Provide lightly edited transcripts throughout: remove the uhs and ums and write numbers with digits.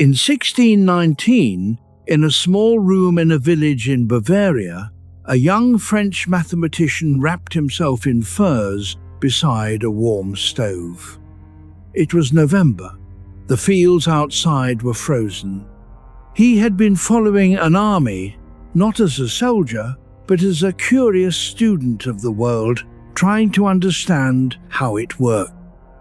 In 1619, in a small room in a village in Bavaria, a young French mathematician wrapped himself in furs beside a warm stove. It was November. The fields outside were frozen. He had been following an army, not as a soldier, but as a curious student of the world, trying to understand how it worked.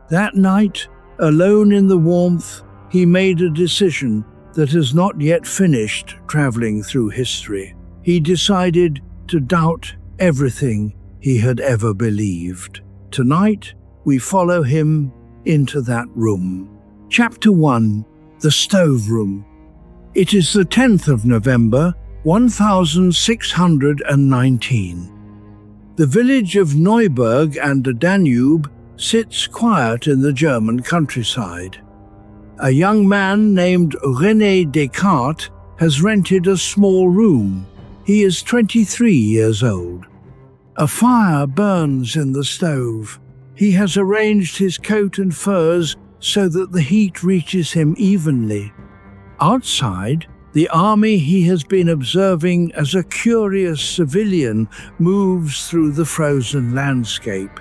That night, alone in the warmth, he made a decision that has not yet finished traveling through history. He decided to doubt everything he had ever believed. Tonight, we follow him into that room. Chapter 1. The Stove Room. It is the 10th of November, 1619. The village of Neuburg and the Danube sits quiet in the German countryside. A young man named Rene Descartes has rented a small room. He is 23 years old. A fire burns in the stove. He has arranged his coat and furs so that the heat reaches him evenly. Outside, the army he has been observing as a curious civilian moves through the frozen landscape.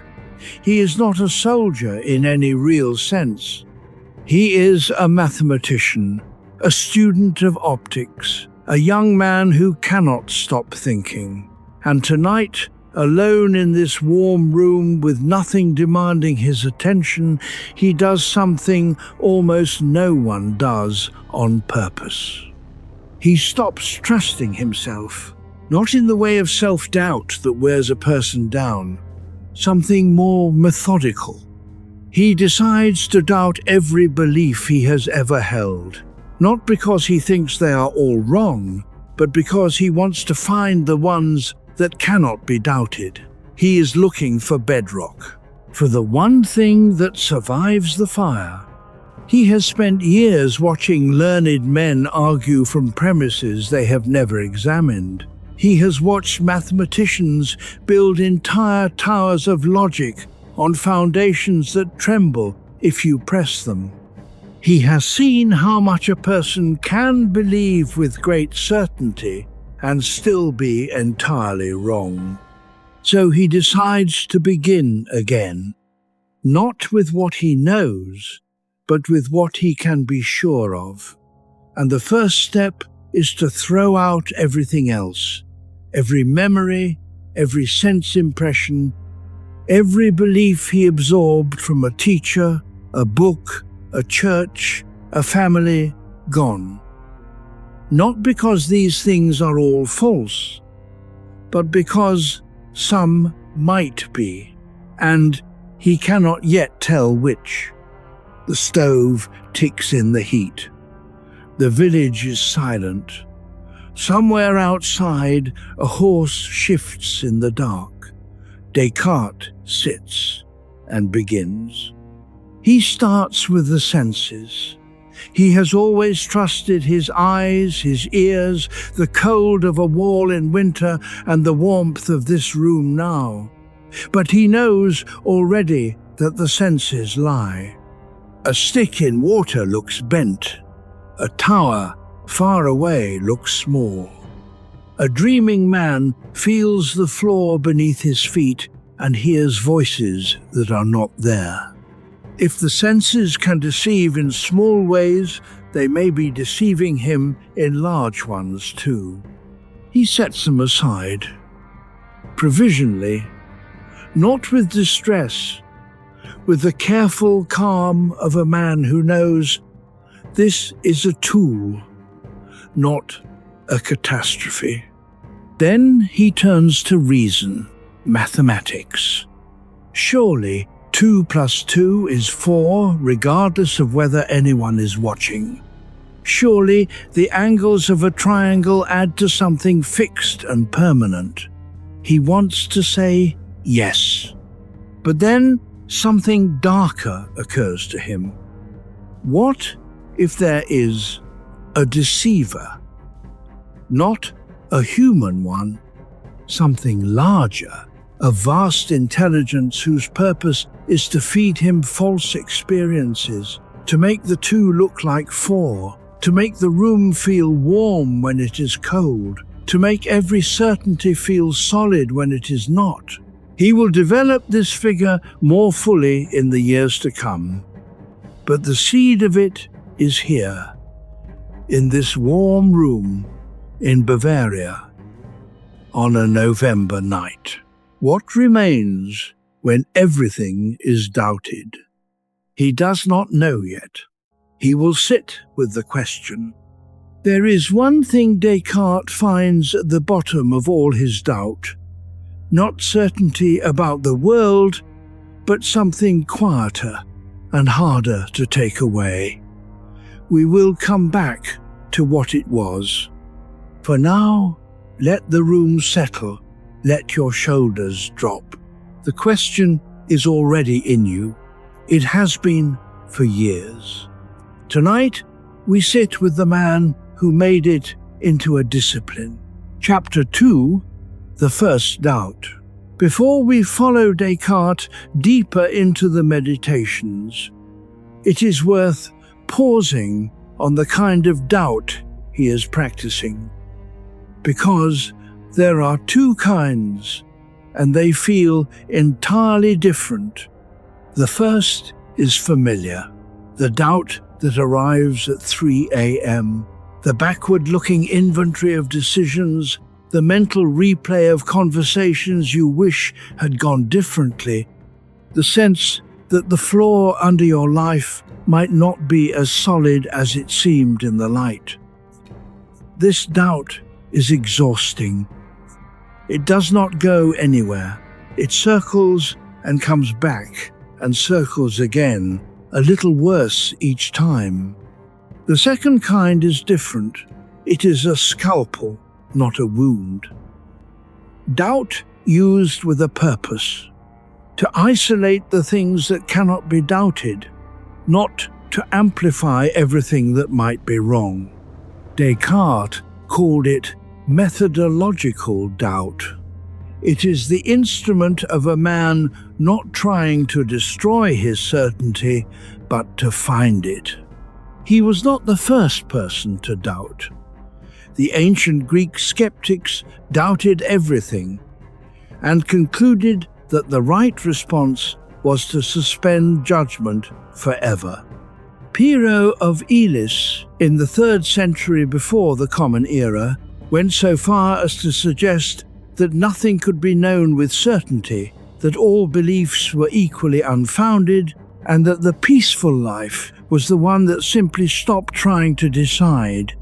He is not a soldier in any real sense. He is a mathematician, a student of optics, a young man who cannot stop thinking. And tonight, alone in this warm room with nothing demanding his attention, he does something almost no one does on purpose. He stops trusting himself, not in the way of self-doubt that wears a person down, something more methodical. He decides to doubt every belief he has ever held, not because he thinks they are all wrong, but because he wants to find the ones that cannot be doubted. He is looking for bedrock, for the one thing that survives the fire. He has spent years watching learned men argue from premises they have never examined. He has watched mathematicians build entire towers of logic on foundations that tremble if you press them. He has seen how much a person can believe with great certainty and still be entirely wrong. So he decides to begin again, not with what he knows, but with what he can be sure of. And the first step is to throw out everything else, every memory, every sense impression, every belief he absorbed from a teacher, a book, a church, a family, gone. Not because these things are all false, but because some might be, and he cannot yet tell which. The stove ticks in the heat. The village is silent. Somewhere outside, a horse shifts in the dark. Descartes sits and begins. He starts with the senses. He has always trusted his eyes, his ears, the cold of a wall in winter and the warmth of this room now. But he knows already that the senses lie. A stick in water looks bent. A tower far away looks small. A dreaming man feels the floor beneath his feet and hears voices that are not there. If the senses can deceive in small ways, they may be deceiving him in large ones too. He sets them aside, provisionally, not with distress, with the careful calm of a man who knows this is a tool, not a catastrophe. Then he turns to reason, mathematics. Surely 2 + 2 is 4, regardless of whether anyone is watching. Surely the angles of a triangle add to something fixed and permanent. He wants to say yes. But then something darker occurs to him. What if there is a deceiver? Not a human one, something larger, a vast intelligence whose purpose is to feed him false experiences, to make the 2 look like 4, to make the room feel warm when it is cold, to make every certainty feel solid when it is not. He will develop this figure more fully in the years to come. But the seed of it is here, in this warm room in Bavaria, on a November night. What remains when everything is doubted? He does not know yet. He will sit with the question. There is one thing Descartes finds at the bottom of all his doubt. Not certainty about the world, but something quieter and harder to take away. We will come back to what it was. For now, let the room settle, let your shoulders drop. The question is already in you. It has been for years. Tonight, we sit with the man who made it into a discipline. Chapter 2, The First Doubt. Before we follow Descartes deeper into the meditations, it is worth pausing on the kind of doubt he is practicing. Because there are two kinds, and they feel entirely different. The first is familiar, the doubt that arrives at 3 a.m., the backward-looking inventory of decisions, the mental replay of conversations you wish had gone differently, the sense that the floor under your life might not be as solid as it seemed in the light. This doubt is exhausting. It does not go anywhere. It circles and comes back and circles again, a little worse each time. The second kind is different. It is a scalpel, not a wound. Doubt used with a purpose, to isolate the things that cannot be doubted, not to amplify everything that might be wrong. Descartes called it methodological doubt. It is the instrument of a man not trying to destroy his certainty, but to find it. He was not the first person to doubt. The ancient Greek skeptics doubted everything and concluded that the right response was to suspend judgment forever. Pyrrho of Elis, in the 3rd century before the Common Era, went so far as to suggest that nothing could be known with certainty, that all beliefs were equally unfounded, and that the peaceful life was the one that simply stopped trying to decide.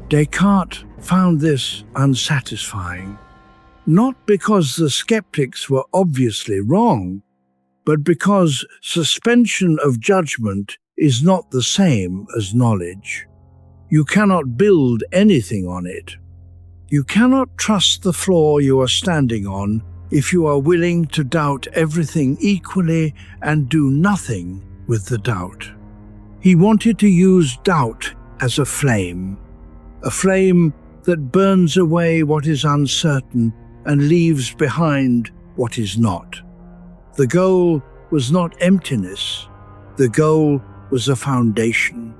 Descartes found this unsatisfying, not because the skeptics were obviously wrong, but because suspension of judgment is not the same as knowledge. You cannot build anything on it. You cannot trust the floor you are standing on if you are willing to doubt everything equally and do nothing with the doubt. He wanted to use doubt as a flame that burns away what is uncertain and leaves behind what is not. The goal was not emptiness. The goal was a foundation.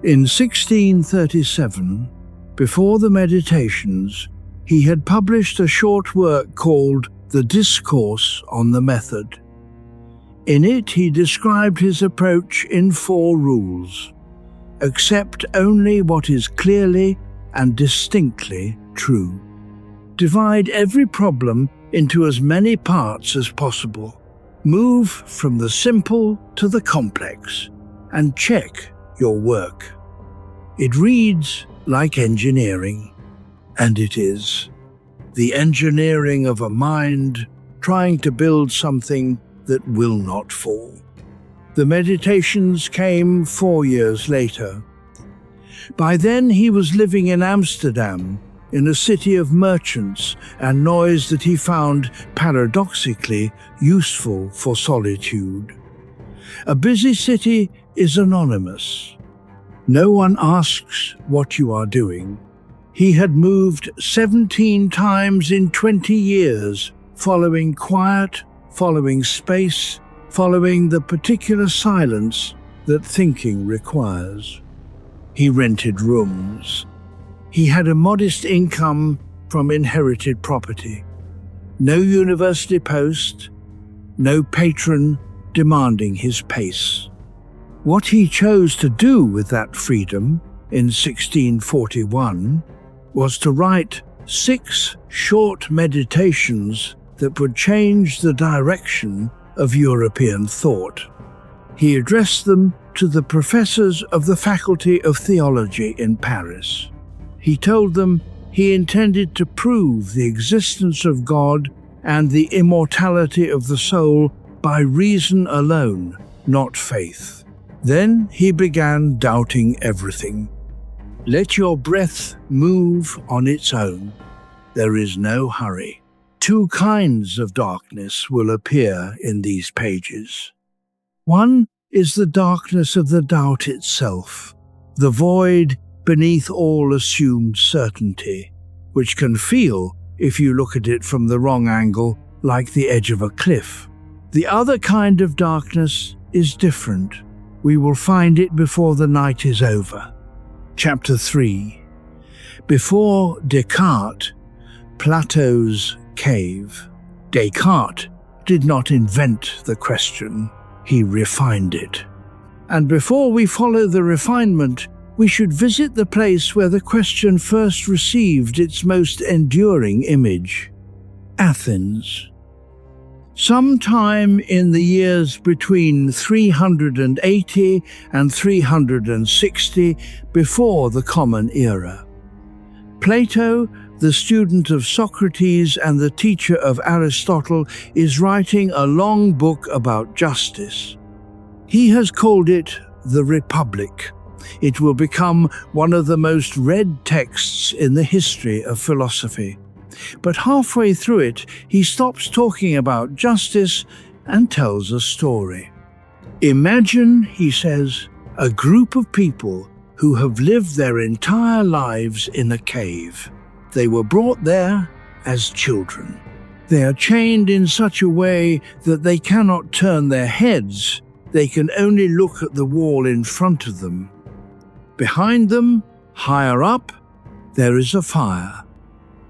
In 1637, before the Meditations, he had published a short work called The Discourse on the Method. In it, he described his approach in 4 rules. Accept only what is clearly and distinctly true. Divide every problem into as many parts as possible. Move from the simple to the complex, and check your work. It reads like engineering, and it is. The engineering of a mind trying to build something that will not fall. The Meditations came 4 years later. By then he was living in Amsterdam, in a city of merchants and noise that he found paradoxically useful for solitude. A busy city is anonymous. No one asks what you are doing. He had moved 17 times in 20 years, following quiet, following space, following the particular silence that thinking requires. He rented rooms. He had a modest income from inherited property. No university post, no patron demanding his pace. What he chose to do with that freedom in 1641 was to write 6 short meditations that would change the direction of European thought. He addressed them to the professors of the Faculty of Theology in Paris. He told them he intended to prove the existence of God and the immortality of the soul by reason alone, not faith. Then he began doubting everything. Let your breath move on its own. There is no hurry. 2 kinds of darkness will appear in these pages. One is the darkness of the doubt itself, the void beneath all assumed certainty, which can feel, if you look at it from the wrong angle, like the edge of a cliff. The other kind of darkness is different. We will find it before the night is over. Chapter 3. Before Descartes, Plato's cave. Descartes did not invent the question, he refined it. And before we follow the refinement, we should visit the place where the question first received its most enduring image, Athens. Sometime in the years between 380 and 360 before the Common Era, Plato, the student of Socrates and the teacher of Aristotle, is writing a long book about justice. He has called it The Republic. It will become one of the most read texts in the history of philosophy. But halfway through it, he stops talking about justice and tells a story. Imagine, he says, a group of people who have lived their entire lives in a cave. They were brought there as children. They are chained in such a way that they cannot turn their heads. They can only look at the wall in front of them. Behind them, higher up, there is a fire.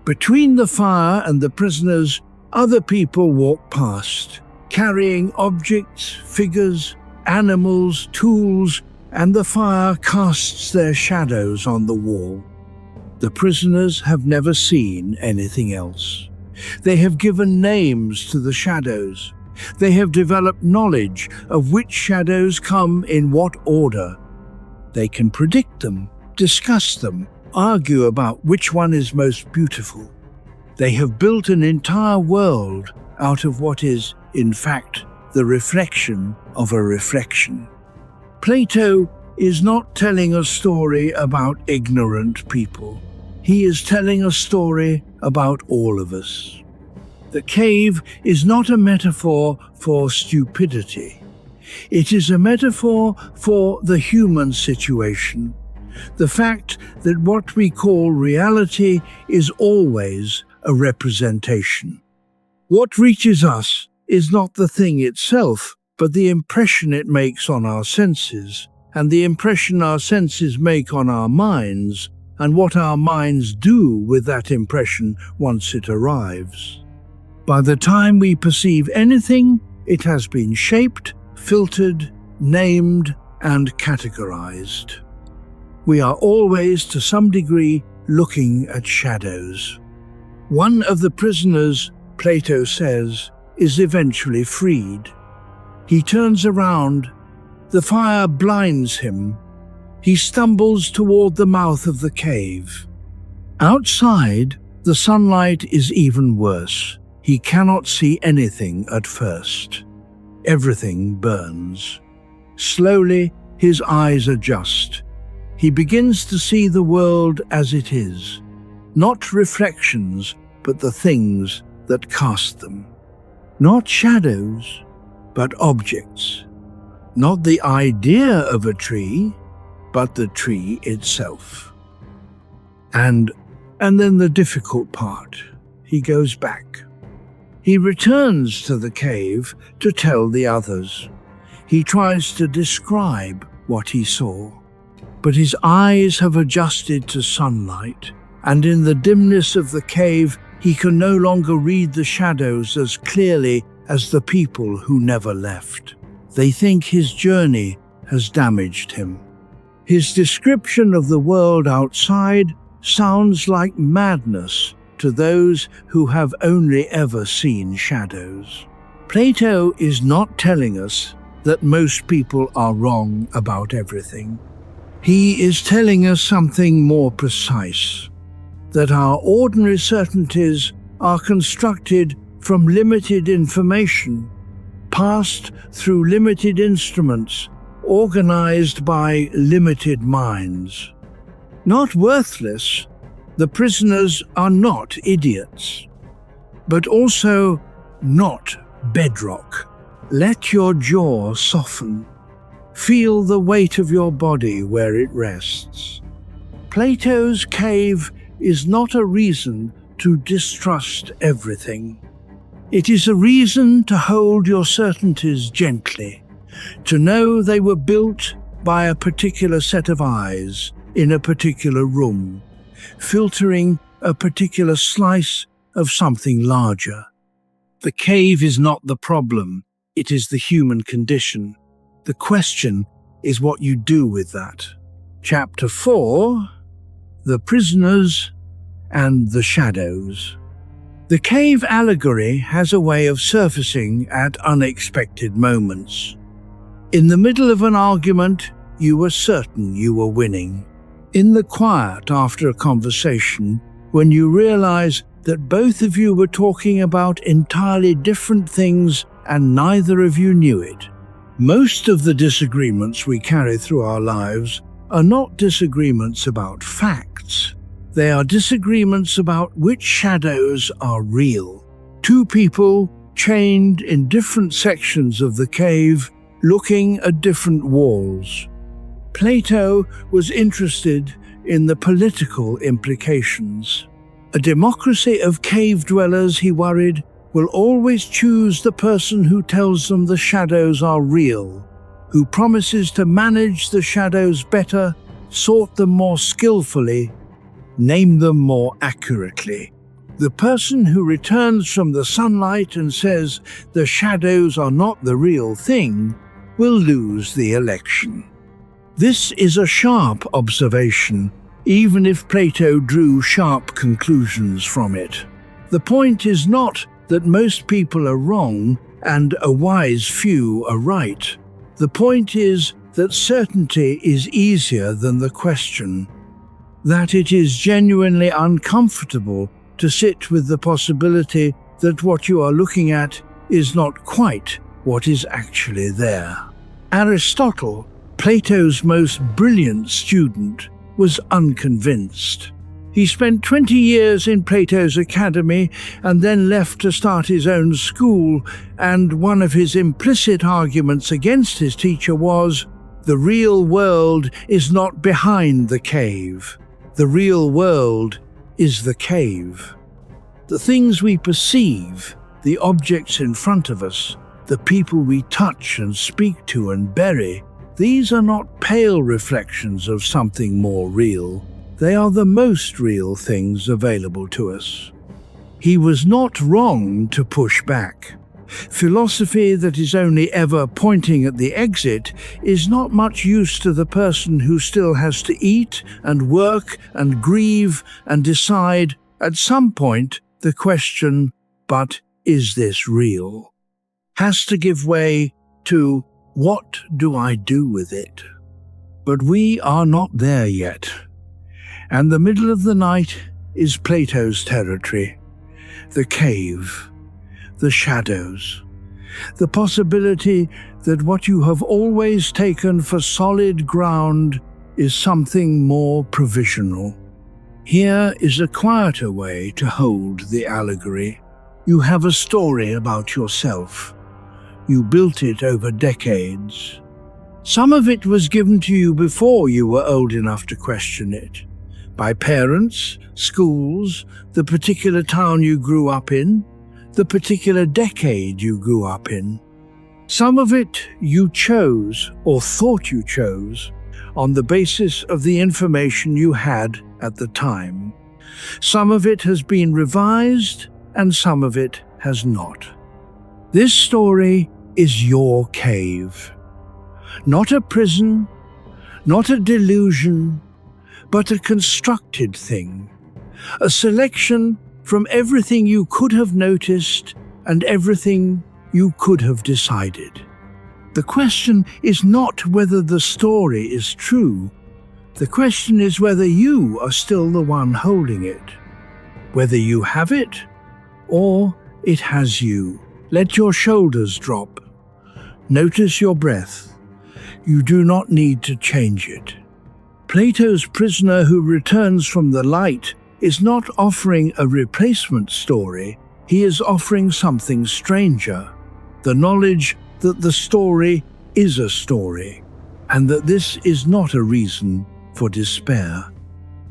Between the fire and the prisoners, other people walk past, carrying objects, figures, animals, tools, and the fire casts their shadows on the wall. The prisoners have never seen anything else. They have given names to the shadows. They have developed knowledge of which shadows come in what order. They can predict them, discuss them, argue about which one is most beautiful. They have built an entire world out of what is, in fact, the reflection of a reflection. Plato is not telling a story about ignorant people. He is telling a story about all of us. The cave is not a metaphor for stupidity. It is a metaphor for the human situation. The fact that what we call reality is always a representation. What reaches us is not the thing itself, but the impression it makes on our senses, and the impression our senses make on our minds, and what our minds do with that impression once it arrives. By the time we perceive anything, it has been shaped, filtered, named, and categorized. We are always, to some degree, looking at shadows. One of the prisoners, Plato says, is eventually freed. He turns around. The fire blinds him. He stumbles toward the mouth of the cave. Outside, the sunlight is even worse. He cannot see anything at first. Everything burns. Slowly, his eyes adjust. He begins to see the world as it is. Not reflections, but the things that cast them. Not shadows, but objects. Not the idea of a tree, but the tree itself. And then the difficult part. He goes back. He returns to the cave to tell the others. He tries to describe what he saw. but his eyes have adjusted to sunlight, and in the dimness of the cave he can no longer read the shadows as clearly as the people who never left. They think his journey has damaged him. His description of the world outside sounds like madness to those who have only ever seen shadows. Plato is not telling us that most people are wrong about everything. He is telling us something more precise, that our ordinary certainties are constructed from limited information, passed through limited instruments, organized by limited minds. Not worthless, the prisoners are not idiots, but also not bedrock. Let your jaw soften. Feel the weight of your body where it rests. Plato's cave is not a reason to distrust everything. It is a reason to hold your certainties gently, to know they were built by a particular set of eyes in a particular room, filtering a particular slice of something larger. The cave is not the problem, it is the human condition. The question is what you do with that. Chapter 4: The Prisoners and the Shadows. The cave allegory has a way of surfacing at unexpected moments. In the middle of an argument, you were certain you were winning. In the quiet after a conversation, when you realize that both of you were talking about entirely different things and neither of you knew it. Most of the disagreements we carry through our lives are not disagreements about facts. They are disagreements about which shadows are real. Two people chained in different sections of the cave, looking at different walls. Plato was interested in the political implications. A democracy of cave dwellers, he worried, will always choose the person who tells them the shadows are real, who promises to manage the shadows better, sort them more skillfully, name them more accurately. The person who returns from the sunlight and says the shadows are not the real thing will lose the election. This is a sharp observation, even if Plato drew sharp conclusions from it. The point is not that most people are wrong and a wise few are right. The point is that certainty is easier than the question, that it is genuinely uncomfortable to sit with the possibility that what you are looking at is not quite what is actually there. Aristotle, Plato's most brilliant student, was unconvinced. He spent 20 years in Plato's academy and then left to start his own school, and one of his implicit arguments against his teacher was, the real world is not behind the cave. The real world is the cave. The things we perceive, the objects in front of us, the people we touch and speak to and bury, these are not pale reflections of something more real. They are the most real things available to us. He was not wrong to push back. Philosophy that is only ever pointing at the exit is not much use to the person who still has to eat and work and grieve and decide at some point the question, but is this real? Has to give way to, what do I do with it? But we are not there yet. And the middle of the night is Plato's territory, the cave, the shadows, the possibility that what you have always taken for solid ground is something more provisional. Here is a quieter way to hold the allegory. You have a story about yourself. You built it over decades. Some of it was given to you before you were old enough to question it, by parents, schools, the particular town you grew up in, the particular decade you grew up in. Some of it you chose or thought you chose, on the basis of the information you had at the time. Some of it has been revised and some of it has not. This story is your cave. Not a prison, not a delusion, but a constructed thing. A selection from everything you could have noticed and everything you could have decided. The question is not whether the story is true. The question is whether you are still the one holding it. Whether you have it or it has you. Let your shoulders drop. Notice your breath. You do not need to change it. Plato's prisoner who returns from the light is not offering a replacement story. He is offering something stranger. The knowledge that the story is a story, and that this is not a reason for despair.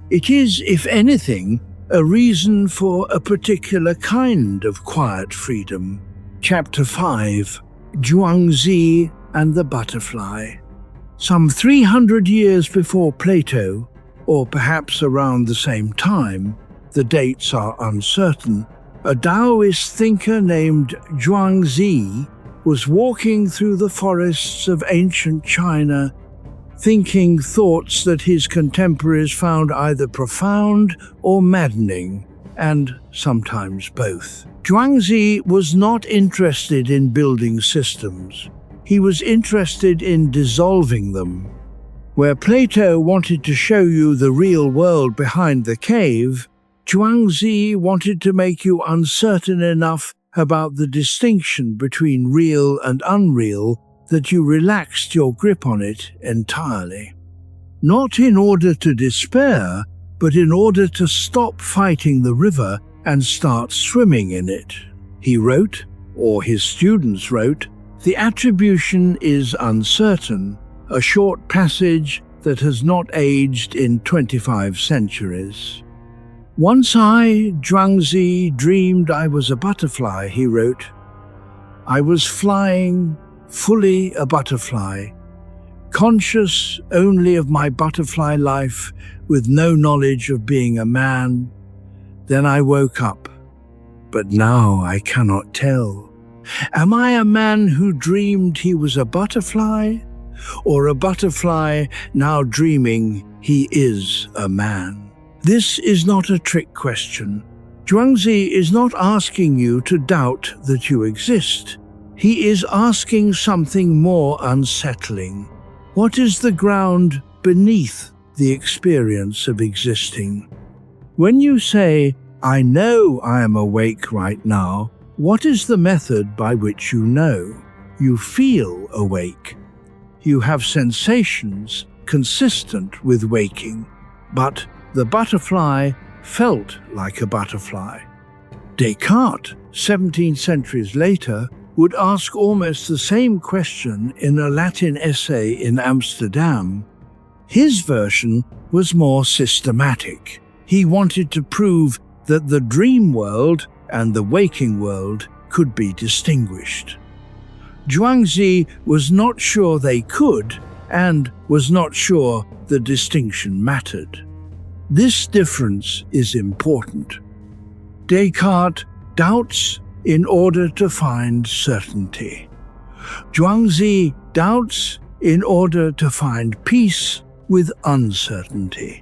It is, if anything, a reason for a particular kind of quiet freedom. Chapter 5, Zhuangzi and the Butterfly. Some 300 years before Plato, or perhaps around the same time, the dates are uncertain, a Taoist thinker named Zhuangzi was walking through the forests of ancient China, thinking thoughts that his contemporaries found either profound or maddening, and sometimes both. Zhuangzi was not interested in building systems. He was interested in dissolving them. Where Plato wanted to show you the real world behind the cave, Zhuangzi wanted to make you uncertain enough about the distinction between real and unreal that you relaxed your grip on it entirely. Not in order to despair, but in order to stop fighting the river and start swimming in it. He wrote, or his students wrote, "The attribution is uncertain, a short passage that has not aged in 25 centuries. Once I, Zhuangzi, dreamed I was a butterfly," he wrote. "I was flying, fully a butterfly, conscious only of my butterfly life, with no knowledge of being a man. Then I woke up, but now I cannot tell. Am I a man who dreamed he was a butterfly, or a butterfly now dreaming he is a man?" This is not a trick question. Zhuangzi is not asking you to doubt that you exist. He is asking something more unsettling. What is the ground beneath the experience of existing? When you say, "I know I am awake right now," what is the method by which you know? You feel awake. You have sensations consistent with waking, but the butterfly felt like a butterfly. Descartes, 17 centuries later, would ask almost the same question in a Latin essay in Amsterdam. His version was more systematic. He wanted to prove that the dream world and the waking world could be distinguished. Zhuangzi was not sure they could, and was not sure the distinction mattered. This difference is important. Descartes doubts in order to find certainty. Zhuangzi doubts in order to find peace with uncertainty.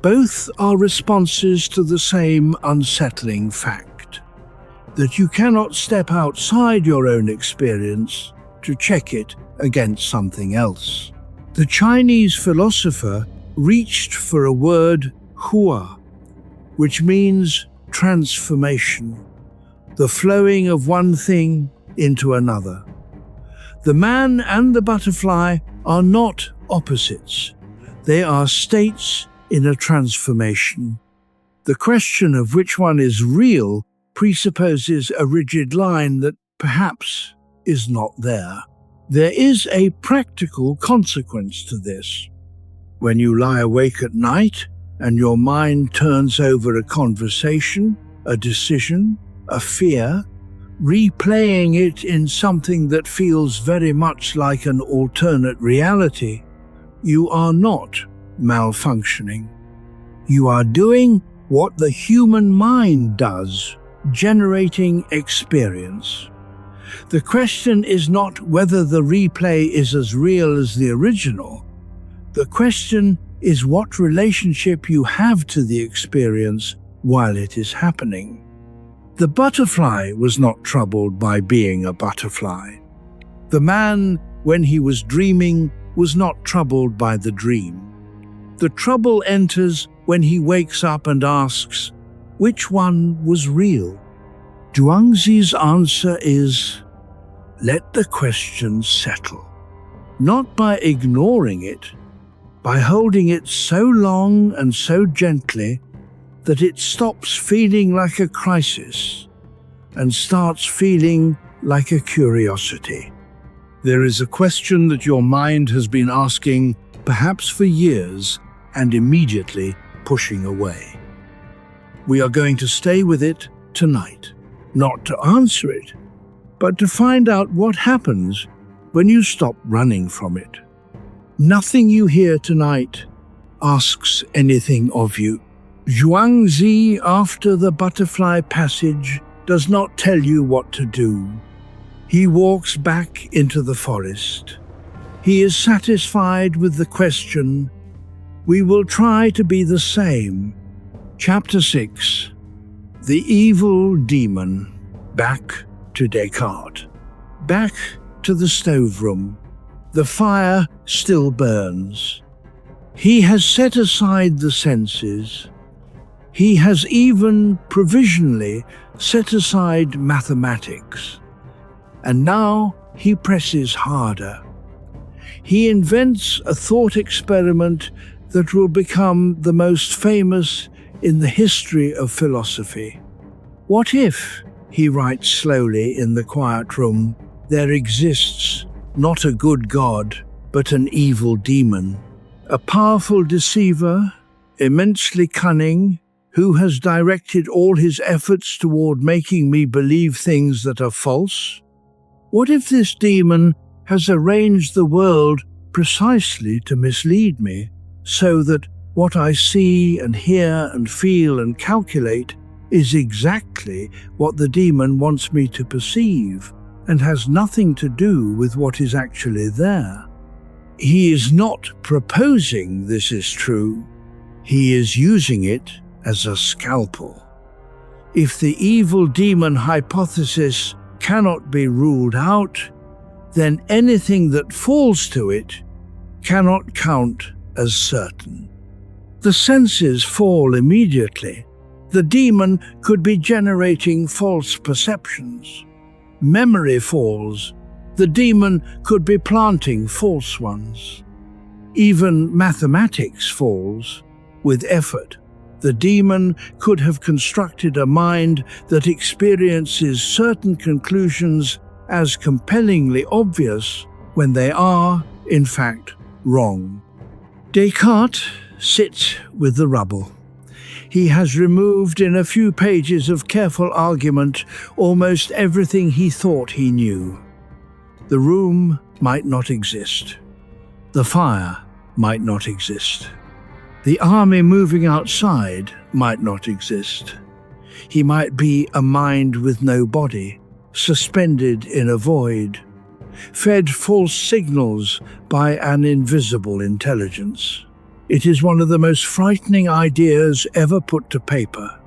Both are responses to the same unsettling fact, that you cannot step outside your own experience to check it against something else. The Chinese philosopher reached for a word, hua, which means transformation, the flowing of one thing into another. The man and the butterfly are not opposites. They are states in a transformation. The question of which one is real presupposes a rigid line that perhaps is not there. There is a practical consequence to this. When you lie awake at night and your mind turns over a conversation, a decision, a fear, replaying it in something that feels very much like an alternate reality, you are not malfunctioning. You are doing what the human mind does, generating experience. The question is not whether the replay is as real as the original. The question is what relationship you have to the experience while it is happening. The butterfly was not troubled by being a butterfly. The man, when he was dreaming, was not troubled by the dream. The trouble enters when he wakes up and asks, which one was real? Zhuangzi's answer is, let the question settle, not by ignoring it, by holding it so long and so gently that it stops feeling like a crisis and starts feeling like a curiosity. There is a question that your mind has been asking, perhaps for years, and immediately pushing away. We are going to stay with it tonight, not to answer it, but to find out what happens when you stop running from it. Nothing you hear tonight asks anything of you. Zhuangzi, after the butterfly passage, does not tell you what to do. He walks back into the forest. He is satisfied with the question, we will try to be the same. Chapter 6. The Evil Demon. Back to Descartes. Back to the stove room. The fire still burns. He has set aside the senses. He has even provisionally set aside mathematics. And now he presses harder. He invents a thought experiment that will become the most famous in the history of philosophy. What if, he writes slowly in the quiet room, there exists not a good God, but an evil demon, a powerful deceiver, immensely cunning, who has directed all his efforts toward making me believe things that are false? What if this demon has arranged the world precisely to mislead me, so that what I see and hear and feel and calculate is exactly what the demon wants me to perceive, and has nothing to do with what is actually there? He is not proposing this is true. He is using it as a scalpel. If the evil demon hypothesis cannot be ruled out, then anything that falls to it cannot count as certain. The senses fall immediately. The demon could be generating false perceptions. Memory falls. The demon could be planting false ones. Even mathematics falls. With effort, the demon could have constructed a mind that experiences certain conclusions as compellingly obvious when they are, in fact, wrong. Descartes sits with the rubble. He has removed in a few pages of careful argument almost everything he thought he knew. The room might not exist. The fire might not exist. The army moving outside might not exist. He might be a mind with no body, suspended in a void, fed false signals by an invisible intelligence. It is one of the most frightening ideas ever put to paper,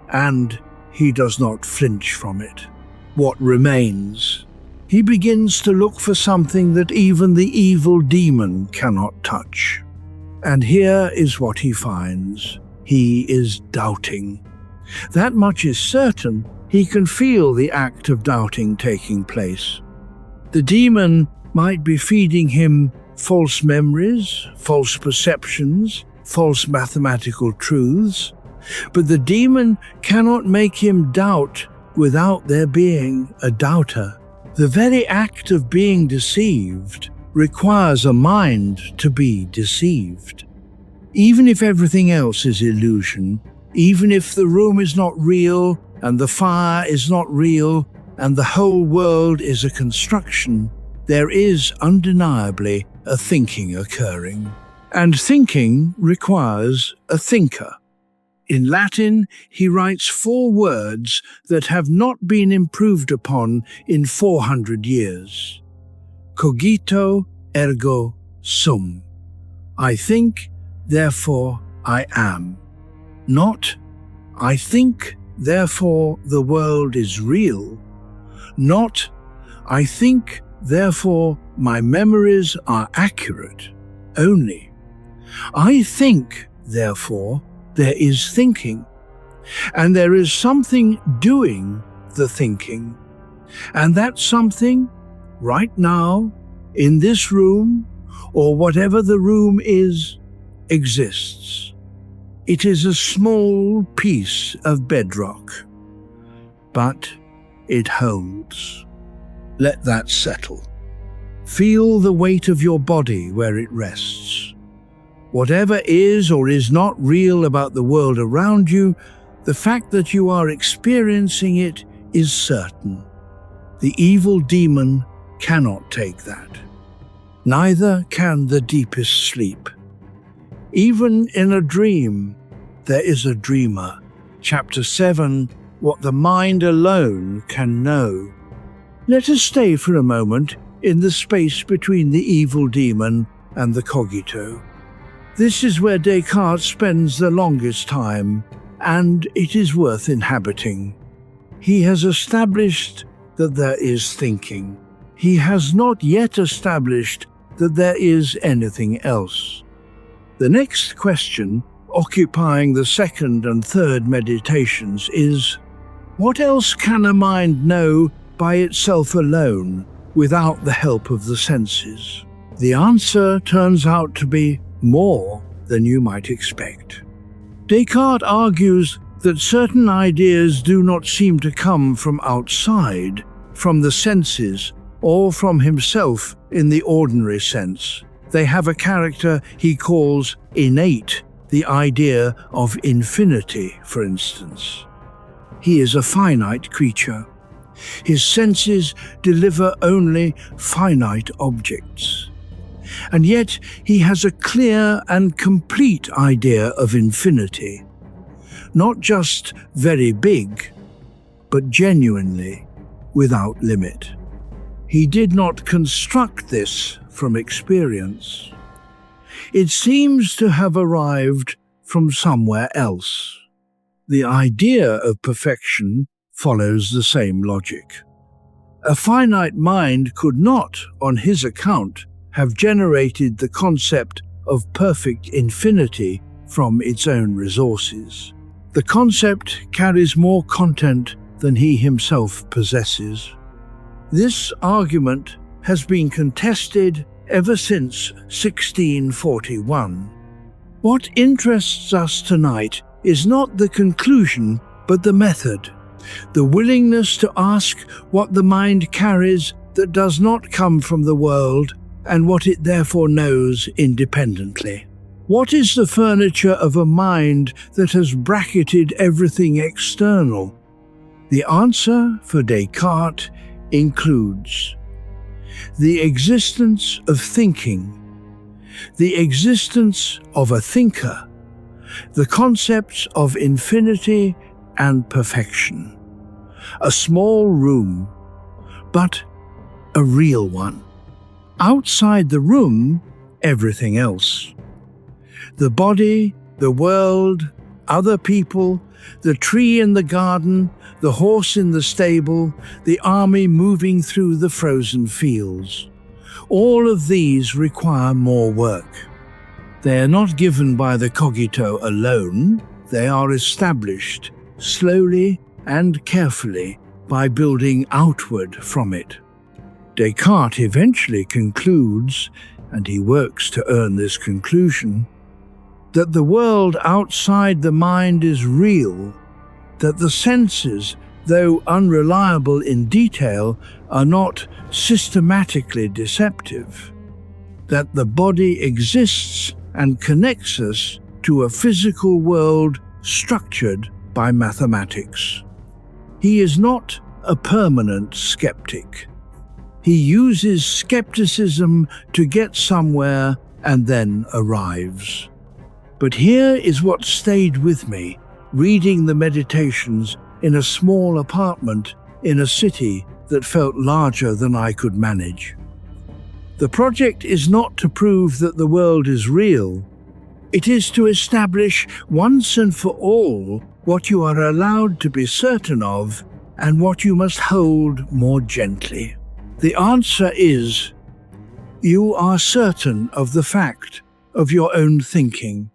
and he does not flinch from it. What remains? He begins to look for something that even the evil demon cannot touch. And here is what he finds. He is doubting. That much is certain. He can feel the act of doubting taking place. The demon might be feeding him false memories, false perceptions, false mathematical truths, but the demon cannot make him doubt without there being a doubter. The very act of being deceived requires a mind to be deceived. Even if everything else is illusion, even if the room is not real and the fire is not real and the whole world is a construction, there is undeniably a thinking occurring. And thinking requires a thinker. In Latin, he writes 4 words that have not been improved upon in 400 years. Cogito Ergo Sum. I think, therefore I am. Not, I think, therefore the world is real. Not, I think, therefore my memories are accurate. Only, I think, therefore, there is thinking, and there is something doing the thinking, and that something, right now, in this room, or whatever the room is, exists. It is a small piece of bedrock, but it holds. Let that settle. Feel the weight of your body where it rests. Whatever is or is not real about the world around you, the fact that you are experiencing it is certain. The evil demon cannot take that. Neither can the deepest sleep. Even in a dream, there is a dreamer. Chapter 7, What the Mind Alone Can Know. Let us stay for a moment in the space between the evil demon and the cogito. This is where Descartes spends the longest time, and it is worth inhabiting. He has established that there is thinking. He has not yet established that there is anything else. The next question, occupying the second and third meditations, is, what else can a mind know by itself alone, without the help of the senses? The answer turns out to be more than you might expect. Descartes argues that certain ideas do not seem to come from outside, from the senses, or from himself in the ordinary sense. They have a character he calls innate, the idea of infinity, for instance. He is a finite creature. His senses deliver only finite objects. And yet he has a clear and complete idea of infinity, not just very big, but genuinely without limit. He did not construct this from experience. It seems to have arrived from somewhere else. The idea of perfection follows the same logic. A finite mind could not, on his account, have generated the concept of perfect infinity from its own resources. The concept carries more content than he himself possesses. This argument has been contested ever since 1641. What interests us tonight is not the conclusion, but the method, the willingness to ask what the mind carries that does not come from the world and what it therefore knows independently. What is the furniture of a mind that has bracketed everything external? The answer for Descartes includes the existence of thinking, the existence of a thinker, the concepts of infinity and perfection. A small room, but a real one. Outside the room, everything else. The body, the world, other people, the tree in the garden, the horse in the stable, the army moving through the frozen fields. All of these require more work. They are not given by the cogito alone, they are established slowly and carefully by building outward from it. Descartes eventually concludes, and he works to earn this conclusion, that the world outside the mind is real, that the senses, though unreliable in detail, are not systematically deceptive, that the body exists and connects us to a physical world structured by mathematics. He is not a permanent skeptic. He uses skepticism to get somewhere and then arrives. But here is what stayed with me, reading the meditations in a small apartment in a city that felt larger than I could manage. The project is not to prove that the world is real. It is to establish once and for all what you are allowed to be certain of and what you must hold more gently. The answer is, you are certain of the fact of your own thinking.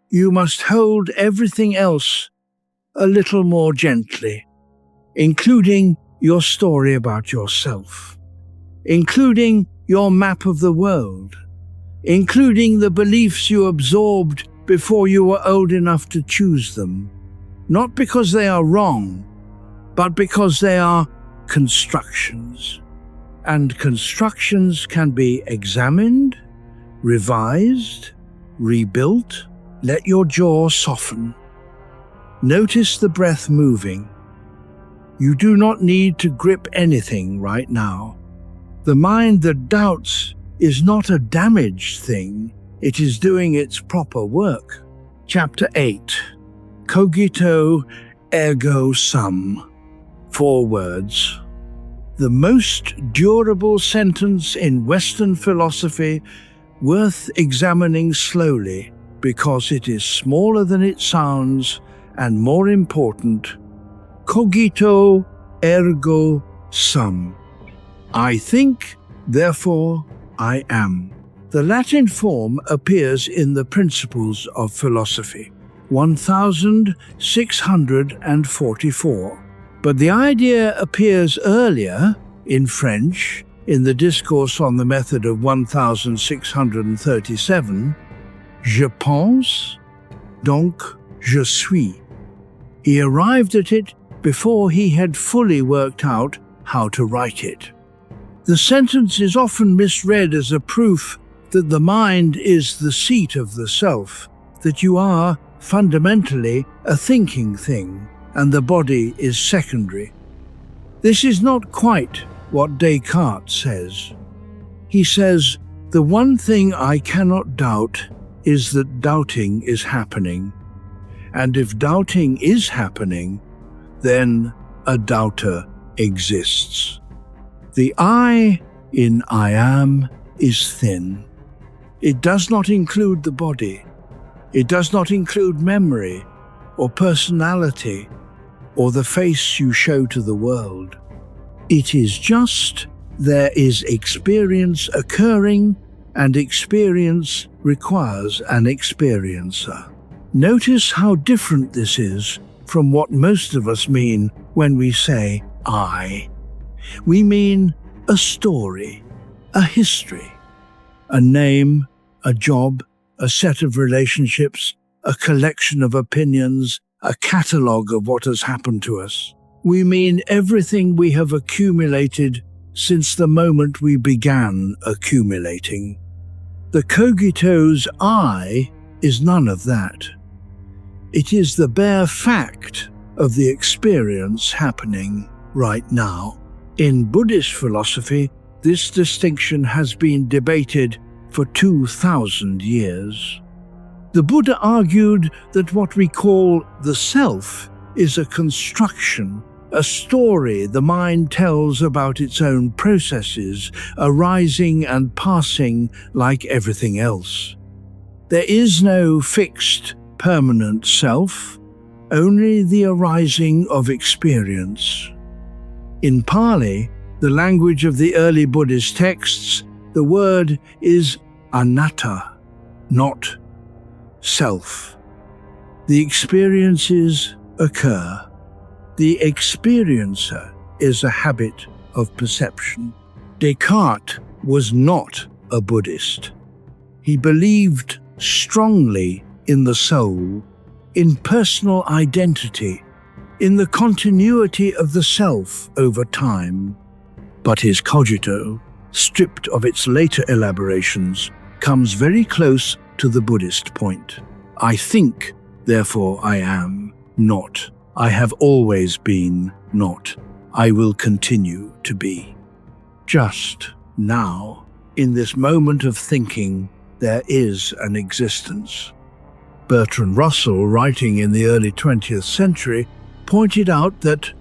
You must hold everything else a little more gently, including your story about yourself, including your map of the world, including the beliefs you absorbed before you were old enough to choose them, not because they are wrong, but because they are constructions. And constructions can be examined, revised, rebuilt. Let your jaw soften. Notice the breath moving. You do not need to grip anything right now. The mind that doubts is not a damaged thing. It is doing its proper work. Chapter 8. Cogito Ergo Sum. 4 words. The most durable sentence in Western philosophy, worth examining slowly because it is smaller than it sounds and more important. Cogito ergo sum. I think, therefore I am. The Latin form appears in the Principles of Philosophy, 1644. But the idea appears earlier, in French, in the Discourse on the Method of 1637, Je pense, donc je suis. He arrived at it before he had fully worked out how to write it. The sentence is often misread as a proof that the mind is the seat of the self, that you are, fundamentally, a thinking thing, and the body is secondary. This is not quite what Descartes says. He says, the one thing I cannot doubt is that doubting is happening. And if doubting is happening, then a doubter exists. The I in I am is thin. It does not include the body. It does not include memory or personality or the face you show to the world. It is just there is experience occurring, and experience requires an experiencer. Notice how different this is from what most of us mean when we say I. We mean a story, a history, a name, a job, a set of relationships, a collection of opinions, a catalogue of what has happened to us. We mean everything we have accumulated since the moment we began accumulating. The cogito's I is none of that. It is the bare fact of the experience happening right now. In Buddhist philosophy, this distinction has been debated for 2,000 years. The Buddha argued that what we call the self is a construction, a story the mind tells about its own processes, arising and passing like everything else. There is no fixed, permanent self, only the arising of experience. In Pali, the language of the early Buddhist texts, the word is anatta, not self. The experiences occur. The experiencer is a habit of perception. Descartes was not a Buddhist. He believed strongly in the soul, in personal identity, in the continuity of the self over time. But his cogito, stripped of its later elaborations, comes very close to the Buddhist point. I think, therefore I am, not. I have always been, not. I will continue to be. just now, in this moment of thinking, there is an existence. Bertrand Russell, writing in the early 20th century, pointed out that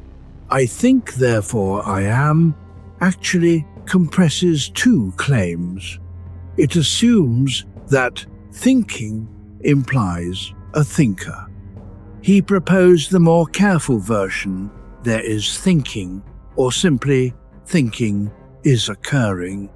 "I think, therefore I am" actually compresses two claims. It assumes that thinking implies a thinker. He proposed the more careful version: there is thinking, or simply thinking is occurring.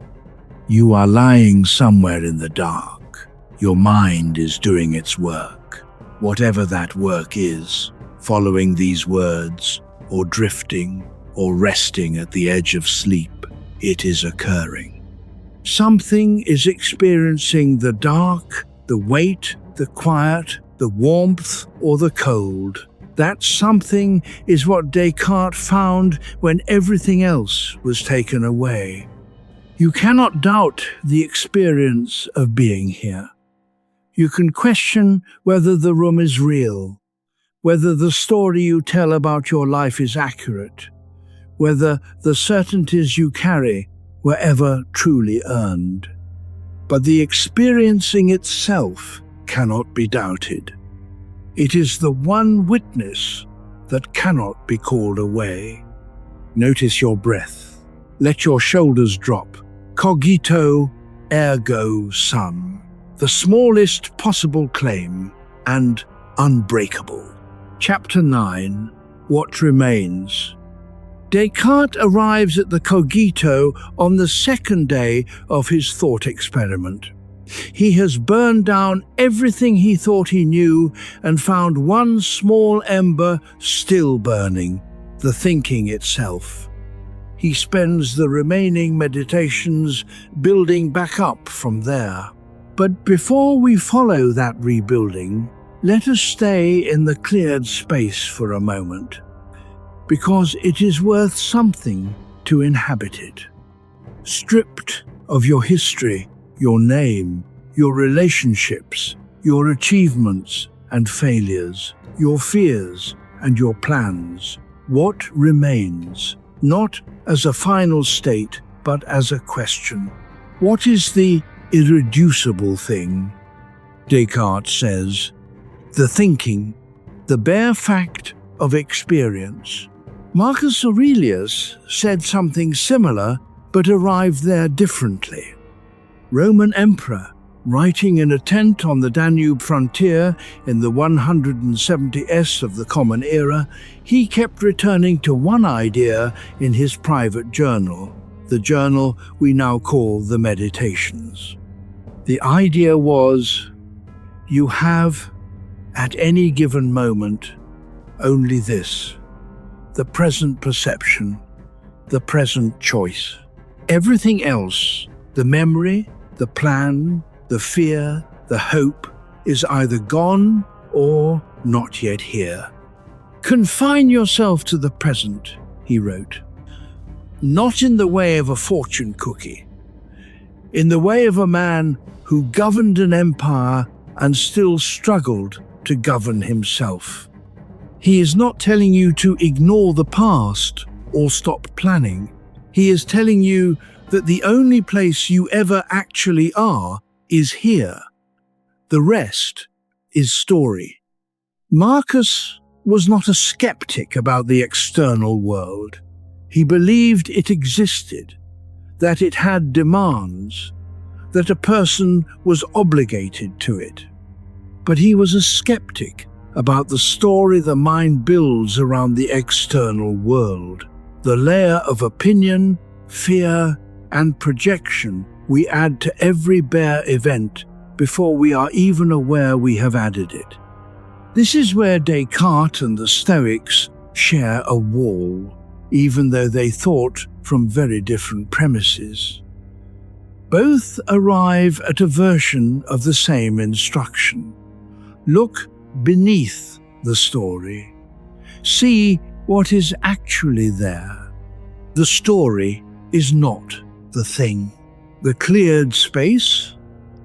You are lying somewhere in the dark. Your mind is doing its work. Whatever that work is, following these words, or drifting, or resting at the edge of sleep, it is occurring. Something is experiencing the dark, the weight, the quiet, the warmth, or the cold. That something is what Descartes found when everything else was taken away. You cannot doubt the experience of being here. You can question whether the room is real, whether the story you tell about your life is accurate, whether the certainties you carry were ever truly earned. But the experiencing itself cannot be doubted. It is the one witness that cannot be called away. Notice your breath. Let your shoulders drop. Cogito Ergo Sum. The smallest possible claim and unbreakable. Chapter 9. What Remains. Descartes arrives at the cogito on the second day of his thought experiment. He has burned down everything he thought he knew and found one small ember still burning, the thinking itself. He spends the remaining meditations building back up from there. But before we follow that rebuilding, let us stay in the cleared space for a moment, because it is worth something to inhabit it. Stripped of your history, your name, your relationships, your achievements and failures, your fears and your plans, what remains, not as a final state, but as a question? What is the irreducible thing? Descartes says, the thinking, the bare fact of experience. Marcus Aurelius said something similar, but arrived there differently. Roman emperor, writing in a tent on the Danube frontier in the 170s of the Common Era, he kept returning to one idea in his private journal, the journal we now call the Meditations. The idea was, you have, at any given moment, only this, the present perception, the present choice. Everything else, the memory, the plan, the fear, the hope, is either gone or not yet here. Confine yourself to the present, he wrote. Not in the way of a fortune cookie, in the way of a man who governed an empire and still struggled to govern himself. He is not telling you to ignore the past or stop planning. He is telling you that the only place you ever actually are is here. The rest is story. Marcus was not a skeptic about the external world. He believed it existed, that it had demands, that a person was obligated to it. But he was a skeptic about the story the mind builds around the external world, the layer of opinion, fear, and projection we add to every bare event before we are even aware we have added it. This is where Descartes and the Stoics share a wall, even though they thought from very different premises. Both arrive at a version of the same instruction. Look beneath the story. See what is actually there. The story is not the thing. The cleared space,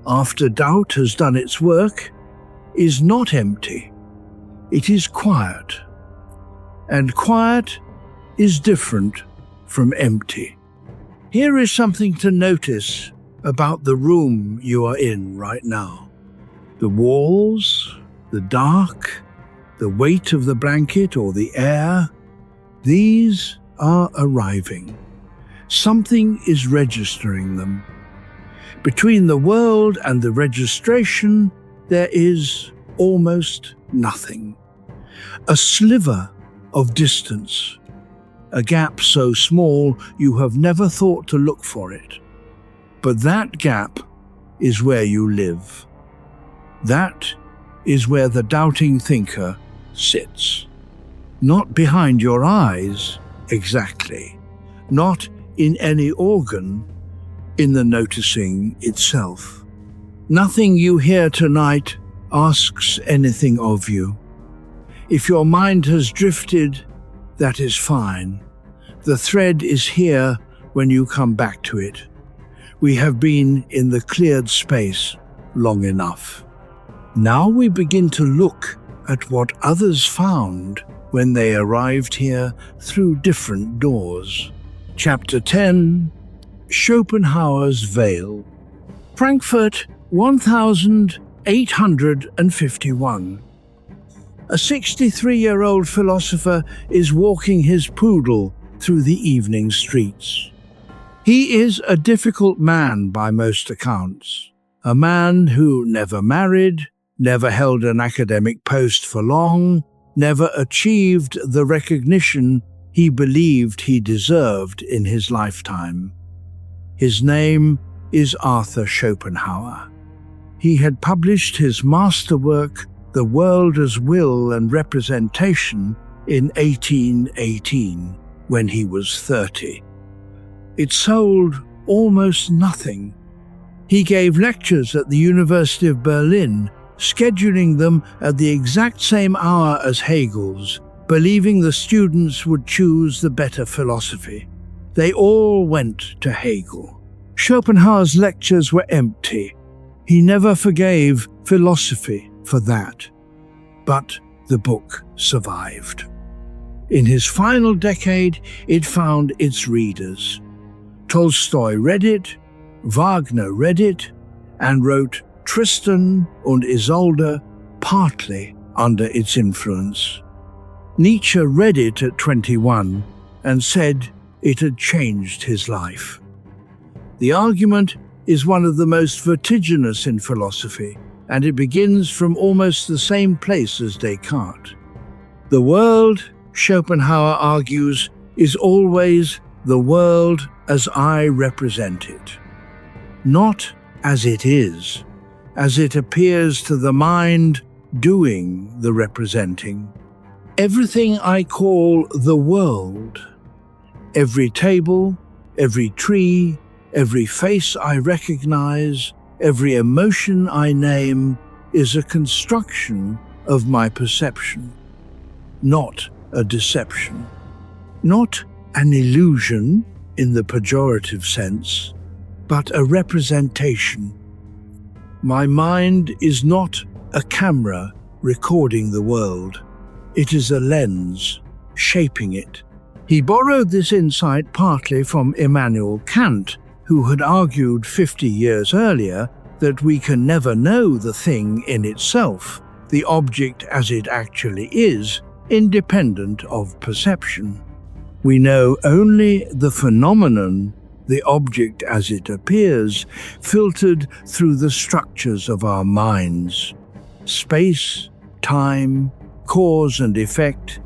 after doubt has done its work, is not empty. It is quiet. And quiet is different from empty. Here is something to notice about the room you are in right now. The walls, the dark, the weight of the blanket or the air, these are arriving. Something is registering them. Between the world and the registration, there is almost nothing. A sliver of distance, a gap so small you have never thought to look for it. But that gap is where you live. That is where the doubting thinker sits. Not behind your eyes, exactly. Not in any organ, in the noticing itself. Nothing you hear tonight asks anything of you. If your mind has drifted, that is fine. The thread is here when you come back to it. We have been in the cleared space long enough. Now we begin to look at what others found when they arrived here through different doors. Chapter 10, Schopenhauer's Veil. Frankfurt, 1851. A 63-year-old philosopher is walking his poodle through the evening streets. He is a difficult man by most accounts, a man who never married, never held an academic post for long, never achieved the recognition he believed he deserved in his lifetime. His name is Arthur Schopenhauer. He had published his masterwork, The World as Will and Representation, in 1818, when he was 30. It sold almost nothing. He gave lectures at the University of Berlin, scheduling them at the exact same hour as Hegel's, believing the students would choose the better philosophy. They all went to Hegel. Schopenhauer's lectures were empty. He never forgave philosophy for that. But the book survived. In his final decade, it found its readers. Tolstoy read it, Wagner read it, and wrote Tristan und Isolde partly under its influence. Nietzsche read it at 21 and said it had changed his life. The argument is one of the most vertiginous in philosophy, and it begins from almost the same place as Descartes. The world, Schopenhauer argues, is always the world as I represent it. Not as it is, as it appears to the mind doing the representing. Everything I call the world, every table, every tree, every face I recognize, every emotion I name, is a construction of my perception, not a deception, not an illusion in the pejorative sense, but a representation. My mind is not a camera recording the world. It is a lens, shaping it. He borrowed this insight partly from Immanuel Kant, who had argued 50 years earlier that we can never know the thing in itself, the object as it actually is, independent of perception. We know only the phenomenon, the object as it appears, filtered through the structures of our minds. Space, time, cause and effect,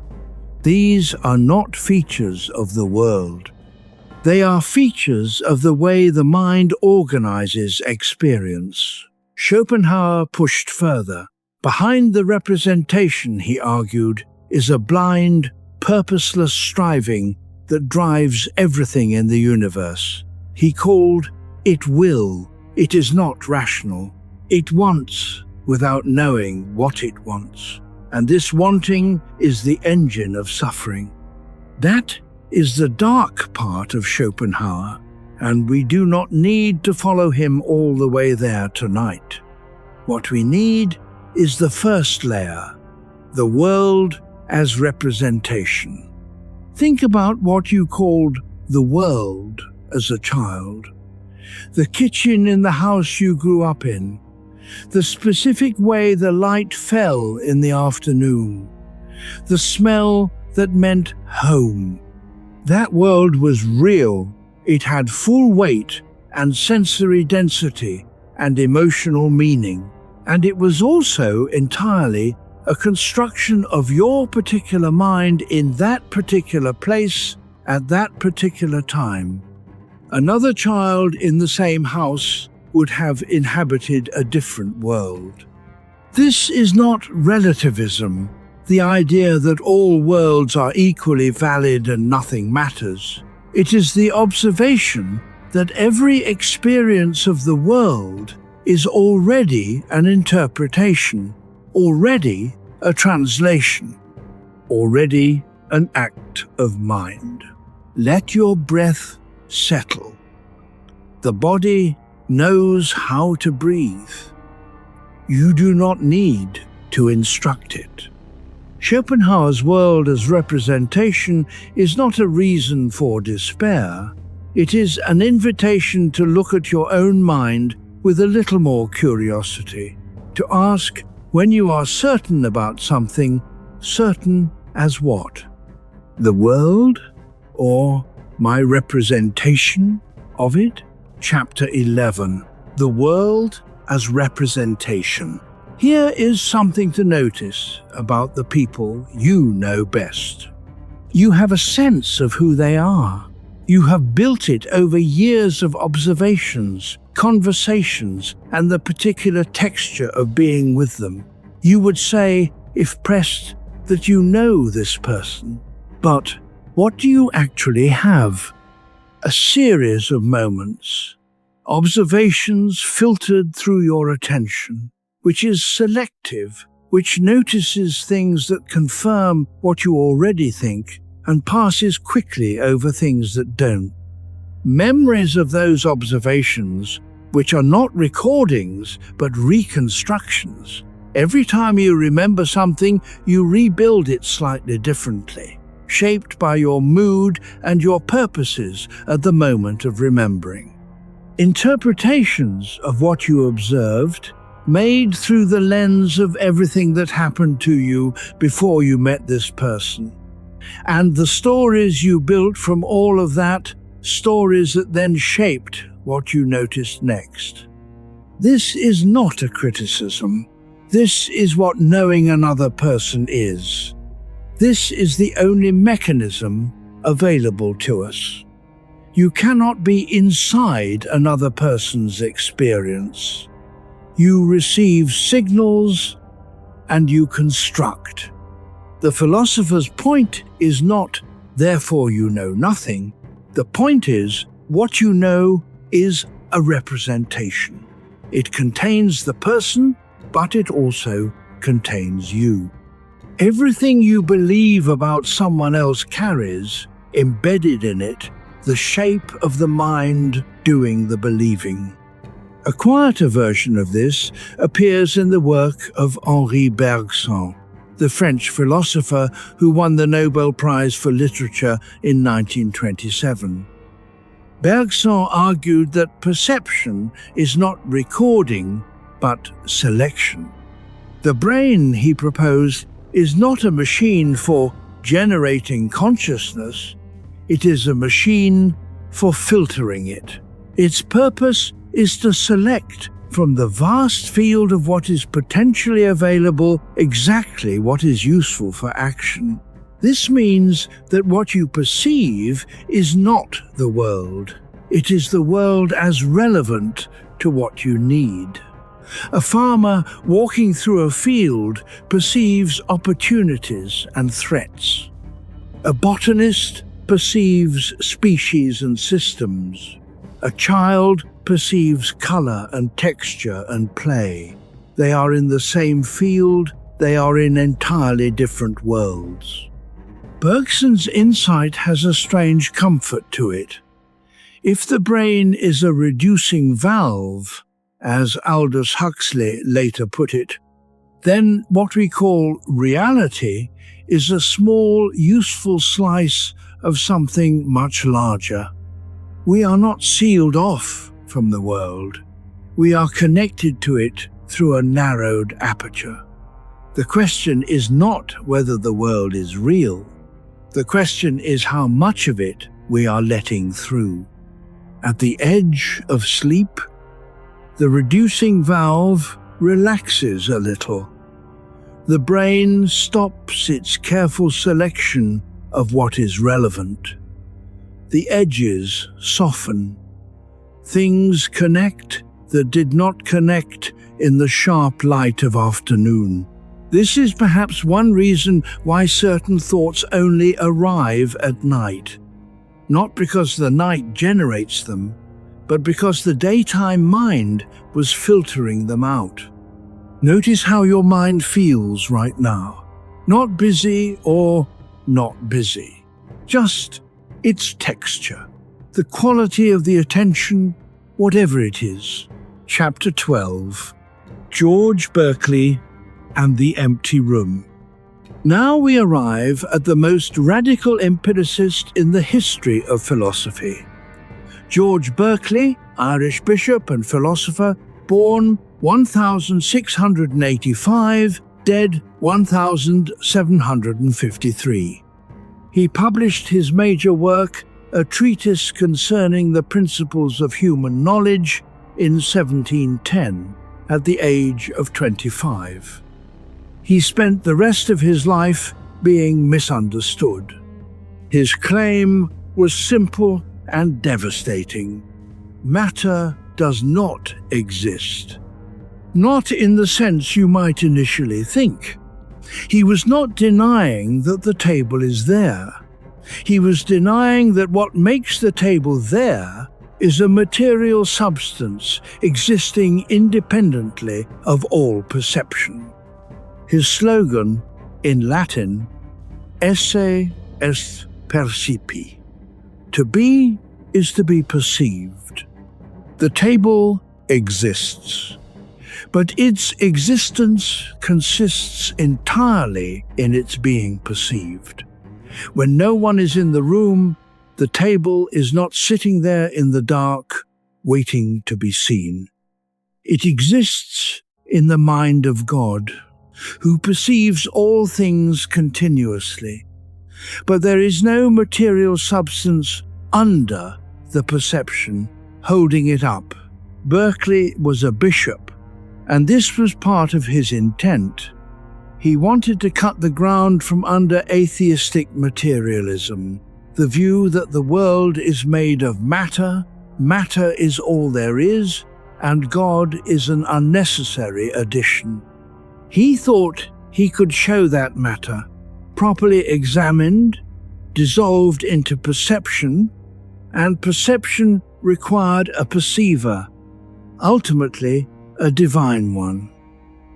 these are not features of the world. They are features of the way the mind organizes experience. Schopenhauer pushed further. Behind the representation, he argued, is a blind, purposeless striving that drives everything in the universe. He called it will. It is not rational. It wants without knowing what it wants. And this wanting is the engine of suffering. That is the dark part of Schopenhauer, and we do not need to follow him all the way there tonight. What we need is the first layer, the world as representation. Think about what you called the world as a child. The kitchen in the house you grew up in. The specific way the light fell in the afternoon. The smell that meant home. That world was real. It had full weight and sensory density and emotional meaning. And it was also entirely a construction of your particular mind in that particular place at that particular time. Another child in the same house would have inhabited a different world. This is not relativism, the idea that all worlds are equally valid and nothing matters. It is the observation that every experience of the world is already an interpretation, already a translation, already an act of mind. Let your breath settle. The body knows how to breathe. You do not need to instruct it. Schopenhauer's world as representation is not a reason for despair. It is an invitation to look at your own mind with a little more curiosity, to ask when you are certain about something, certain as what? The world or my representation of it? Chapter 11. The world as representation. Here is something to notice about the people you know best. You have a sense of who they are. You have built it over years of observations, conversations, and the particular texture of being with them. You would say, if pressed, that you know this person. But what do you actually have? A series of moments, observations filtered through your attention, which is selective, which notices things that confirm what you already think and passes quickly over things that don't. Memories of those observations, which are not recordings but reconstructions. Every time you remember something, you rebuild it slightly differently, shaped by your mood and your purposes at the moment of remembering. Interpretations of what you observed, made through the lens of everything that happened to you before you met this person. And the stories you built from all of that, stories that then shaped what you noticed next. This is not a criticism. This is what knowing another person is. This is the only mechanism available to us. You cannot be inside another person's experience. You receive signals and you construct. The philosopher's point is not, therefore you know nothing. The point is, what you know is a representation. It contains the person, but it also contains you. Everything you believe about someone else carries, embedded in it, the shape of the mind doing the believing. A quieter version of this appears in the work of Henri Bergson, the French philosopher who won the Nobel Prize for Literature in 1927. Bergson argued that perception is not recording, but selection. The brain, he proposed, is not a machine for generating consciousness. It is a machine for filtering it. Its purpose is to select from the vast field of what is potentially available exactly what is useful for action. This means that what you perceive is not the world. It is the world as relevant to what you need. A farmer walking through a field perceives opportunities and threats. A botanist perceives species and systems. A child perceives color and texture and play. They are in the same field, they are in entirely different worlds. Bergson's insight has a strange comfort to it. If the brain is a reducing valve, as Aldous Huxley later put it, then what we call reality is a small, useful slice of something much larger. We are not sealed off from the world. We are connected to it through a narrowed aperture. The question is not whether the world is real. The question is how much of it we are letting through. At the edge of sleep, the reducing valve relaxes a little. The brain stops its careful selection of what is relevant. The edges soften. Things connect that did not connect in the sharp light of afternoon. This is perhaps one reason why certain thoughts only arrive at night. Not because the night generates them, but because the daytime mind was filtering them out. Notice how your mind feels right now. Not busy or not busy. Just its texture, the quality of the attention, whatever it is. Chapter 12. George Berkeley and the Empty Room. Now we arrive at the most radical empiricist in the history of philosophy. George Berkeley, Irish bishop and philosopher, born 1685, dead 1753. He published his major work, a treatise concerning the principles of human knowledge, in 1710, at the age of 25. He spent the rest of his life being misunderstood. His claim was simple and devastating. Matter does not exist. Not in the sense you might initially think. He was not denying that the table is there. He was denying that what makes the table there is a material substance existing independently of all perception. His slogan, in Latin, esse est percipi. To be is to be perceived. The table exists, but its existence consists entirely in its being perceived. When no one is in the room, the table is not sitting there in the dark, waiting to be seen. It exists in the mind of God, who perceives all things continuously. But there is no material substance under the perception, holding it up. Berkeley was a bishop, and this was part of his intent. He wanted to cut the ground from under atheistic materialism, the view that the world is made of matter, matter is all there is, and God is an unnecessary addition. He thought he could show that matter, properly examined, dissolved into perception, and perception required a perceiver, ultimately a divine one.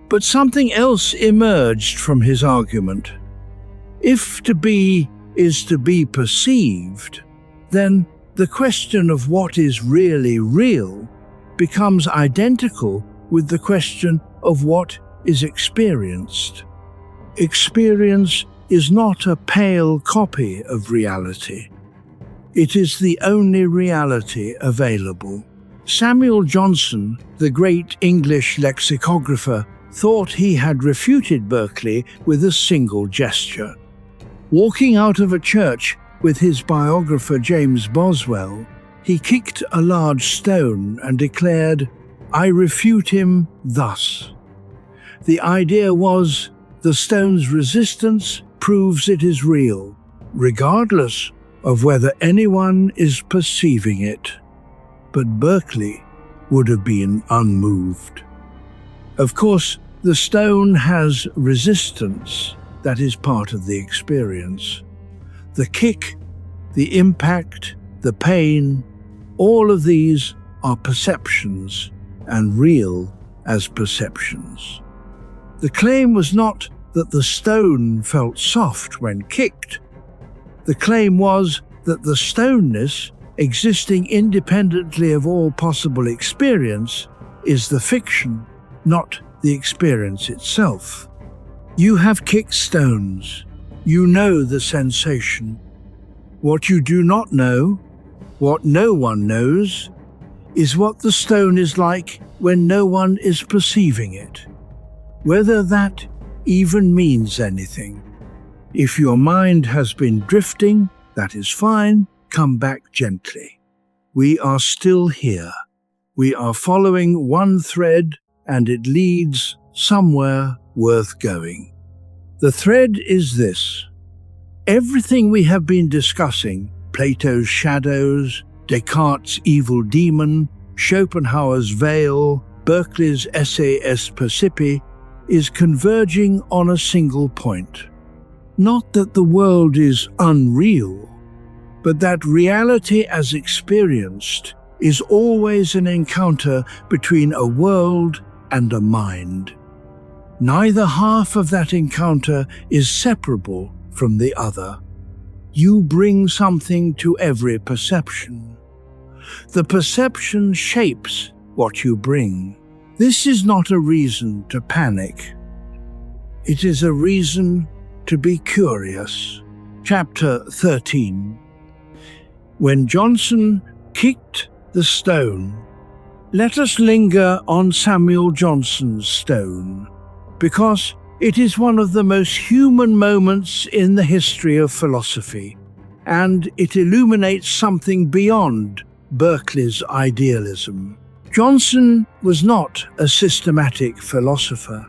But something else emerged from his argument. If to be is to be perceived, then the question of what is really real becomes identical with the question of what is experienced. Experience is not a pale copy of reality. It is the only reality available. Samuel Johnson, the great English lexicographer, thought he had refuted Berkeley with a single gesture. Walking out of a church with his biographer James Boswell, he kicked a large stone and declared, "I refute him thus." The idea was, the stone's resistance proves it is real, regardless of whether anyone is perceiving it. But Berkeley would have been unmoved. Of course, the stone has resistance that is part of the experience. The kick, the impact, the pain, all of these are perceptions and real as perceptions. The claim was not that the stone felt soft when kicked. The claim was that the stoneness, existing independently of all possible experience, is the fiction, not the experience itself. You have kicked stones. You know the sensation. What you do not know What no one knows is what the stone is like when no one is perceiving it, whether that even means anything. If your mind has been drifting, that is fine, come back gently. We are still here. We are following one thread, and it leads somewhere worth going. The thread is this. Everything we have been discussing, Plato's shadows, Descartes' evil demon, Schopenhauer's veil, Berkeley's esse est percipi, is converging on a single point. Not that the world is unreal, but that reality as experienced is always an encounter between a world and a mind. Neither half of that encounter is separable from the other. You bring something to every perception. The perception shapes what you bring. This is not a reason to panic. It is a reason to be curious. Chapter 13. When Johnson kicked the stone. Let us linger on Samuel Johnson's stone, because it is one of the most human moments in the history of philosophy, and it illuminates something beyond Berkeley's idealism. Johnson was not a systematic philosopher.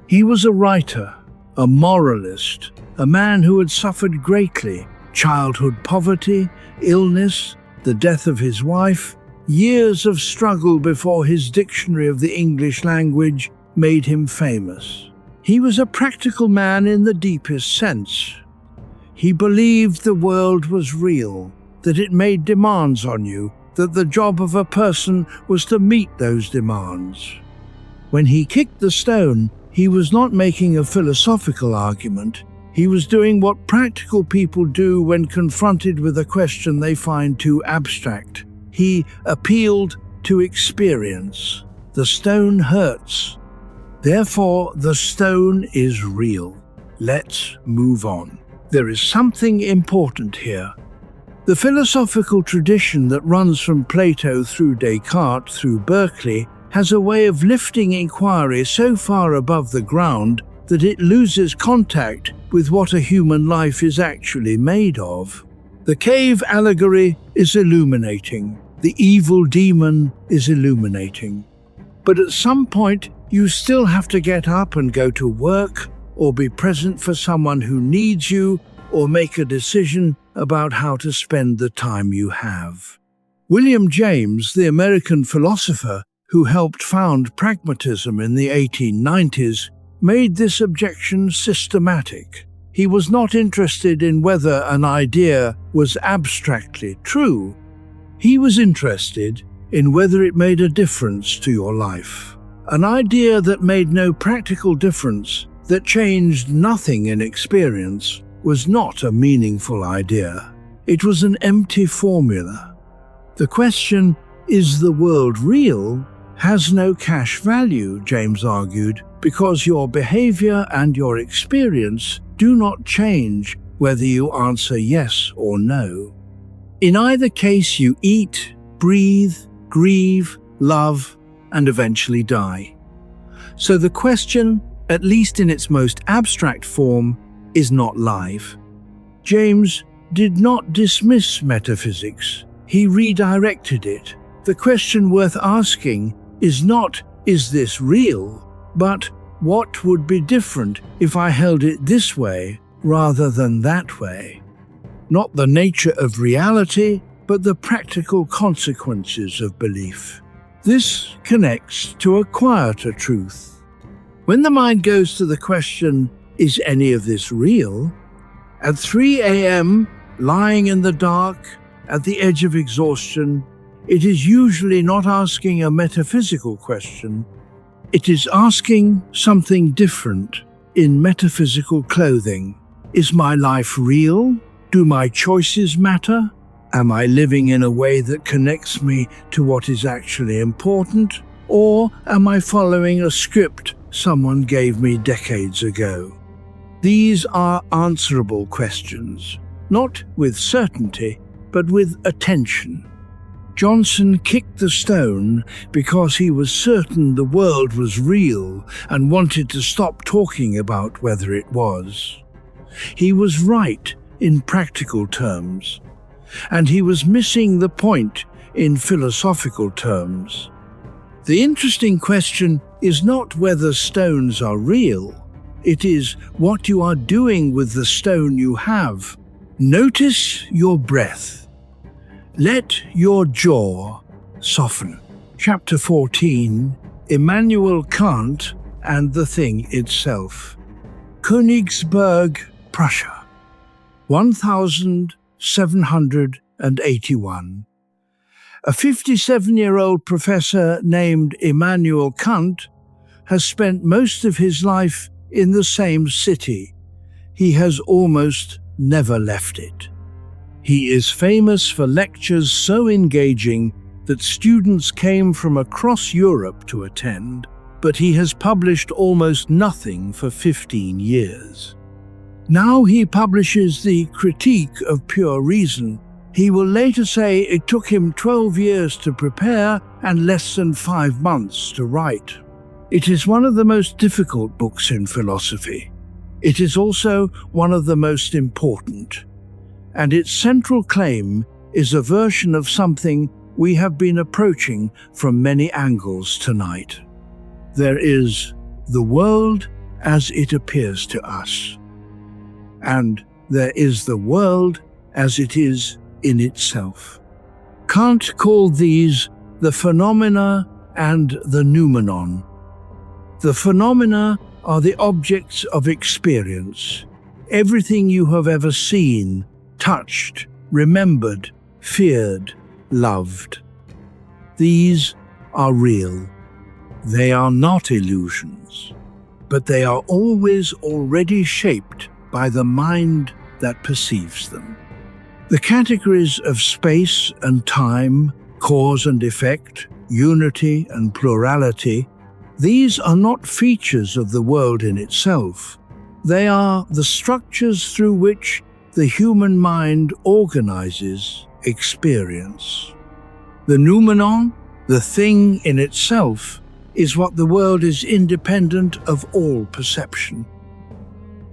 He was a writer, a moralist, a man who had suffered greatly: childhood poverty, illness, the death of his wife, years of struggle before his dictionary of the English language made him famous. He was a practical man in the deepest sense. He believed the world was real, that it made demands on you, that the job of a person was to meet those demands. When he kicked the stone, he was not making a philosophical argument. He was doing what practical people do when confronted with a question they find too abstract. He appealed to experience. The stone hurts. Therefore, the stone is real. Let's move on. There is something important here. The philosophical tradition that runs from Plato through Descartes through Berkeley has a way of lifting inquiry so far above the ground that it loses contact with what a human life is actually made of. The cave allegory is illuminating. The evil demon is illuminating. But at some point, you still have to get up and go to work, or be present for someone who needs you, or make a decision about how to spend the time you have. William James, the American philosopher who helped found pragmatism in the 1890s, made this objection systematic. He was not interested in whether an idea was abstractly true. He was interested in whether it made a difference to your life. An idea that made no practical difference, that changed nothing in experience, was not a meaningful idea. It was an empty formula. The question, is the world real, has no cash value, James argued, because your behavior and your experience do not change whether you answer yes or no. In either case, you eat, breathe, grieve, love, and eventually die. So the question, at least in its most abstract form, is not live. James did not dismiss metaphysics. He redirected it. The question worth asking is not, is this real? But what would be different if I held it this way rather than that way? Not the nature of reality, but the practical consequences of belief. This connects to a quieter truth. When the mind goes to the question, is any of this real? At 3 a.m., lying in the dark, at the edge of exhaustion, it is usually not asking a metaphysical question. It is asking something different in metaphysical clothing. Is my life real? Do my choices matter? Am I living in a way that connects me to what is actually important? Or am I following a script someone gave me decades ago? These are answerable questions, not with certainty, but with attention. Johnson kicked the stone because he was certain the world was real and wanted to stop talking about whether it was. He was right in practical terms, and he was missing the point in philosophical terms. The interesting question is not whether stones are real, it is what you are doing with the stone you have. Notice your breath. Let your jaw soften. Chapter 14, Immanuel Kant and the Thing Itself. Königsberg, Prussia, 1781. A 57-year-old professor named Immanuel Kant has spent most of his life in the same city. He has almost never left it. He is famous for lectures so engaging that students came from across Europe to attend, but he has published almost nothing for 15 years. Now he publishes the Critique of Pure Reason. He will later say it took him 12 years to prepare and less than 5 months to write. It is one of the most difficult books in philosophy. It is also one of the most important. And its central claim is a version of something we have been approaching from many angles tonight. There is the world as it appears to us, and there is the world as it is in itself. Kant called these the phenomena and the noumenon. The phenomena are the objects of experience, everything you have ever seen, touched, remembered, feared, loved. These are real. They are not illusions, but they are always already shaped by the mind that perceives them. The categories of space and time, cause and effect, unity and plurality, these are not features of the world in itself. They are the structures through which the human mind organizes experience. The noumenon, the thing in itself, is what the world is independent of all perception.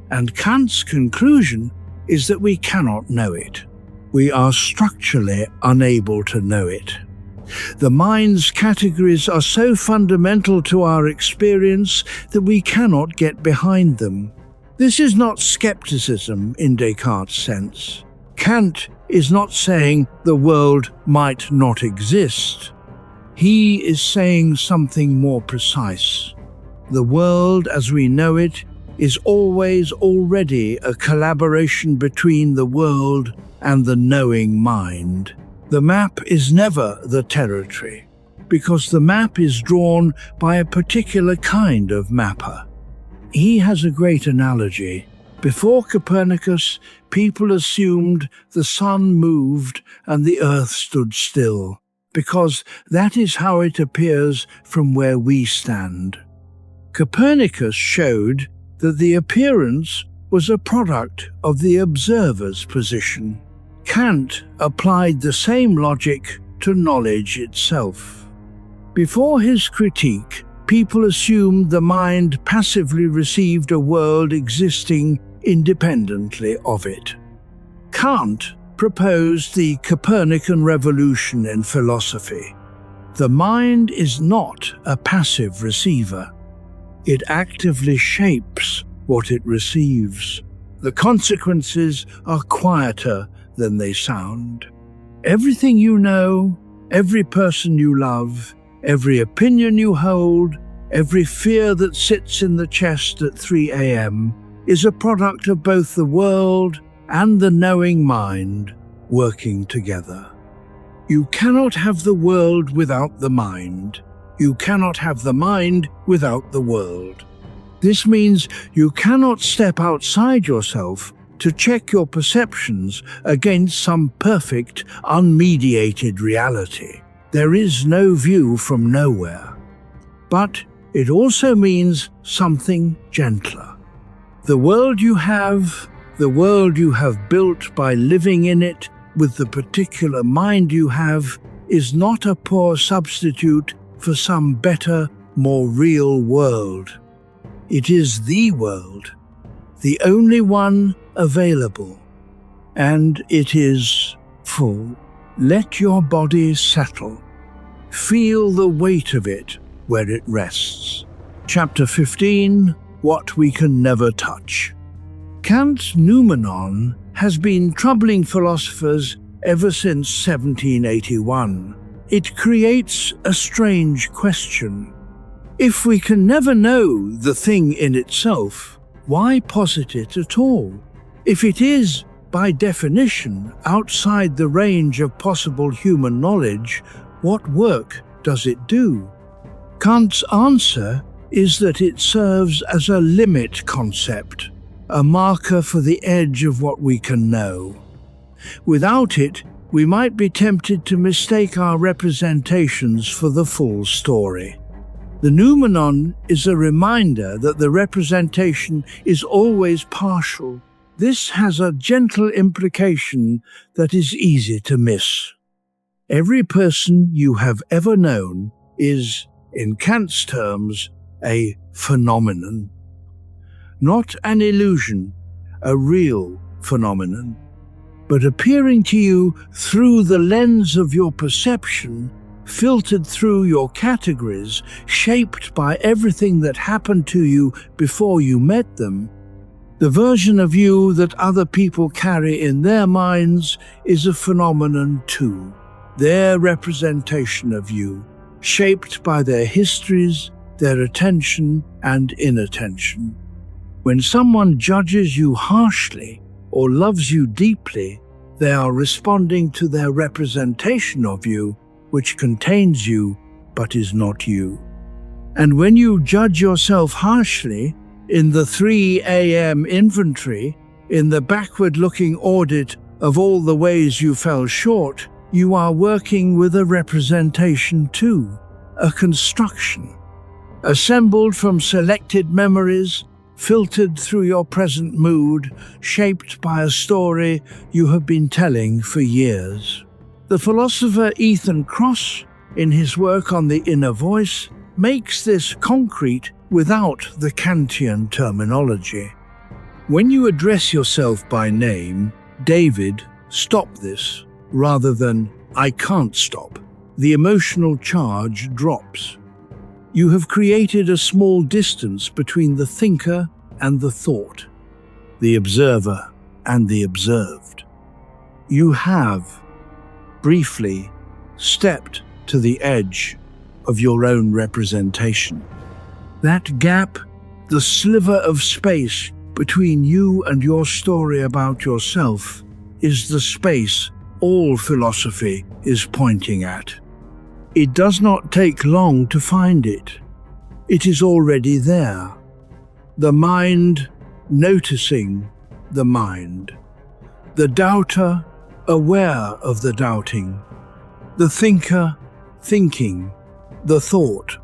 And Kant's conclusion is that we cannot know it. We are structurally unable to know it. The mind's categories are so fundamental to our experience that we cannot get behind them. This is not skepticism in Descartes' sense. Kant is not saying the world might not exist. He is saying something more precise. The world as we know it is always already a collaboration between the world and the knowing mind. The map is never the territory, because the map is drawn by a particular kind of mapper. He has a great analogy. Before Copernicus, people assumed the sun moved and the earth stood still, because that is how it appears from where we stand. Copernicus showed that the appearance was a product of the observer's position. Kant applied the same logic to knowledge itself. Before his critique, people assumed the mind passively received a world existing independently of it. Kant proposed the Copernican revolution in philosophy. The mind is not a passive receiver. It actively shapes what it receives. The consequences are quieter than they sound. Everything you know, every person you love, every opinion you hold, every fear that sits in the chest at 3 a.m. is a product of both the world and the knowing mind working together. You cannot have the world without the mind. You cannot have the mind without the world. This means you cannot step outside yourself to check your perceptions against some perfect, unmediated reality. There is no view from nowhere. But it also means something gentler. The world you have built by living in it, with the particular mind you have is not a poor substitute for some better, more real world. It is the world, the only one available, and it is full. Let your body settle. Feel the weight of it where it rests. Chapter 15, What We Can Never Touch. Kant's noumenon has been troubling philosophers ever since 1781. It creates a strange question. If we can never know the thing in itself, why posit it at all? If it is, by definition, outside the range of possible human knowledge, what work does it do? Kant's answer is that it serves as a limit concept, a marker for the edge of what we can know. Without it, we might be tempted to mistake our representations for the full story. The noumenon is a reminder that the representation is always partial. This has a gentle implication that is easy to miss. Every person you have ever known is, in Kant's terms, a phenomenon. Not an illusion, a real phenomenon, but appearing to you through the lens of your perception, filtered through your categories, shaped by everything that happened to you before you met them. The version of you that other people carry in their minds is a phenomenon too, their representation of you, shaped by their histories, their attention and inattention. When someone judges you harshly or loves you deeply, they are responding to their representation of you, which contains you but is not you. And when you judge yourself harshly, in the 3 a.m. inventory, in the backward-looking audit of all the ways you fell short, you are working with a representation too, a construction, assembled from selected memories, filtered through your present mood, shaped by a story you have been telling for years. The philosopher Ethan Kross, in his work on the inner voice, makes this concrete without the Kantian terminology. When you address yourself by name, David, stop this, rather than I can't stop, the emotional charge drops. You have created a small distance between the thinker and the thought, the observer and the observed. You have, briefly, stepped to the edge of your own representation. That gap, the sliver of space between you and your story about yourself, is the space all philosophy is pointing at. It does not take long to find it. It is already there. The mind noticing the mind. The doubter aware of the doubting. The thinker thinking the thought.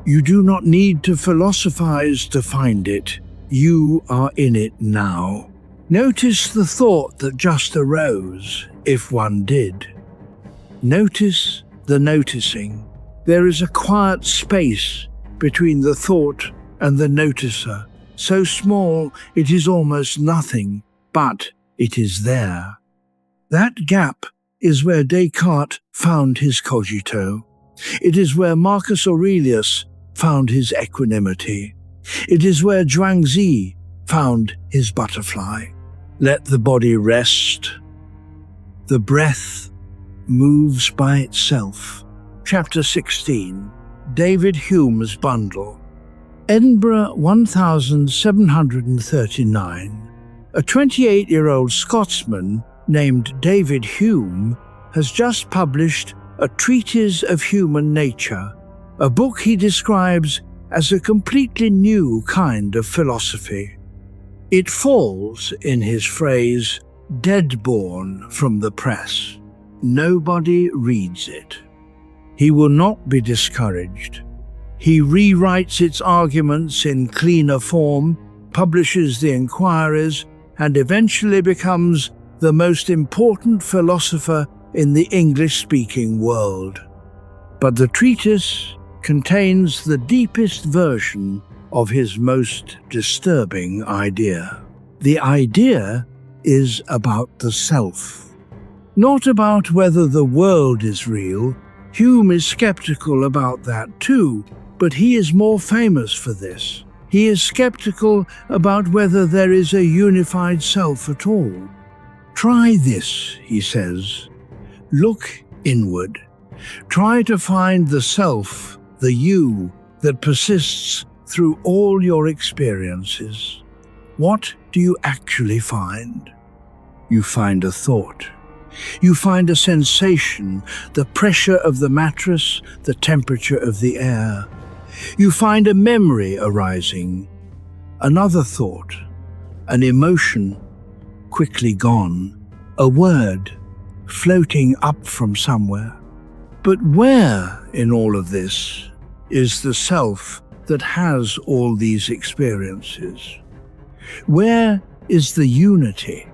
You do not need to philosophize to find it. You are in it now. Notice the thought that just arose, if one did. Notice the noticing. There is a quiet space between the thought and the noticer, so small it is almost nothing, but it is there. That gap is where Descartes found his cogito. It is where Marcus Aurelius found his equanimity. It is where Zhuangzi found his butterfly. Let the body rest. The breath moves by itself. Chapter 16. David Hume's Bundle. Edinburgh 1739. A 28-year-old Scotsman named David Hume has just published A Treatise of Human Nature, a book he describes as a completely new kind of philosophy. It falls, in his phrase, dead-born from the press. Nobody reads it. He will not be discouraged. He rewrites its arguments in cleaner form, publishes the inquiries, and eventually becomes the most important philosopher in the English-speaking world. But the treatise contains the deepest version of his most disturbing idea. The idea is about the self, not about whether the world is real. Hume is skeptical about that too, but he is more famous for this. He is skeptical about whether there is a unified self at all. Try this, he says. Look inward. Try to find the self, the you, that persists through all your experiences. What do you actually find? You find a thought. You find a sensation, the pressure of the mattress, the temperature of the air. You find a memory arising, another thought, an emotion quickly gone, a word floating up from somewhere. But where in all of this is the self that has all these experiences? Where is the unity?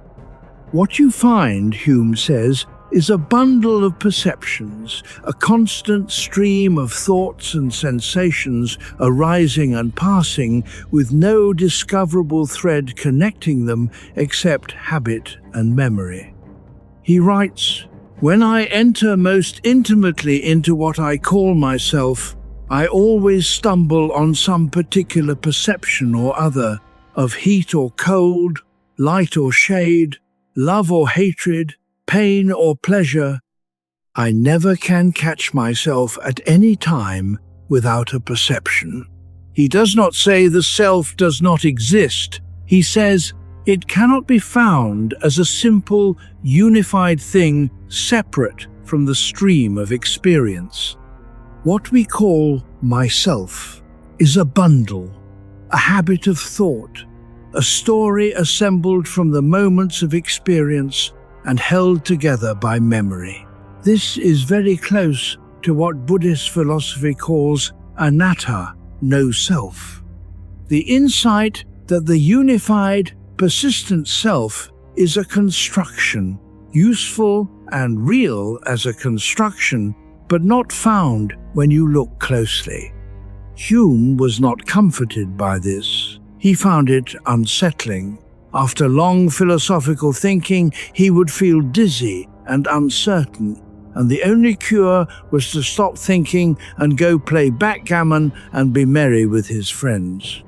What you find, Hume says, is a bundle of perceptions, a constant stream of thoughts and sensations arising and passing with no discoverable thread connecting them except habit and memory. He writes, "When I enter most intimately into what I call myself, I always stumble on some particular perception or other of heat or cold, light or shade, love or hatred, pain or pleasure. I never can catch myself at any time without a perception." He does not say the self does not exist. He says it cannot be found as a simple, unified thing separate from the stream of experience. What we call myself is a bundle, a habit of thought, a story assembled from the moments of experience and held together by memory. This is very close to what Buddhist philosophy calls anatta, no self. The insight that the unified, persistent self is a construction, useful and real as a construction, but not found when you look closely. Hume was not comforted by this. He found it unsettling. After long philosophical thinking, he would feel dizzy and uncertain, and the only cure was to stop thinking and go play backgammon and be merry with his friends.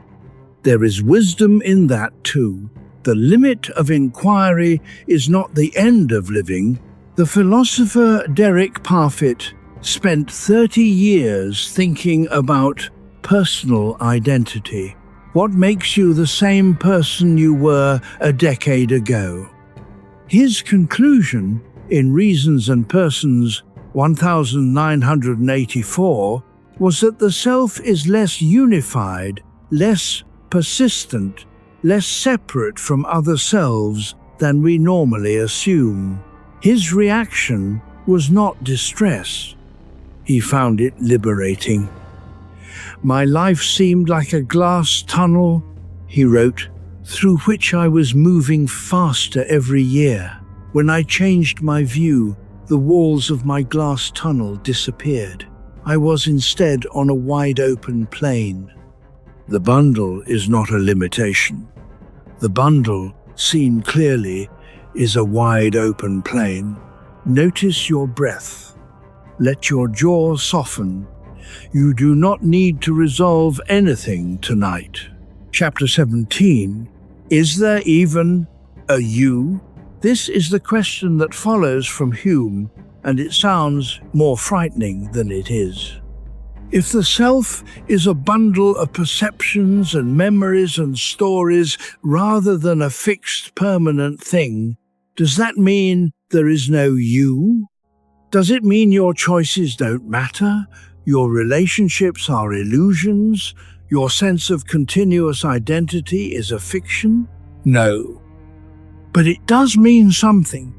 There is wisdom in that too. The limit of inquiry is not the end of living. The philosopher Derek Parfit spent 30 years thinking about personal identity. What makes you the same person you were a decade ago? His conclusion in Reasons and Persons 1984 was that the self is less unified, less persistent, less separate from other selves than we normally assume. His reaction was not distress. He found it liberating. "My life seemed like a glass tunnel," he wrote, "through which I was moving faster every year. When I changed my view, the walls of my glass tunnel disappeared. I was instead on a wide-open plain." The bundle is not a limitation. The bundle, seen clearly, is a wide-open plain. Notice your breath. Let your jaw soften. You do not need to resolve anything tonight. Chapter 17. Is there even a you? This is the question that follows from Hume, and it sounds more frightening than it is. If the self is a bundle of perceptions and memories and stories rather than a fixed, permanent thing, does that mean there is no you? Does it mean your choices don't matter? Your relationships are illusions? Your sense of continuous identity is a fiction? No. But it does mean something.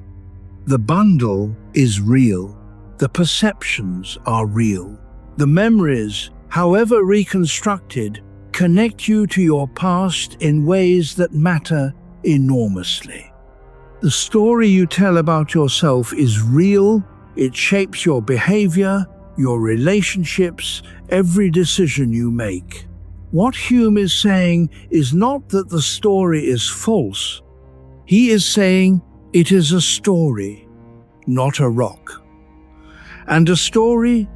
The bundle is real. The perceptions are real. The memories, however reconstructed, connect you to your past in ways that matter enormously. The story you tell about yourself is real. It shapes your behavior, your relationships, every decision you make. What Hume is saying is not that the story is false. He is saying it is a story, not a rock. And a story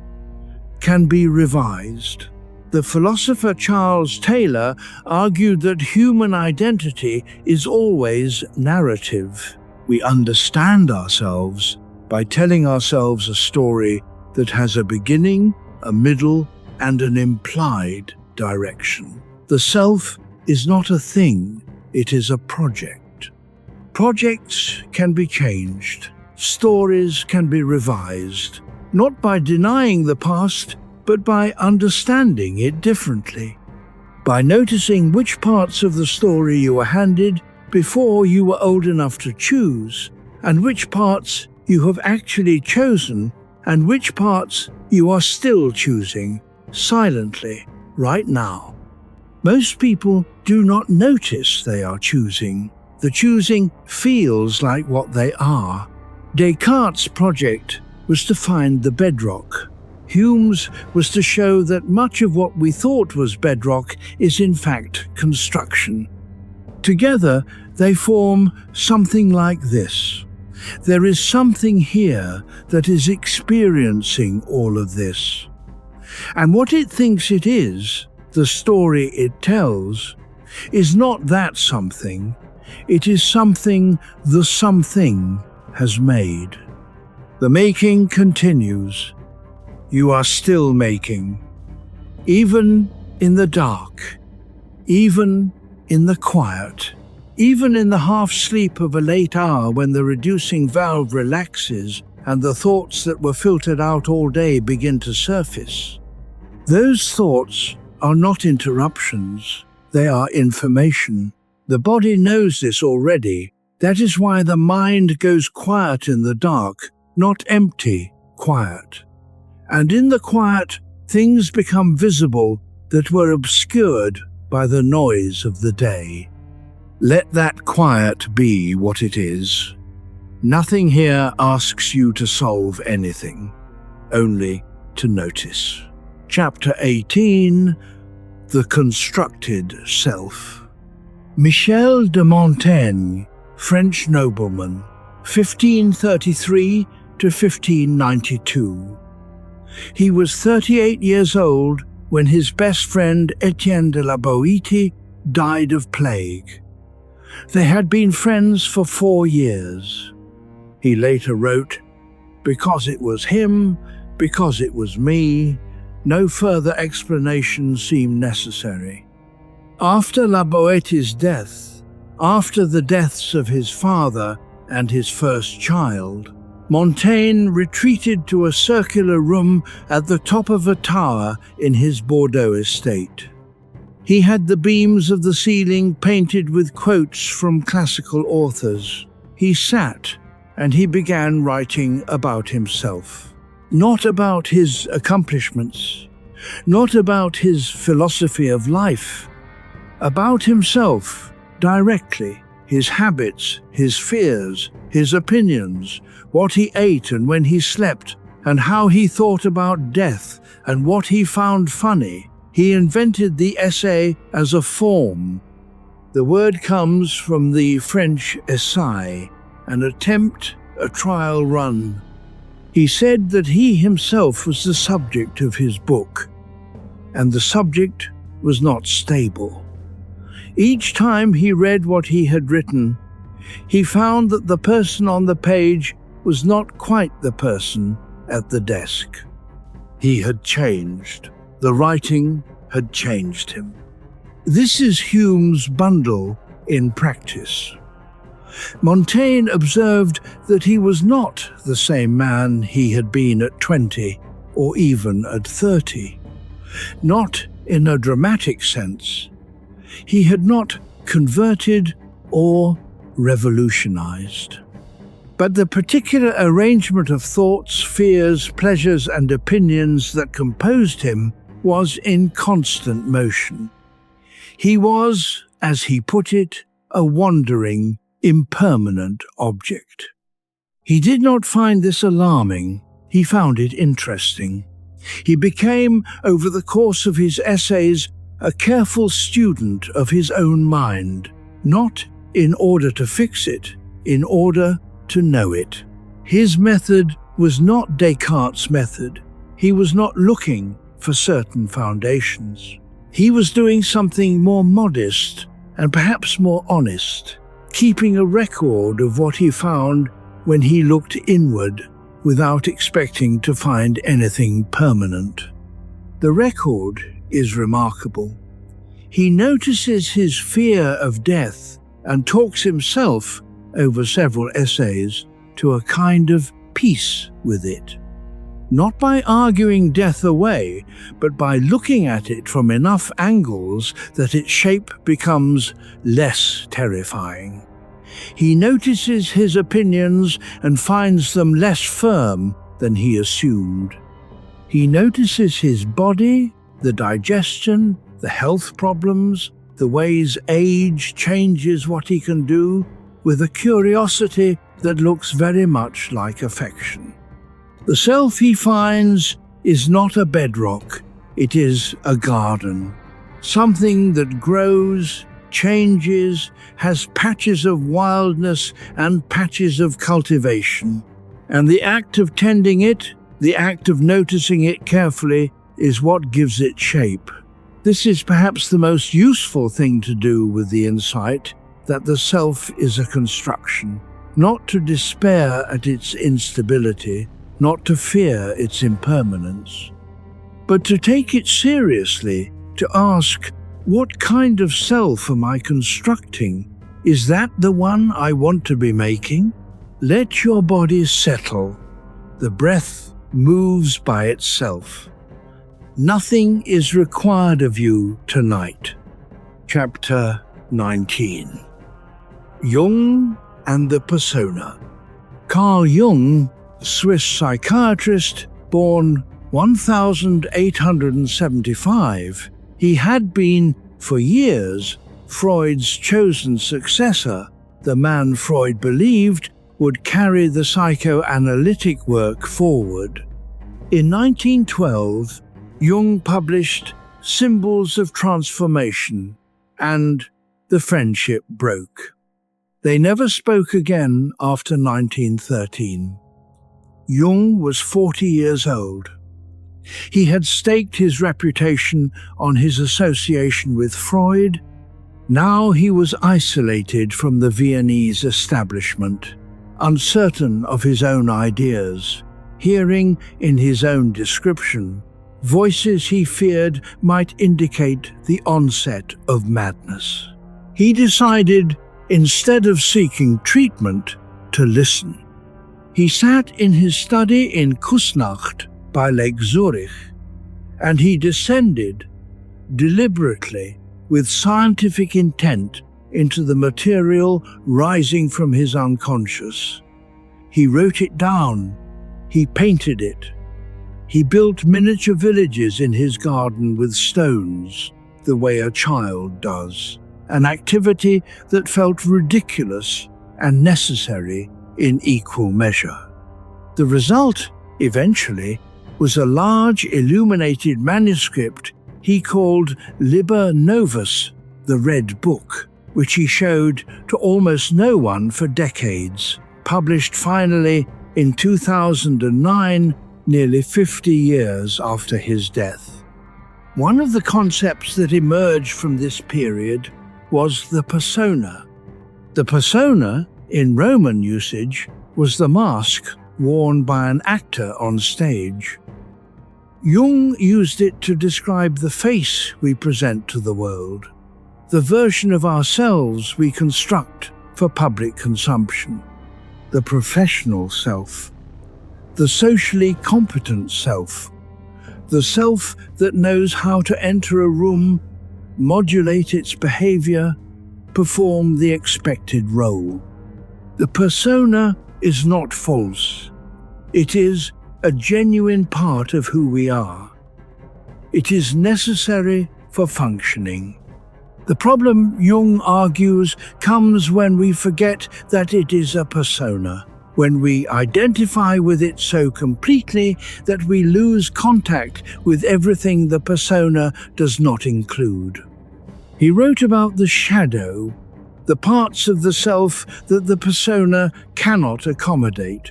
can be revised. The philosopher Charles Taylor argued that human identity is always narrative. We understand ourselves by telling ourselves a story that has a beginning, a middle, and an implied direction. The self is not a thing, it is a project. Projects can be changed. Stories can be revised, not by denying the past, but by understanding it differently. By noticing which parts of the story you were handed before you were old enough to choose, and which parts you have actually chosen, and which parts you are still choosing, silently, right now. Most people do not notice they are choosing. The choosing feels like what they are. Descartes' project was to find the bedrock. Hume's was to show that much of what we thought was bedrock is in fact construction. Together, they form something like this. There is something here that is experiencing all of this. And what it thinks it is, the story it tells, is not that something. It is something the something has made. The making continues. You are still making. Even in the dark, even in the quiet, even in the half-sleep of a late hour when the reducing valve relaxes and the thoughts that were filtered out all day begin to surface. Those thoughts are not interruptions, they are information. The body knows this already. That is why the mind goes quiet in the dark, not empty, quiet. And in the quiet, things become visible that were obscured by the noise of the day. Let that quiet be what it is. Nothing here asks you to solve anything, only to notice. Chapter 18, The Constructed Self. Michel de Montaigne, French nobleman, 1533 to 1592. He was 38 years old when his best friend Etienne de la Boétie died of plague. They had been friends for 4 years. He later wrote, "Because it was him, because it was me, no further explanation seemed necessary." After La Boétie's death, after the deaths of his father and his first child, Montaigne retreated to a circular room at the top of a tower in his Bordeaux estate. He had the beams of the ceiling painted with quotes from classical authors. He sat and he began writing about himself. Not about his accomplishments, not about his philosophy of life, about himself directly, his habits, his fears, his opinions, what he ate and when he slept, and how he thought about death and what he found funny. He invented the essay as a form. The word comes from the French essai, an attempt, a trial run. He said that he himself was the subject of his book, and the subject was not stable. Each time he read what he had written, he found that the person on the page was not quite the person at the desk. He had changed. The writing had changed him. This is Hume's bundle in practice. Montaigne observed that he was not the same man he had been at 20 or even at 30. Not in a dramatic sense. He had not converted or revolutionized. But the particular arrangement of thoughts, fears, pleasures, and opinions that composed him was in constant motion. He was, as he put it, a wandering impermanent object. He did not find this alarming, he found it interesting. He became, over the course of his essays, a careful student of his own mind, not in order to fix it, in order to know it. His method was not Descartes' method. He was not looking for certain foundations. He was doing something more modest and perhaps more honest, keeping a record of what he found when he looked inward without expecting to find anything permanent. The record is remarkable. He notices his fear of death and talks himself, over several essays, to a kind of peace with it. Not by arguing death away, but by looking at it from enough angles that its shape becomes less terrifying. He notices his opinions and finds them less firm than he assumed. He notices his body, the digestion, the health problems, the ways age changes what he can do, with a curiosity that looks very much like affection. The self he finds is not a bedrock, it is a garden, something that grows, changes, has patches of wildness and patches of cultivation. And the act of tending it, the act of noticing it carefully, is what gives it shape. This is perhaps the most useful thing to do with the insight that the self is a construction, not to despair at its instability, not to fear its impermanence, but to take it seriously, to ask, what kind of self am I constructing? Is that the one I want to be making? Let your body settle. The breath moves by itself. Nothing is required of you tonight. Chapter 19. Jung and the Persona. Carl Jung, Swiss psychiatrist, born 1875, he had been, for years, Freud's chosen successor, the man Freud believed would carry the psychoanalytic work forward. In 1912, Jung published Symbols of Transformation, and the friendship broke. They never spoke again after 1913. Jung was 40 years old. He had staked his reputation on his association with Freud. Now he was isolated from the Viennese establishment, uncertain of his own ideas, hearing, in his own description, voices he feared might indicate the onset of madness. He decided, instead of seeking treatment, to listen. He sat in his study in Kusnacht by Lake Zurich, and he descended, deliberately, with scientific intent, into the material rising from his unconscious. He wrote it down. He painted it. He built miniature villages in his garden with stones, the way a child does, an activity that felt ridiculous and necessary in equal measure. The result, eventually, was a large illuminated manuscript he called Liber Novus, the Red Book, which he showed to almost no one for decades, published finally in 2009, nearly 50 years after his death. One of the concepts that emerged from this period was the persona. The persona, in Roman usage, was the mask worn by an actor on stage. Jung used it to describe the face we present to the world, the version of ourselves we construct for public consumption, the professional self, the socially competent self, the self that knows how to enter a room, modulate its behavior, perform the expected role. The persona is not false. It is a genuine part of who we are. It is necessary for functioning. The problem, Jung argues, comes when we forget that it is a persona, when we identify with it so completely that we lose contact with everything the persona does not include. He wrote about the shadow, the parts of the self that the persona cannot accommodate,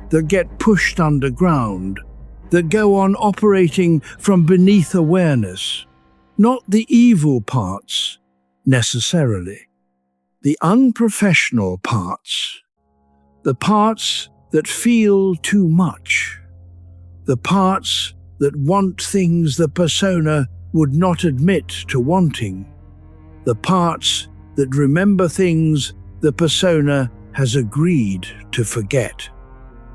that get pushed underground, that go on operating from beneath awareness, not the evil parts, necessarily. The unprofessional parts, the parts that feel too much, the parts that want things the persona would not admit to wanting, the parts that remember things the persona has agreed to forget.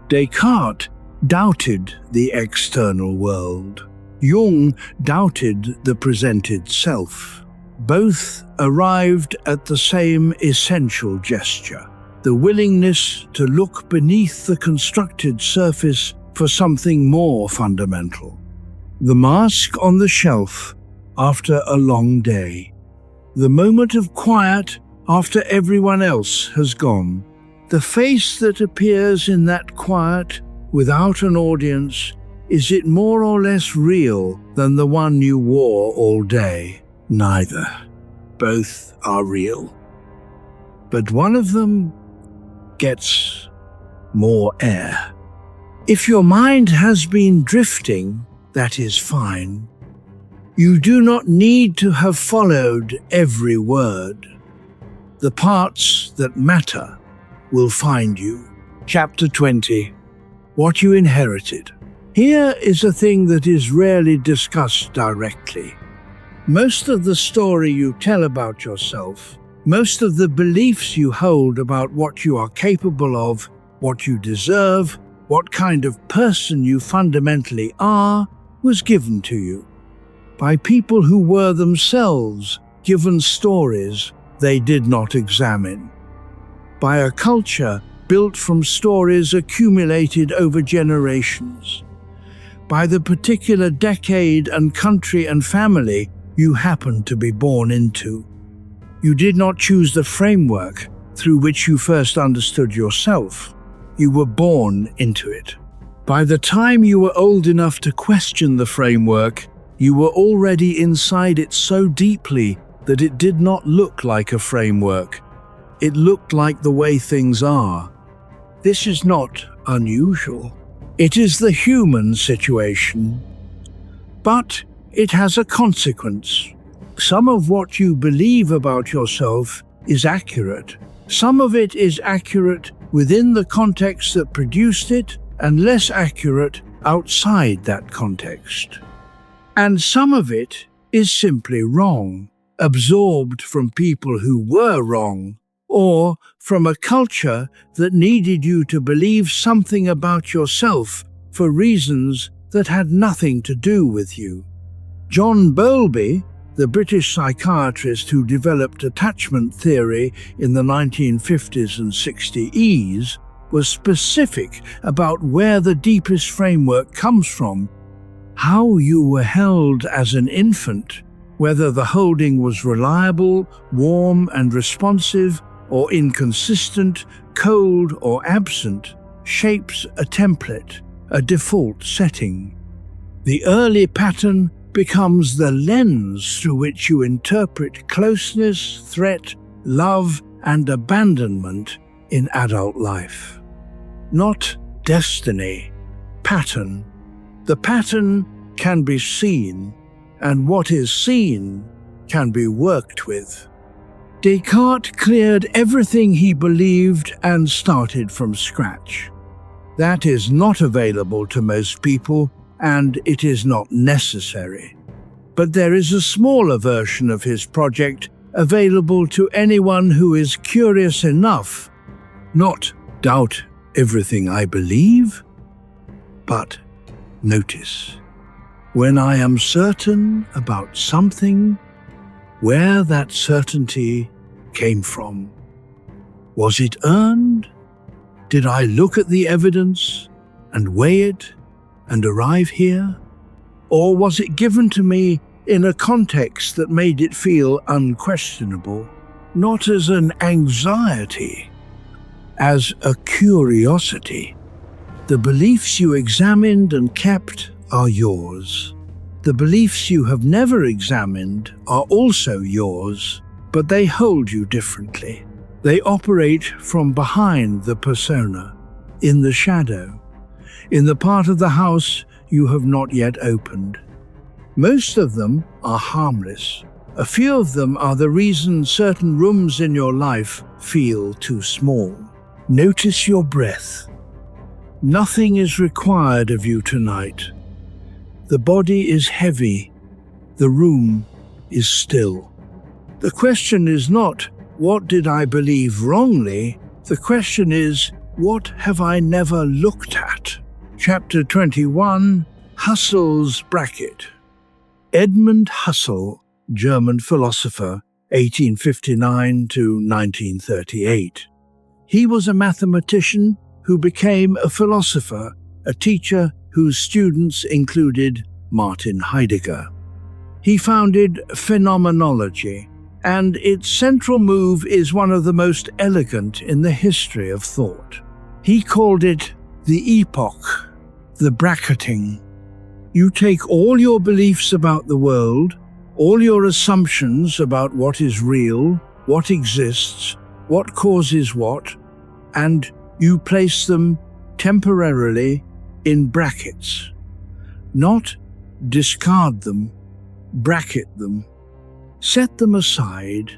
Descartes doubted the external world. Jung doubted the presented self. Both arrived at the same essential gesture, the willingness to look beneath the constructed surface for something more fundamental. The mask on the shelf after a long day. The moment of quiet after everyone else has gone. The face that appears in that quiet without an audience, is it more or less real than the one you wore all day? Neither. Both are real. But one of them gets more air. If your mind has been drifting, that is fine. You do not need to have followed every word. The parts that matter will find you. Chapter 20. What you inherited. Here is a thing that is rarely discussed directly. Most of the story you tell about yourself, most of the beliefs you hold about what you are capable of, what you deserve, what kind of person you fundamentally are, was given to you by people who were themselves given stories they did not examine, by a culture built from stories accumulated over generations, by the particular decade and country and family you happened to be born into. You did not choose the framework through which you first understood yourself. You were born into it. By the time you were old enough to question the framework, you were already inside it so deeply that it did not look like a framework. It looked like the way things are. This is not unusual. It is the human situation. But it has a consequence. Some of what you believe about yourself is accurate. Some of it is accurate within the context that produced it, and less accurate outside that context. And some of it is simply wrong, absorbed from people who were wrong, or from a culture that needed you to believe something about yourself for reasons that had nothing to do with you. John Bowlby, the British psychiatrist who developed attachment theory in the 1950s and 60s, was specific about where the deepest framework comes from, how you were held as an infant, whether the holding was reliable, warm and responsive, or inconsistent, cold or absent, shapes a template, a default setting. The early pattern becomes the lens through which you interpret closeness, threat, love, and abandonment in adult life. Not destiny, pattern. The pattern can be seen, and what is seen can be worked with. Descartes cleared everything he believed and started from scratch. That is not available to most people, and it is not necessary. But there is a smaller version of his project available to anyone who is curious enough, not doubt everything I believe, but notice. When I am certain about something, where that certainty came from. Was it earned? Did I look at the evidence and weigh it and arrive here? Or was it given to me in a context that made it feel unquestionable, not as an anxiety, as a curiosity. The beliefs you examined and kept are yours. The beliefs you have never examined are also yours, but they hold you differently. They operate from behind the persona, in the shadow, in the part of the house you have not yet opened. Most of them are harmless. A few of them are the reason certain rooms in your life feel too small. Notice your breath. Nothing is required of you tonight. The body is heavy. The room is still. The question is not, what did I believe wrongly? The question is, what have I never looked at? Chapter 21, Husserl's Bracket. Edmund Husserl, German philosopher, 1859 to 1938. He was a mathematician who became a philosopher, a teacher whose students included Martin Heidegger. He founded phenomenology, and its central move is one of the most elegant in the history of thought. He called it the epoch, the bracketing. You take all your beliefs about the world, all your assumptions about what is real, what exists, what causes what, and you place them temporarily in brackets. Not discard them, bracket them. Set them aside,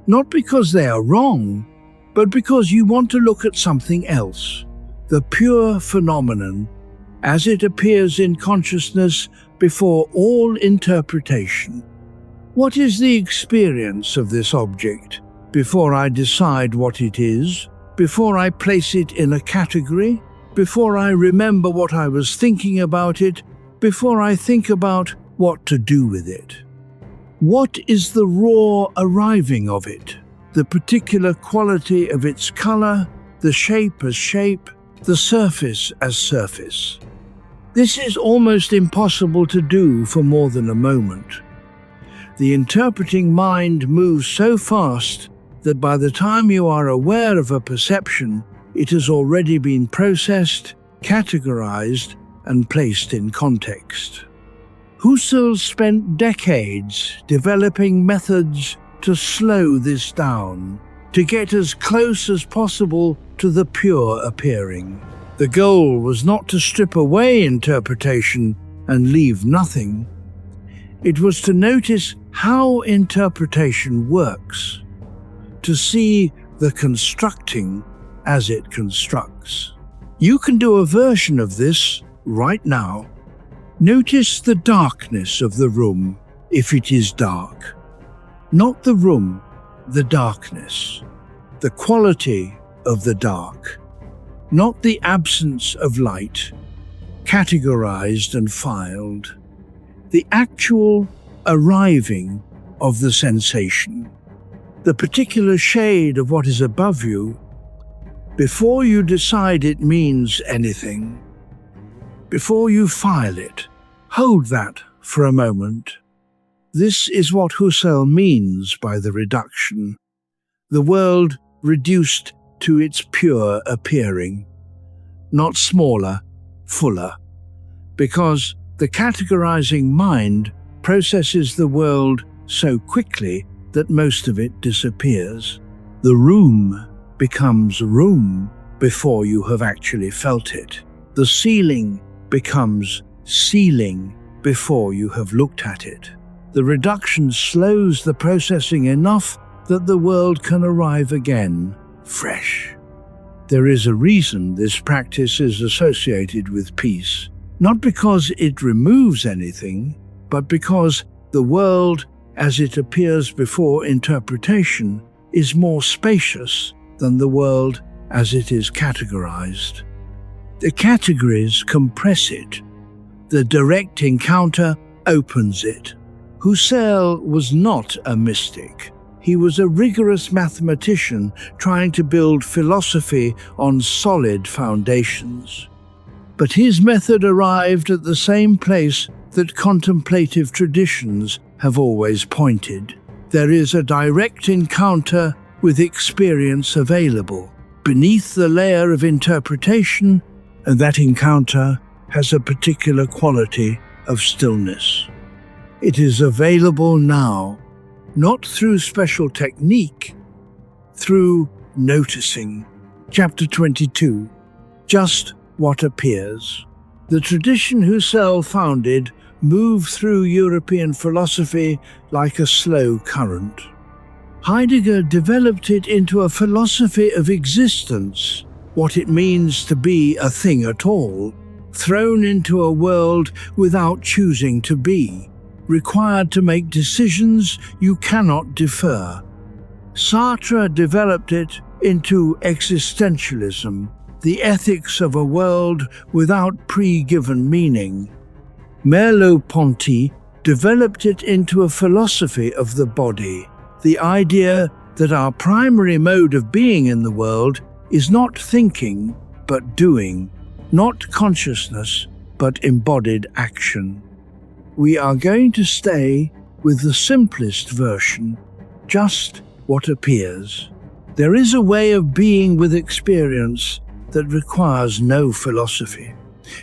not because they are wrong, but because you want to look at something else, the pure phenomenon as it appears in consciousness before all interpretation. What is the experience of this object before I decide what it is, before I place it in a category, before I remember what I was thinking about it, before I think about what to do with it? What is the raw arriving of it, the particular quality of its color, the shape as shape, the surface as surface? This is almost impossible to do for more than a moment. The interpreting mind moves so fast that by the time you are aware of a perception, it has already been processed, categorized, and placed in context. Husserl spent decades developing methods to slow this down, to get as close as possible to the pure appearing. The goal was not to strip away interpretation and leave nothing. It was to notice how interpretation works, to see the constructing as it constructs. You can do a version of this right now. Notice the darkness of the room if it is dark. Not the room, the darkness. The quality of the dark. Not the absence of light, categorized and filed. The actual arriving of the sensation. The particular shade of what is above you, before you decide it means anything. Before you file it, hold that for a moment. This is what Husserl means by the reduction. The world reduced to its pure appearing, not smaller, fuller, because the categorizing mind processes the world so quickly that most of it disappears. The room becomes room before you have actually felt it. The ceiling becomes ceiling before you have looked at it. The reduction slows the processing enough that the world can arrive again, fresh. There is a reason this practice is associated with peace, not because it removes anything, but because the world, as it appears before interpretation, is more spacious than the world as it is categorized. The categories compress it. The direct encounter opens it. Husserl was not a mystic. He was a rigorous mathematician trying to build philosophy on solid foundations. But his method arrived at the same place that contemplative traditions have always pointed. There is a direct encounter with experience available beneath the layer of interpretation, and that encounter has a particular quality of stillness. It is available now, not through special technique, through noticing. Chapter 22. Just what appears. The tradition Husserl founded moved through European philosophy like a slow current. Heidegger developed it into a philosophy of existence, what it means to be a thing at all, thrown into a world without choosing to be, required to make decisions you cannot defer. Sartre developed it into existentialism, the ethics of a world without pre-given meaning. Merleau-Ponty developed it into a philosophy of the body, the idea that our primary mode of being in the world is not thinking, but doing, not consciousness, but embodied action. We are going to stay with the simplest version, just what appears. There is a way of being with experience that requires no philosophy.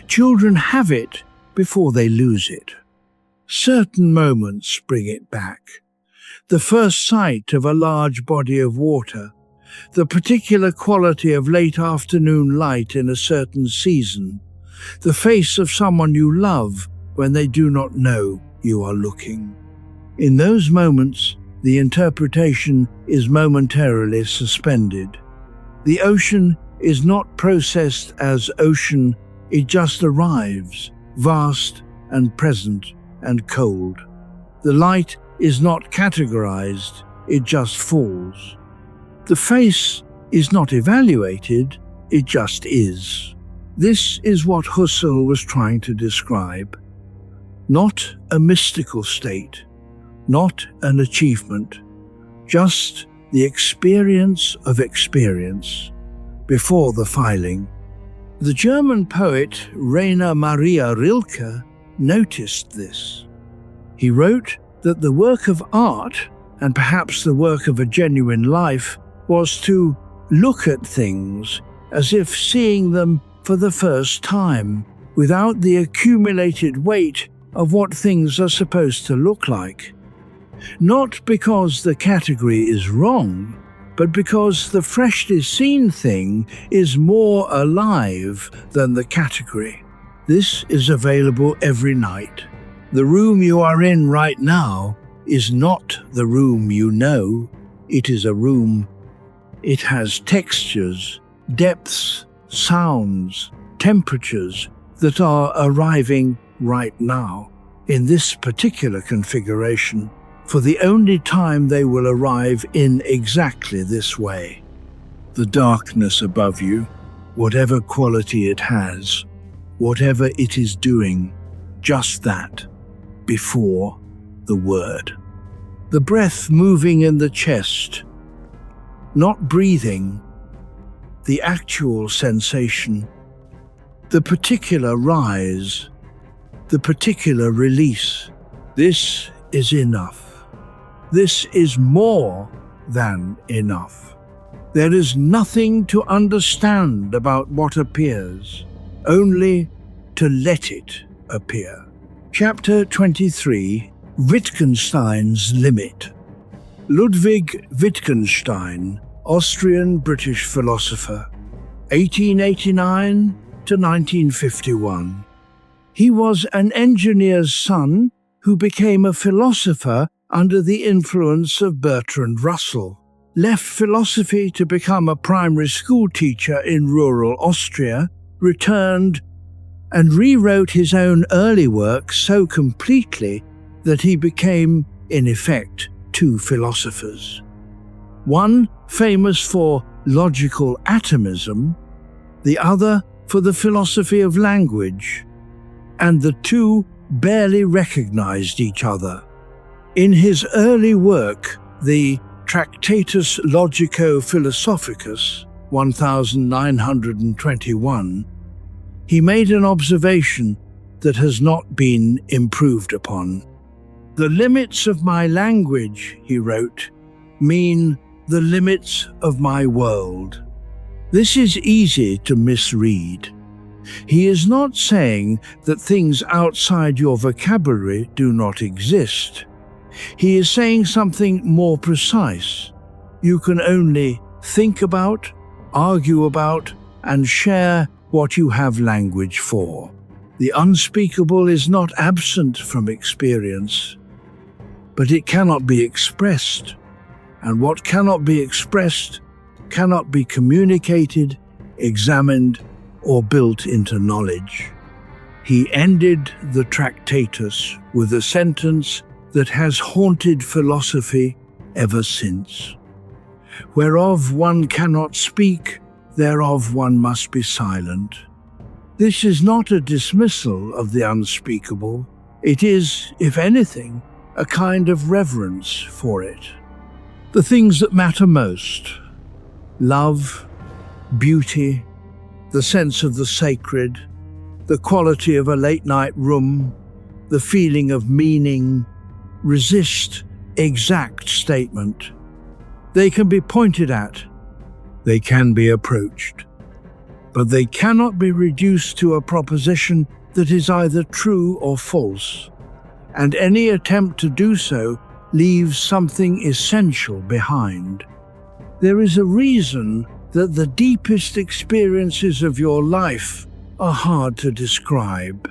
Children have it before they lose it. Certain moments bring it back. The first sight of a large body of water, the particular quality of late afternoon light in a certain season, the face of someone you love when they do not know you are looking. In those moments, the interpretation is momentarily suspended. The ocean is not processed as ocean, it just arrives, vast and present and cold. The light is not categorized, it just falls. The face is not evaluated, it just is. This is what Husserl was trying to describe. Not a mystical state, not an achievement, just the experience of experience, before the filing. The German poet Rainer Maria Rilke noticed this. He wrote that the work of art, and perhaps the work of a genuine life, was to look at things as if seeing them for the first time, without the accumulated weight of what things are supposed to look like. Not because the category is wrong, but because the freshly seen thing is more alive than the category. This is available every night. The room you are in right now is not the room you know. It is a room. It has textures, depths, sounds, temperatures that are arriving right now, in this particular configuration, for the only time they will arrive in exactly this way. The darkness above you, whatever quality it has, whatever it is doing, just that, before the word. The breath moving in the chest, not breathing, the actual sensation, the particular rise, the particular release. This is enough. This is more than enough. There is nothing to understand about what appears, only to let it appear. Chapter 23. Wittgenstein's Limit. Ludwig Wittgenstein, Austrian-British philosopher, 1889 to 1951. He was an engineer's son who became a philosopher under the influence of Bertrand Russell, left philosophy to become a primary school teacher in rural Austria, returned and rewrote his own early work so completely that he became, in effect, two philosophers. One famous for logical atomism, the other for the philosophy of language, and the two barely recognized each other. In his early work, the Tractatus Logico-Philosophicus, 1921, he made an observation that has not been improved upon. "The limits of my language," he wrote, "mean the limits of my world." This is easy to misread. He is not saying that things outside your vocabulary do not exist. He is saying something more precise. You can only think about, argue about, and share what you have language for. The unspeakable is not absent from experience, but it cannot be expressed, and what cannot be expressed cannot be communicated, examined, or built into knowledge. He ended the Tractatus with a sentence that has haunted philosophy ever since. "Whereof one cannot speak, thereof one must be silent." This is not a dismissal of the unspeakable. It is, if anything, a kind of reverence for it. The things that matter most: love, beauty, the sense of the sacred, the quality of a late-night room, the feeling of meaning, resist exact statement. They can be pointed at, they can be approached, but they cannot be reduced to a proposition that is either true or false, and any attempt to do so leaves something essential behind. There is a reason that the deepest experiences of your life are hard to describe.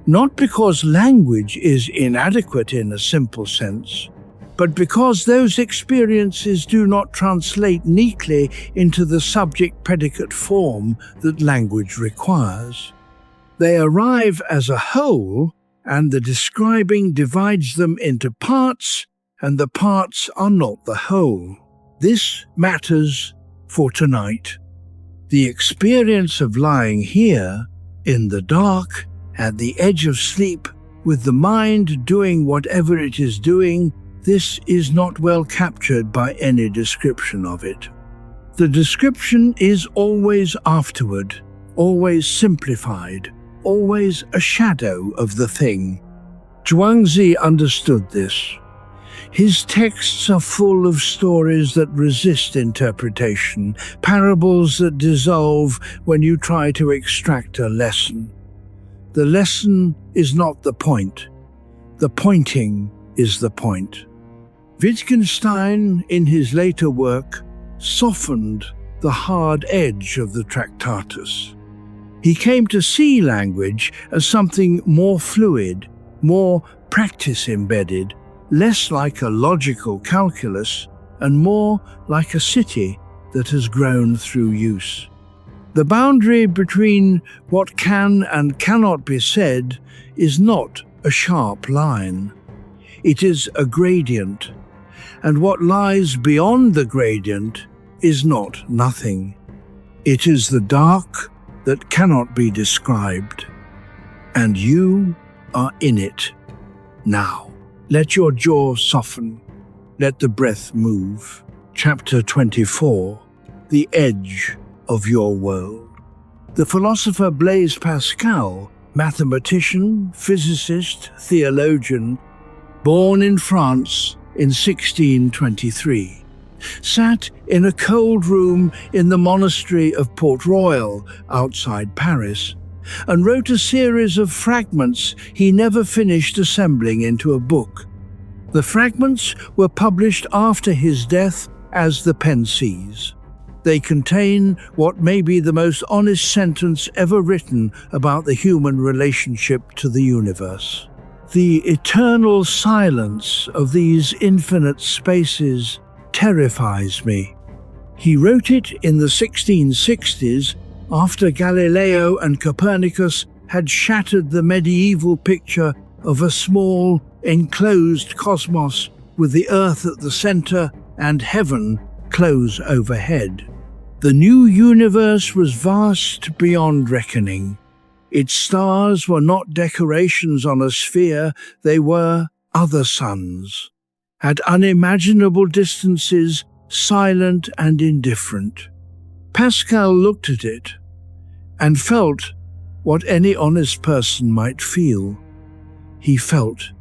Not because language is inadequate in a simple sense, but because those experiences do not translate neatly into the subject-predicate form that language requires. They arrive as a whole, and the describing divides them into parts, and the parts are not the whole. This matters for tonight. The experience of lying here, in the dark, at the edge of sleep, with the mind doing whatever it is doing, this is not well captured by any description of it. The description is always afterward, always simplified, always a shadow of the thing. Zhuangzi understood this. His texts are full of stories that resist interpretation, parables that dissolve when you try to extract a lesson. The lesson is not the point. The pointing is the point. Wittgenstein, in his later work, softened the hard edge of the Tractatus. He came to see language as something more fluid, more practice-embedded, less like a logical calculus, and more like a city that has grown through use. The boundary between what can and cannot be said is not a sharp line. It is a gradient, and what lies beyond the gradient is not nothing. It is the dark that cannot be described, and you are in it now. Let your jaw soften. Let the breath move. Chapter 24. The Edge of Your World. The philosopher Blaise Pascal, mathematician, physicist, theologian, born in France in 1623, sat in a cold room in the monastery of Port Royal outside Paris and wrote a series of fragments he never finished assembling into a book. The fragments were published after his death as the Pensees. They contain what may be the most honest sentence ever written about the human relationship to the universe. The eternal silence of these infinite spaces terrifies me. He wrote it in the 1660s after Galileo and Copernicus had shattered the medieval picture of a small, enclosed cosmos with the Earth at the center and heaven close overhead. The new universe was vast beyond reckoning. Its stars were not decorations on a sphere, they were other suns, at unimaginable distances, silent and indifferent. Pascal looked at it and felt what any honest person might feel. He felt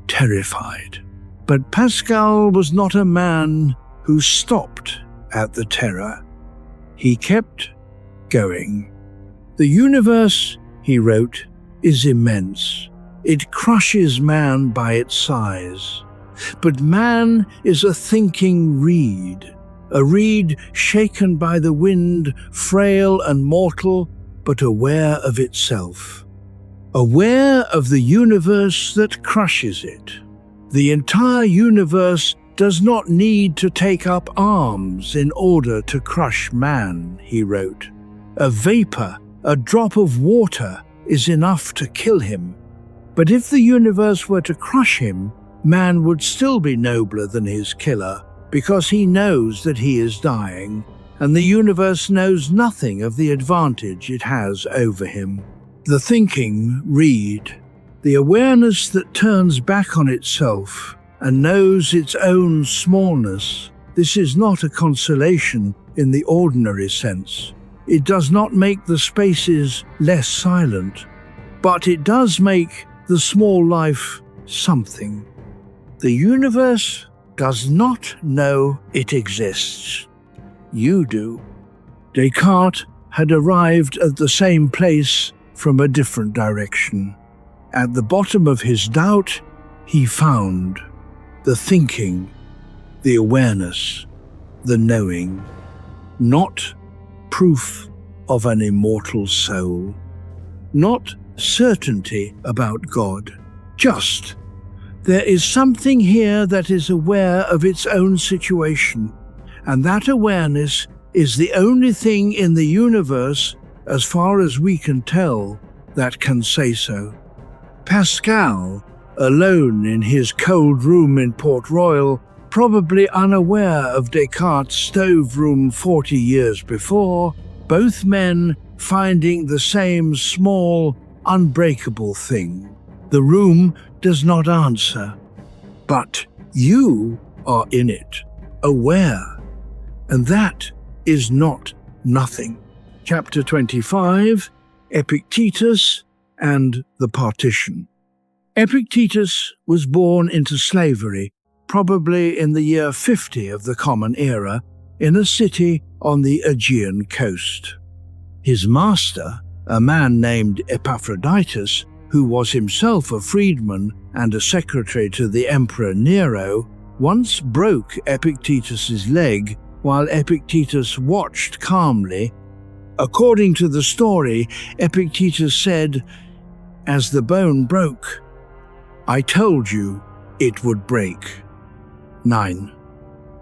terrified. But Pascal was not a man who stopped at the terror. He kept going. The universe, he wrote, is immense. It crushes man by its size. But man is a thinking reed, a reed shaken by the wind, frail and mortal, but aware of itself. Aware of the universe that crushes it. The entire universe does not need to take up arms in order to crush man, he wrote. A vapor, a drop of water, is enough to kill him. But if the universe were to crush him, man would still be nobler than his killer, because he knows that he is dying, and the universe knows nothing of the advantage it has over him. The thinking reed, the awareness that turns back on itself and knows its own smallness, this is not a consolation in the ordinary sense. It does not make the spaces less silent, but it does make the small life something. The universe does not know it exists. You do. Descartes had arrived at the same place from a different direction. At the bottom of his doubt, he found the thinking, the awareness, the knowing, not proof of an immortal soul, not certainty about God, just there is something here that is aware of its own situation, and that awareness is the only thing in the universe, as far as we can tell, that can say so. Pascal, alone in his cold room in Port Royal, probably unaware of Descartes' stove room 40 years before, both men finding the same small, unbreakable thing. The room does not answer, but you are in it, aware, and that is not nothing. Chapter 25, Epictetus and the Partition. Epictetus was born into slavery, probably in the year 50 of the Common Era, in a city on the Aegean coast. His master, a man named Epaphroditus, who was himself a freedman and a secretary to the Emperor Nero, once broke Epictetus's leg while Epictetus watched calmly. According to the story, Epictetus said, "As the bone broke, I told you it would break." 9.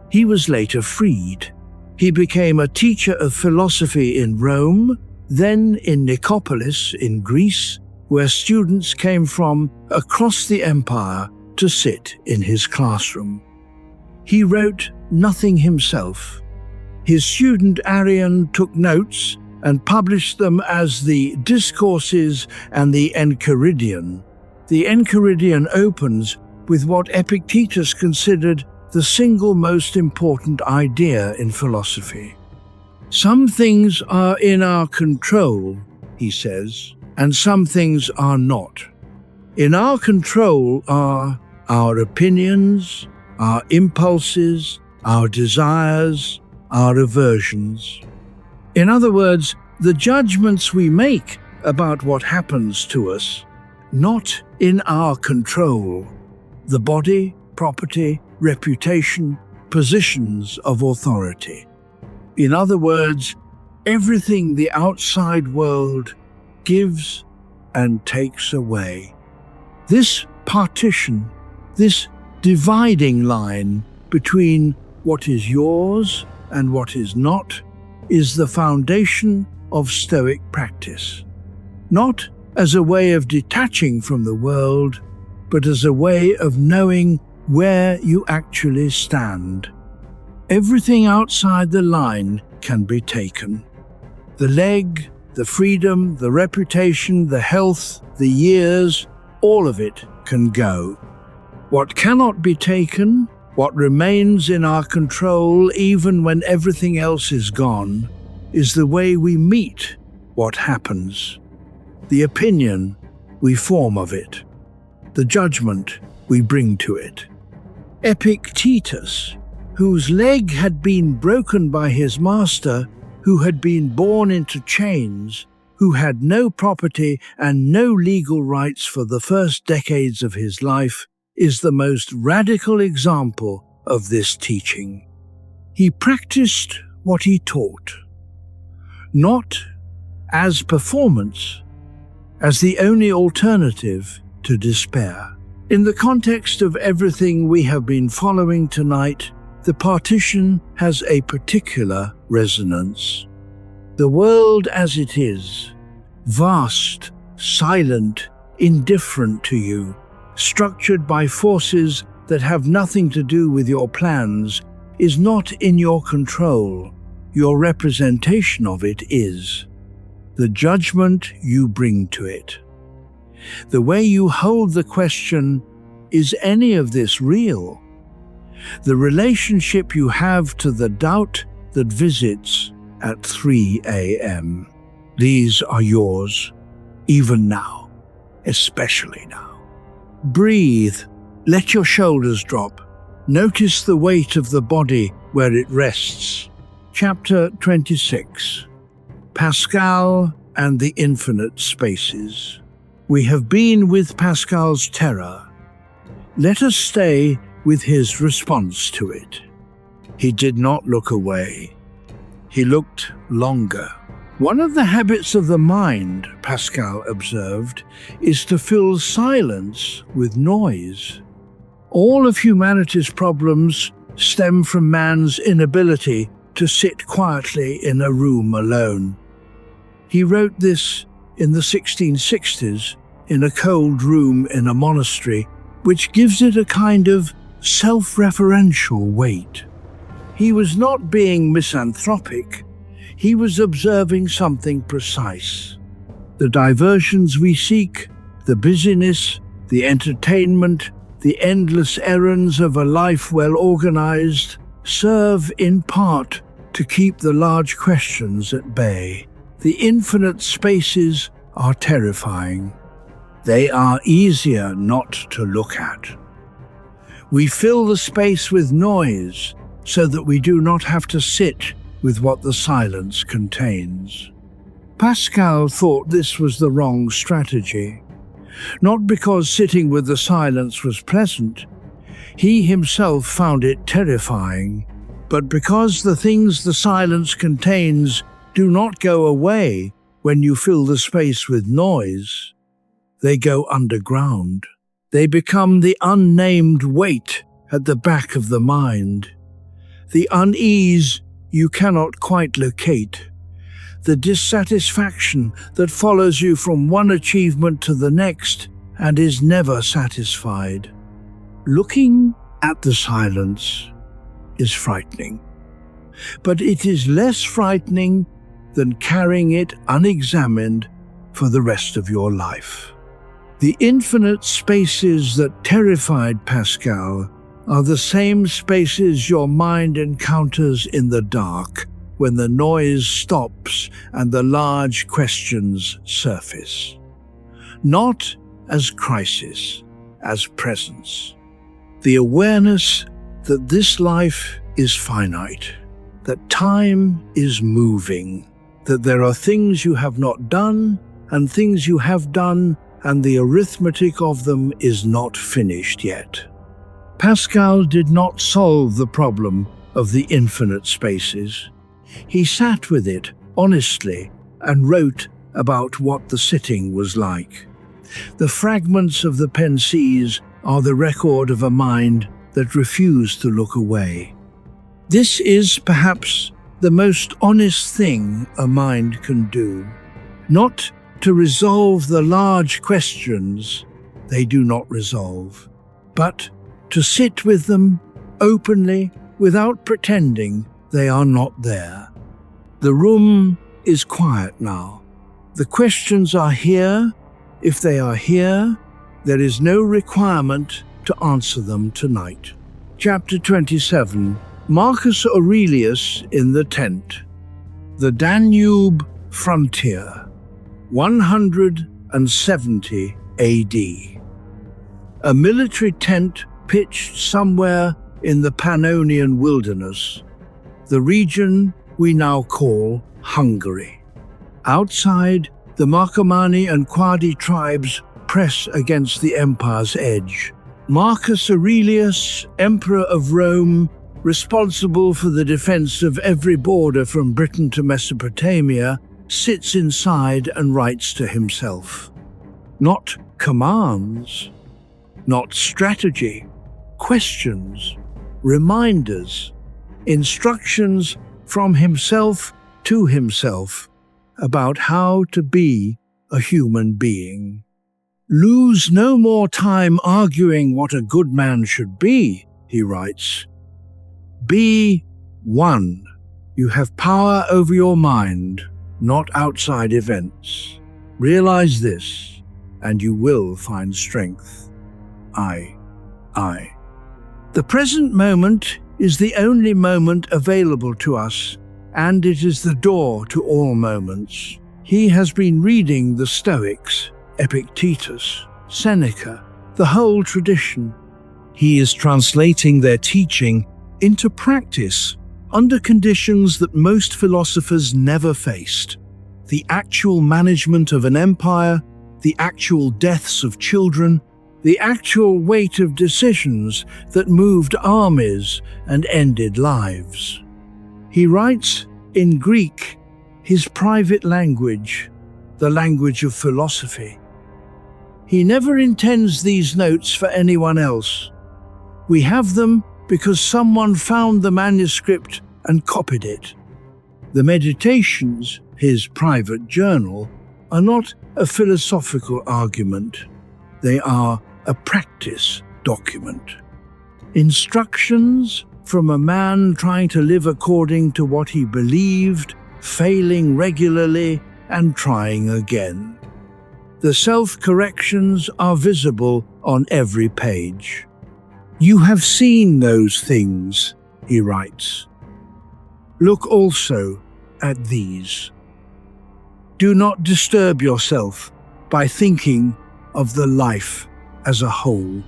He was later freed. He became a teacher of philosophy in Rome, then in Nicopolis in Greece, where students came from across the empire to sit in his classroom. He wrote nothing himself. His student Arian took notes and published them as the Discourses and the Enchiridion. The Enchiridion opens with what Epictetus considered the single most important idea in philosophy. Some things are in our control, he says, and some things are not. In our control are our opinions, our impulses, our desires, our aversions. In other words, the judgments we make about what happens to us, not in our control. The body, property, reputation, positions of authority. In other words, everything the outside world gives and takes away. This partition, this dividing line between what is yours and what is not, is the foundation of Stoic practice. Not as a way of detaching from the world, but as a way of knowing where you actually stand. Everything outside the line can be taken. The leg, the freedom, the reputation, the health, the years, all of it can go. What cannot be taken, what remains in our control even when everything else is gone, is the way we meet what happens, the opinion we form of it, the judgment we bring to it. Epictetus, whose leg had been broken by his master, who had been born into chains, who had no property and no legal rights for the first decades of his life, is the most radical example of this teaching. He practiced what he taught, not as performance, as the only alternative to despair. In the context of everything we have been following tonight, the partition has a particular resonance. The world as it is, vast, silent, indifferent to you, structured by forces that have nothing to do with your plans, is not in your control. Your representation of it is. The judgment you bring to it. The way you hold the question, is any of this real? The relationship you have to the doubt that visits at 3 a.m. These are yours, even now, especially now. Breathe, let your shoulders drop. Notice the weight of the body where it rests. Chapter 26. Pascal and the infinite spaces. We have been with Pascal's terror. Let us stay with his response to it. He did not look away. He looked longer. One of the habits of the mind, Pascal observed, is to fill silence with noise. All of humanity's problems stem from man's inability to sit quietly in a room alone. He wrote this in the 1660s in a cold room in a monastery, which gives it a kind of self-referential weight. He was not being misanthropic. He was observing something precise. The diversions we seek, the busyness, the entertainment, the endless errands of a life well organized, serve in part to keep the large questions at bay. The infinite spaces are terrifying. They are easier not to look at. We fill the space with noise so that we do not have to sit with what the silence contains. Pascal thought this was the wrong strategy. Not because sitting with the silence was pleasant. He himself found it terrifying, but because the things the silence contains do not go away when you fill the space with noise. They go underground. They become the unnamed weight at the back of the mind, the unease you cannot quite locate, the dissatisfaction that follows you from one achievement to the next and is never satisfied. Looking at the silence is frightening, but it is less frightening than carrying it unexamined for the rest of your life. The infinite spaces that terrified Pascal are the same spaces your mind encounters in the dark when the noise stops and the large questions surface. Not as crisis, as presence. The awareness that this life is finite, that time is moving, that there are things you have not done and things you have done, and the arithmetic of them is not finished yet. Pascal did not solve the problem of the infinite spaces. He sat with it honestly and wrote about what the sitting was like. The fragments of the pensées are the record of a mind that refused to look away. This is perhaps the most honest thing a mind can do. Not to resolve the large questions they do not resolve, but to sit with them openly without pretending they are not there. The room is quiet now. The questions are here. If they are here, there is no requirement to answer them tonight. Chapter 27. Marcus Aurelius in the tent. The Danube frontier. 170 AD. a military tent pitched somewhere in the Pannonian wilderness, the region we now call Hungary. Outside, the Marcomanni and Quadi tribes press against the empire's edge. Marcus Aurelius, Emperor of Rome, responsible for the defense of every border from Britain to Mesopotamia, sits inside and writes to himself. Not commands, not strategy, questions, reminders, instructions from himself to himself about how to be a human being. Lose no more time arguing what a good man should be, he writes. Be one. You have power over your mind, not outside events. Realize this, and you will find strength. I. The present moment is the only moment available to us, and it is the door to all moments. He has been reading the Stoics, Epictetus, Seneca, the whole tradition. He is translating their teaching into practice under conditions that most philosophers never faced. The actual management of an empire, the actual deaths of children, the actual weight of decisions that moved armies and ended lives. He writes in Greek, his private language, the language of philosophy. He never intends these notes for anyone else. We have them because someone found the manuscript and copied it. The Meditations, his private journal, are not a philosophical argument. They are a practice document. Instructions from a man trying to live according to what he believed, failing regularly and trying again. The self-corrections are visible on every page. You have seen those things, he writes. Look also at these. Do not disturb yourself by thinking of the life as a whole.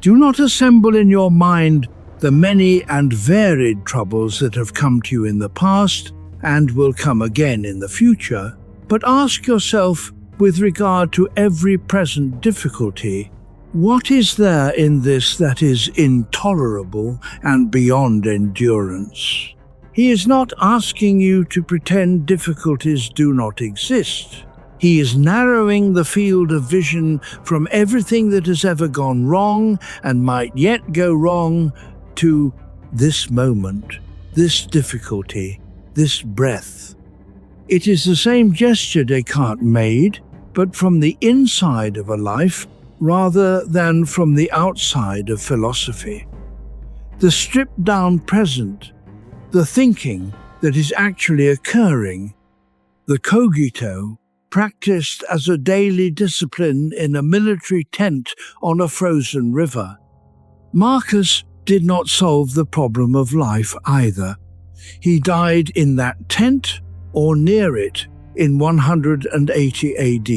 Do not assemble in your mind the many and varied troubles that have come to you in the past and will come again in the future, but ask yourself, with regard to every present difficulty, what is there in this that is intolerable and beyond endurance? He is not asking you to pretend difficulties do not exist. He is narrowing the field of vision from everything that has ever gone wrong and might yet go wrong to this moment, this difficulty, this breath. It is the same gesture Descartes made, but from the inside of a life rather than from the outside of philosophy. The stripped-down present, the thinking that is actually occurring, the cogito, practiced as a daily discipline in a military tent on a frozen river. Marcus did not solve the problem of life either. He died in that tent or near it in 180 AD.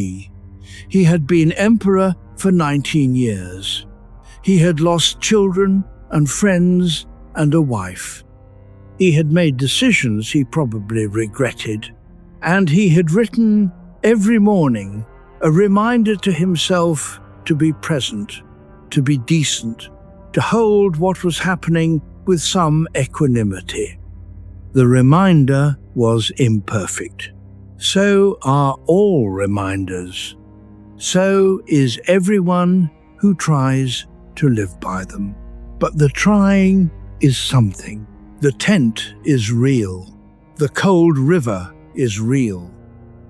He had been emperor for 19 years. He had lost children and friends and a wife. He had made decisions he probably regretted, and he had written every morning a reminder to himself to be present, to be decent, to hold what was happening with some equanimity. The reminder was imperfect. So are all reminders. So is everyone who tries to live by them. But the trying is something. The tent is real. The cold river is real.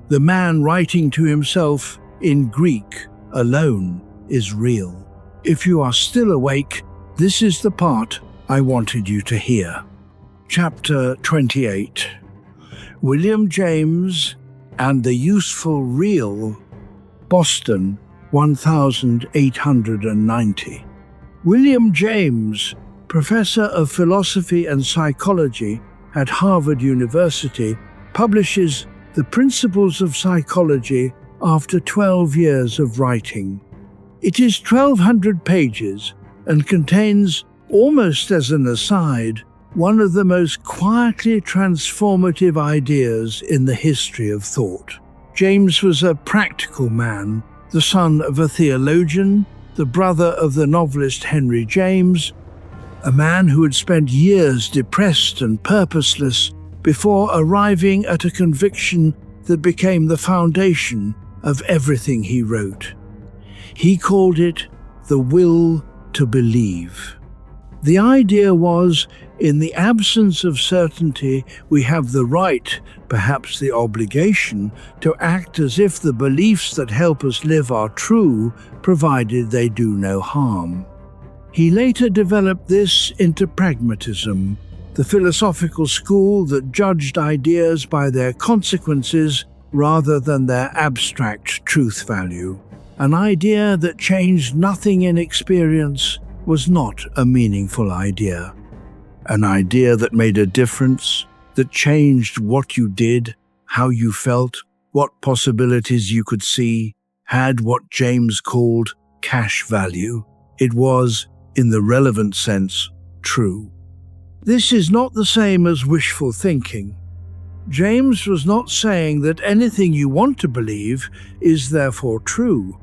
The man writing to himself in Greek alone is real. If you are still awake, this is the part I wanted you to hear. Chapter 28. William James and the Useful Real, Boston, 1890. William James, professor of philosophy and psychology at Harvard University, publishes The Principles of Psychology after 12 years of writing. It is 1,200 pages and contains, almost as an aside, one of the most quietly transformative ideas in the history of thought. James was a practical man, the son of a theologian, the brother of the novelist Henry James, a man who had spent years depressed and purposeless before arriving at a conviction that became the foundation of everything he wrote. He called it the will to believe. The idea was, in the absence of certainty, we have the right, perhaps the obligation, to act as if the beliefs that help us live are true, provided they do no harm. He later developed this into pragmatism, the philosophical school that judged ideas by their consequences rather than their abstract truth value. An idea that changed nothing in experience was not a meaningful idea. An idea that made a difference, that changed what you did, how you felt, what possibilities you could see, had what James called cash value. It was, in the relevant sense, true. This is not the same as wishful thinking. James was not saying that anything you want to believe is therefore true.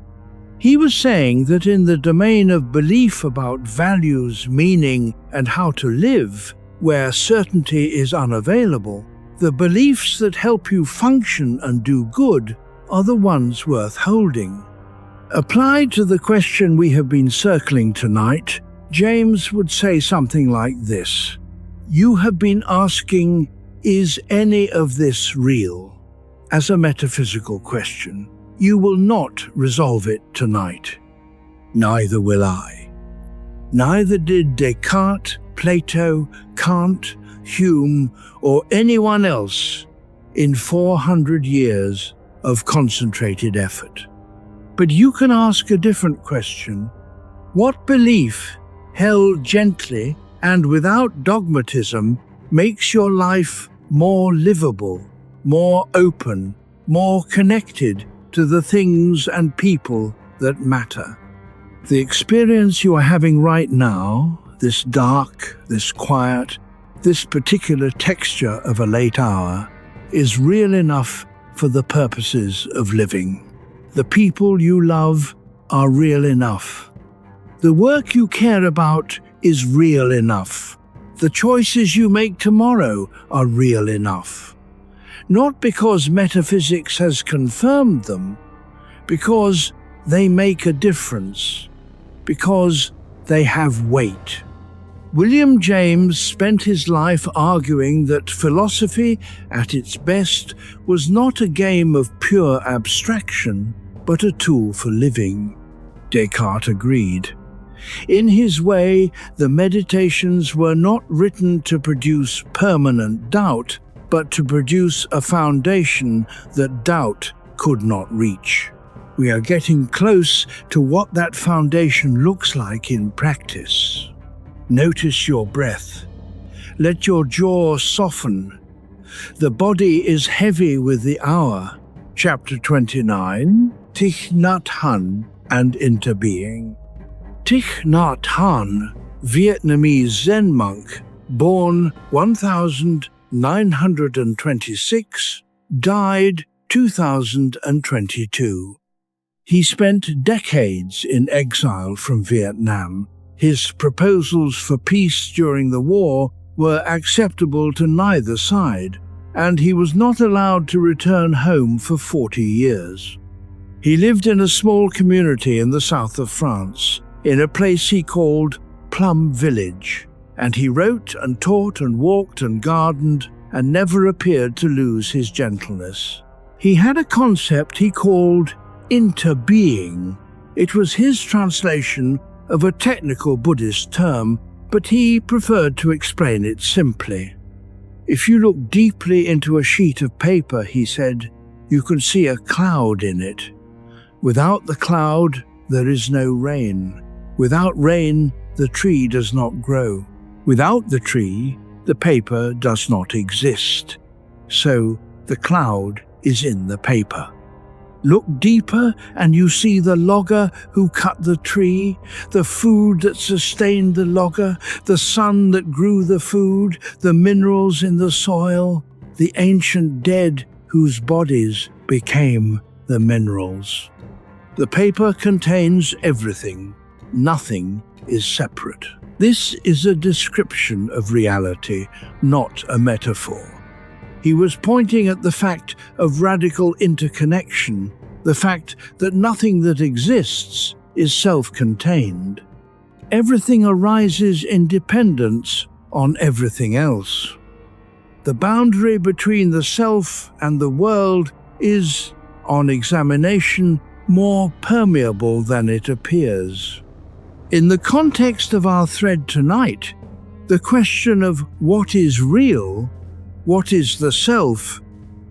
He was saying that in the domain of belief about values, meaning, and how to live, where certainty is unavailable, the beliefs that help you function and do good are the ones worth holding. Applied to the question we have been circling tonight, James would say something like this: "You have been asking, is any of this real?" as a metaphysical question. You will not resolve it tonight. Neither will I. Neither did Descartes, Plato, Kant, Hume, or anyone else in 400 years of concentrated effort. But you can ask a different question. What belief, held gently and without dogmatism, makes your life more livable, more open, more connected to the things and people that matter? The experience you are having right now, this dark, this quiet, this particular texture of a late hour, is real enough for the purposes of living. The people you love are real enough. The work you care about is real enough. The choices you make tomorrow are real enough. Not because metaphysics has confirmed them, because they make a difference, because they have weight. William James spent his life arguing that philosophy, at its best, was not a game of pure abstraction, but a tool for living. Descartes agreed. In his way, the Meditations were not written to produce permanent doubt, but to produce a foundation that doubt could not reach. We are getting close to what that foundation looks like in practice. Notice your breath. Let your jaw soften. The body is heavy with the hour. Chapter 29, Thich Nhat Hanh and Interbeing. Thich Nhat Hanh, Vietnamese Zen monk, born 1926, died 2022. He spent decades in exile from Vietnam. His proposals for peace during the war were acceptable to neither side, and he was not allowed to return home for 40 years. He lived in a small community in the south of France, in a place he called Plum Village, and he wrote and taught and walked and gardened and never appeared to lose his gentleness. He had a concept he called Interbeing. It was his translation of a technical Buddhist term, but he preferred to explain it simply. If you look deeply into a sheet of paper, he said, you can see a cloud in it. Without the cloud, there is no rain. Without rain, the tree does not grow. Without the tree, the paper does not exist. So, the cloud is in the paper. Look deeper and you see the logger who cut the tree, the food that sustained the logger, the sun that grew the food, the minerals in the soil, the ancient dead whose bodies became the minerals. The paper contains everything. Nothing is separate. This is a description of reality, not a metaphor. He was pointing at the fact of radical interconnection, the fact that nothing that exists is self-contained. Everything arises in dependence on everything else. The boundary between the self and the world is, on examination, more permeable than it appears. In the context of our thread tonight, the question of what is real, what is the self,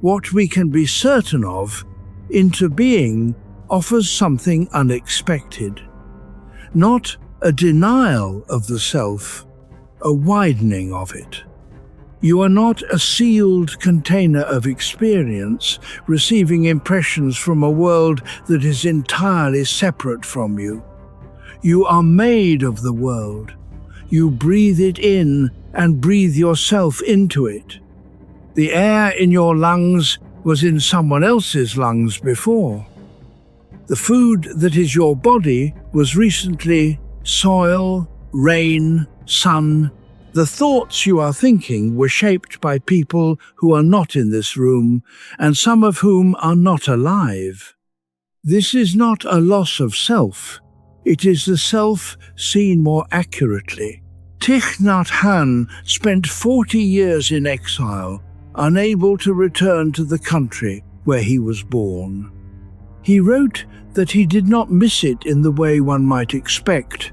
what we can be certain of, Interbeing offers something unexpected. Not a denial of the self, a widening of it. You are not a sealed container of experience, receiving impressions from a world that is entirely separate from you. You are made of the world. You breathe it in and breathe yourself into it. The air in your lungs was in someone else's lungs before. The food that is your body was recently soil, rain, sun. The thoughts you are thinking were shaped by people who are not in this room, and some of whom are not alive. This is not a loss of self. It is the self seen more accurately. Thich Nhat Hanh spent 40 years in exile, unable to return to the country where he was born. He wrote that he did not miss it in the way one might expect,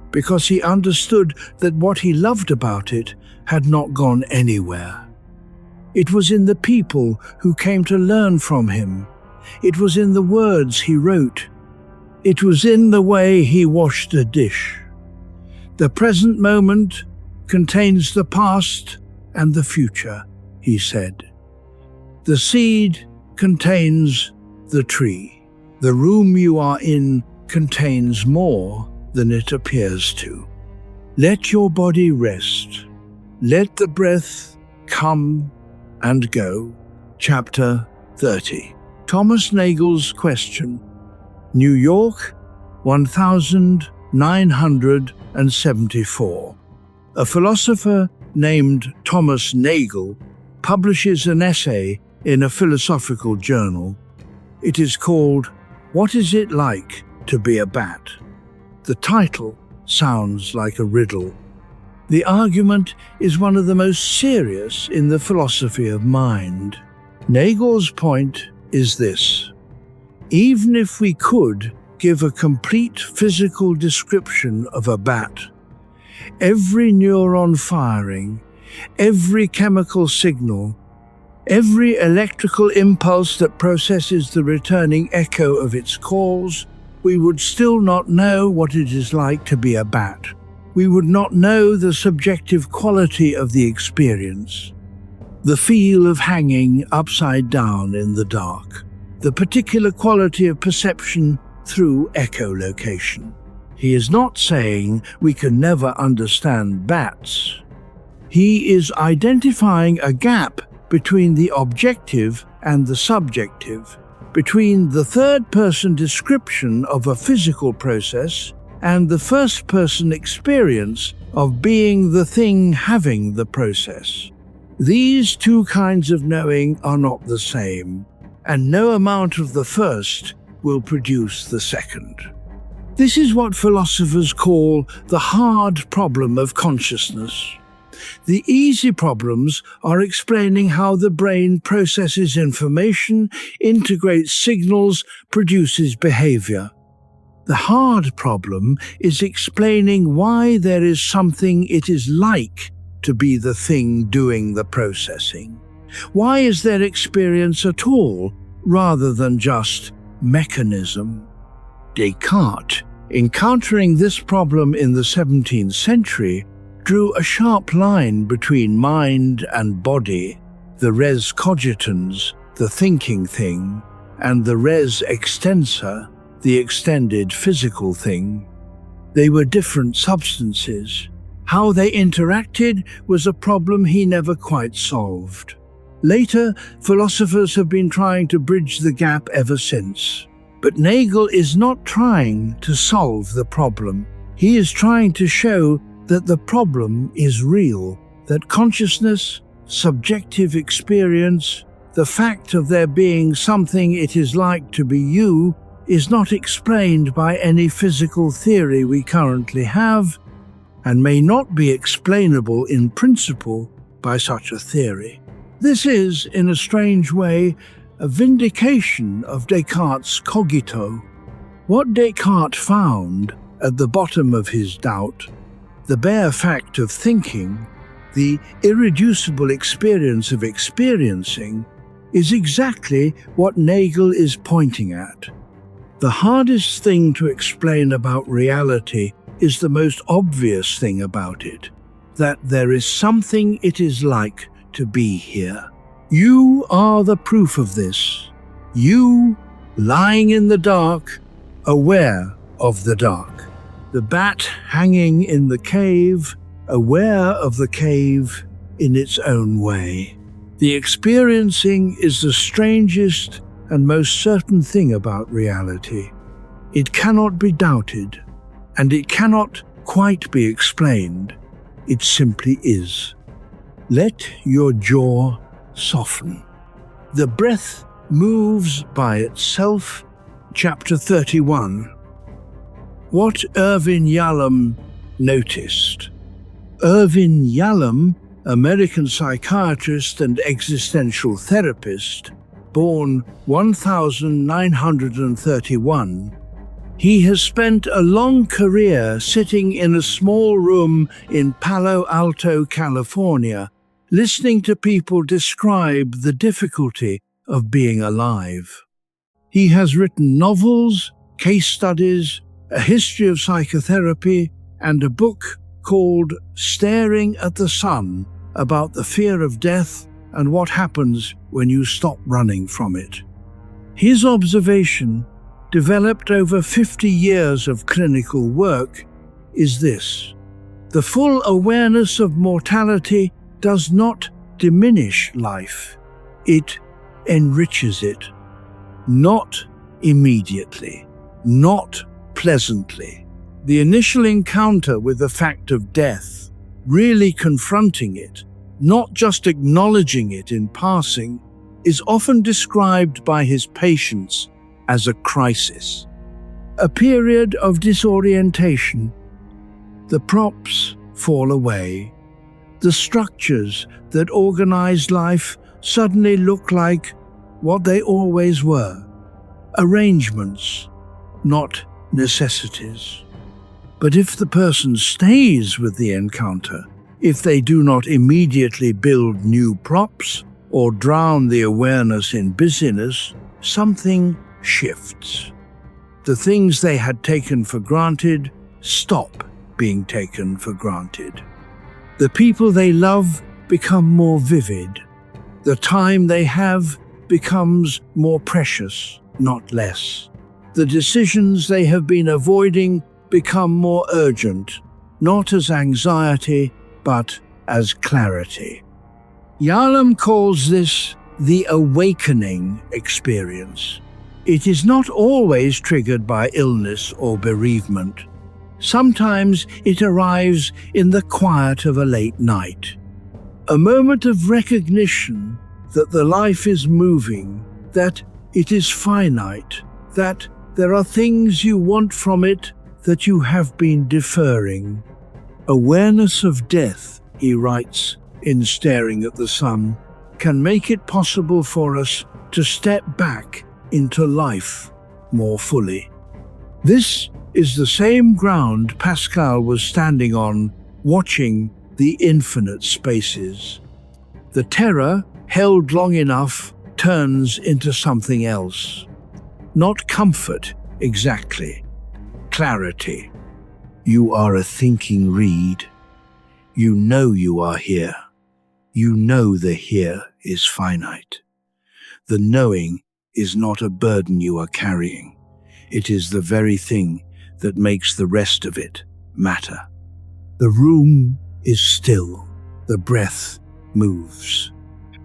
because he understood that what he loved about it had not gone anywhere. It was in the people who came to learn from him. It was in the words he wrote. It was in the way he washed a dish. The present moment contains the past and the future, he said. The seed contains the tree. The room you are in contains more than it appears to. Let your body rest. Let the breath come and go. Chapter 30. Thomas Nagel's Question. New York, 1974. A philosopher named Thomas Nagel publishes an essay in a philosophical journal. It is called, "What is it like to be a bat?" The title sounds like a riddle. The argument is one of the most serious in the philosophy of mind. Nagel's point is this: even if we could give a complete physical description of a bat, every neuron firing, every chemical signal, every electrical impulse that processes the returning echo of its calls, we would still not know what it is like to be a bat. We would not know the subjective quality of the experience, the feel of hanging upside down in the dark, the particular quality of perception through echolocation. He is not saying we can never understand bats. He is identifying a gap between the objective and the subjective, between the third-person description of a physical process and the first-person experience of being the thing having the process. These two kinds of knowing are not the same, and no amount of the first will produce the second. This is what philosophers call the hard problem of consciousness. The easy problems are explaining how the brain processes information, integrates signals, produces behavior. The hard problem is explaining why there is something it is like to be the thing doing the processing. Why is there experience at all, rather than just mechanism? Descartes, encountering this problem in the 17th century, drew a sharp line between mind and body, the res cogitans, the thinking thing, and the res extensa, the extended physical thing. They were different substances. How they interacted was a problem he never quite solved. Later, philosophers have been trying to bridge the gap ever since. But Nagel is not trying to solve the problem. He is trying to show that the problem is real, that consciousness, subjective experience, the fact of there being something it is like to be you, is not explained by any physical theory we currently have, and may not be explainable in principle by such a theory. This is, in a strange way, a vindication of Descartes' cogito. What Descartes found at the bottom of his doubt, the bare fact of thinking, the irreducible experience of experiencing, is exactly what Nagel is pointing at. The hardest thing to explain about reality is the most obvious thing about it, that there is something it is like to be here. You are the proof of this. You, lying in the dark, aware of the dark. The bat hanging in the cave, aware of the cave in its own way. The experiencing is the strangest and most certain thing about reality. It cannot be doubted, and it cannot quite be explained. It simply is. Let your jaw soften. The breath moves by itself. Chapter 31. What Irvin Yalom noticed. Irvin Yalom, American psychiatrist and existential therapist, born 1931, he has spent a long career sitting in a small room in Palo Alto, California, listening to people describe the difficulty of being alive. He has written novels, case studies, a history of psychotherapy, and a book called Staring at the Sun about the fear of death and what happens when you stop running from it. His observation, developed over 50 years of clinical work, is this: the full awareness of mortality does not diminish life, it enriches it. Not immediately, not pleasantly. The initial encounter with the fact of death, really confronting it, not just acknowledging it in passing, is often described by his patients as a crisis, a period of disorientation. The props fall away. The structures that organize life suddenly look like what they always were: arrangements, not necessities. But if the person stays with the encounter, if they do not immediately build new props or drown the awareness in busyness, something shifts. The things they had taken for granted stop being taken for granted. The people they love become more vivid. The time they have becomes more precious, not less. The decisions they have been avoiding become more urgent, not as anxiety, but as clarity. Yalom calls this the awakening experience. It is not always triggered by illness or bereavement. Sometimes it arrives in the quiet of a late night. A moment of recognition that the life is moving, that it is finite, that there are things you want from it that you have been deferring. Awareness of death, he writes in Staring at the Sun, can make it possible for us to step back into life more fully. This is the same ground Pascal was standing on, watching the infinite spaces. The terror, held long enough, turns into something else. Not comfort, exactly. Clarity. You are a thinking reed. You know you are here. You know the here is finite. The knowing is not a burden you are carrying. It is the very thing that makes the rest of it matter. The room is still. The breath moves.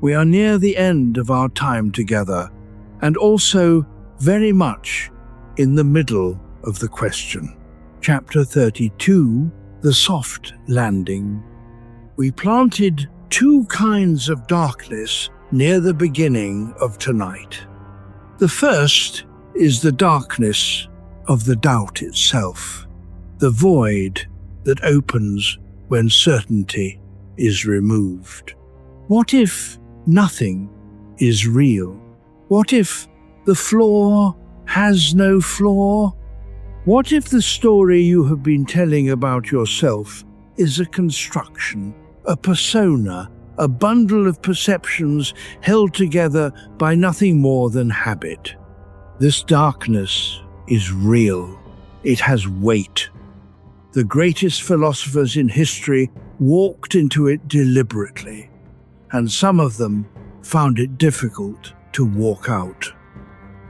We are near the end of our time together, and also very much in the middle of the question. Chapter 32, The Soft Landing. We planted two kinds of darkness near the beginning of tonight. The first is the darkness of the doubt itself, the void that opens when certainty is removed. What if nothing is real? What if the floor has no floor? What if the story you have been telling about yourself is a construction, a persona, a bundle of perceptions held together by nothing more than habit? This darkness is real. It has weight. The greatest philosophers in history walked into it deliberately, and some of them found it difficult to walk out.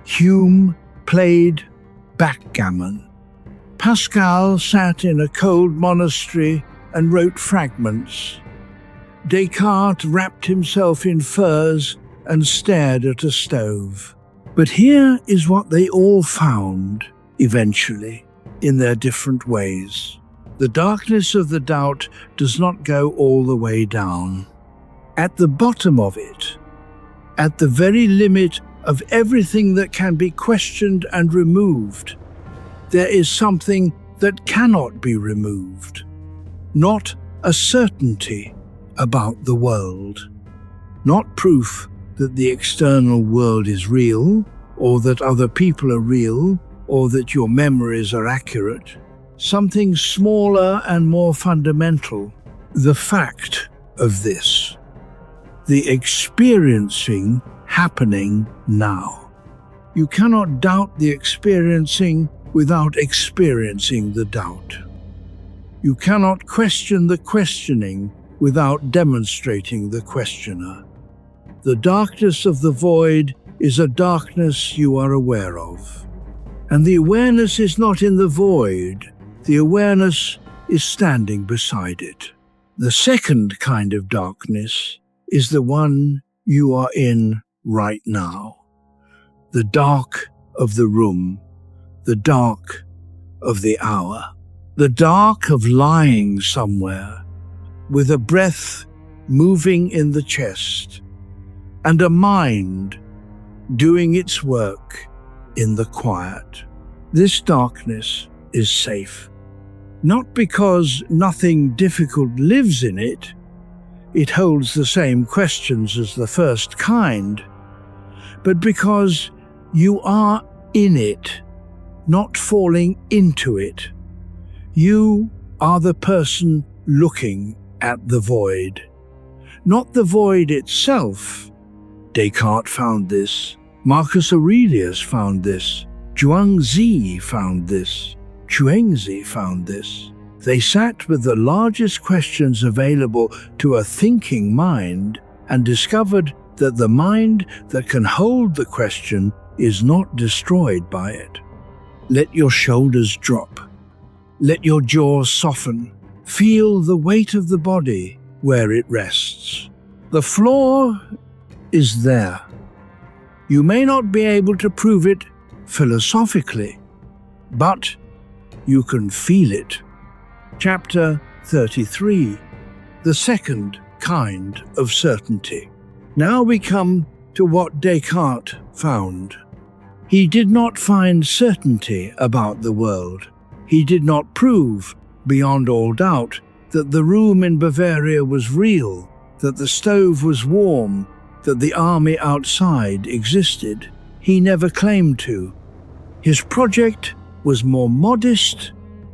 Hume played backgammon. Pascal sat in a cold monastery and wrote fragments. Descartes wrapped himself in furs and stared at a stove. But here is what they all found, eventually, in their different ways. The darkness of the doubt does not go all the way down. At the bottom of it, at the very limit of everything that can be questioned and removed, there is something that cannot be removed. Not a certainty about the world. Not proof that the external world is real, or that other people are real, or that your memories are accurate. Something smaller and more fundamental. The fact of this. The experiencing happening now. You cannot doubt the experiencing without experiencing the doubt. You cannot question the questioning without demonstrating the questioner. The darkness of the void is a darkness you are aware of. And the awareness is not in the void. The awareness is standing beside it. The second kind of darkness is the one you are in right now. The dark of the room, the dark of the hour, the dark of lying somewhere, with a breath moving in the chest, and a mind doing its work in the quiet. This darkness is safe, not because nothing difficult lives in it. It holds the same questions as the first kind, but because you are in it, not falling into it. You are the person looking at the void, not the void itself. Descartes found this. Marcus Aurelius found this. Zhuangzi found this. Zhuangzi found this. They sat with the largest questions available to a thinking mind and discovered that the mind that can hold the question is not destroyed by it. Let your shoulders drop. Let your jaw soften. Feel the weight of the body where it rests. The floor is there. You may not be able to prove it philosophically, but you can feel it. Chapter 33. The second kind of certainty. Now we come to what Descartes found. He did not find certainty about the world. He did not prove, beyond all doubt, that the room in Bavaria was real, that the stove was warm, that the army outside existed. He never claimed to. His project was more modest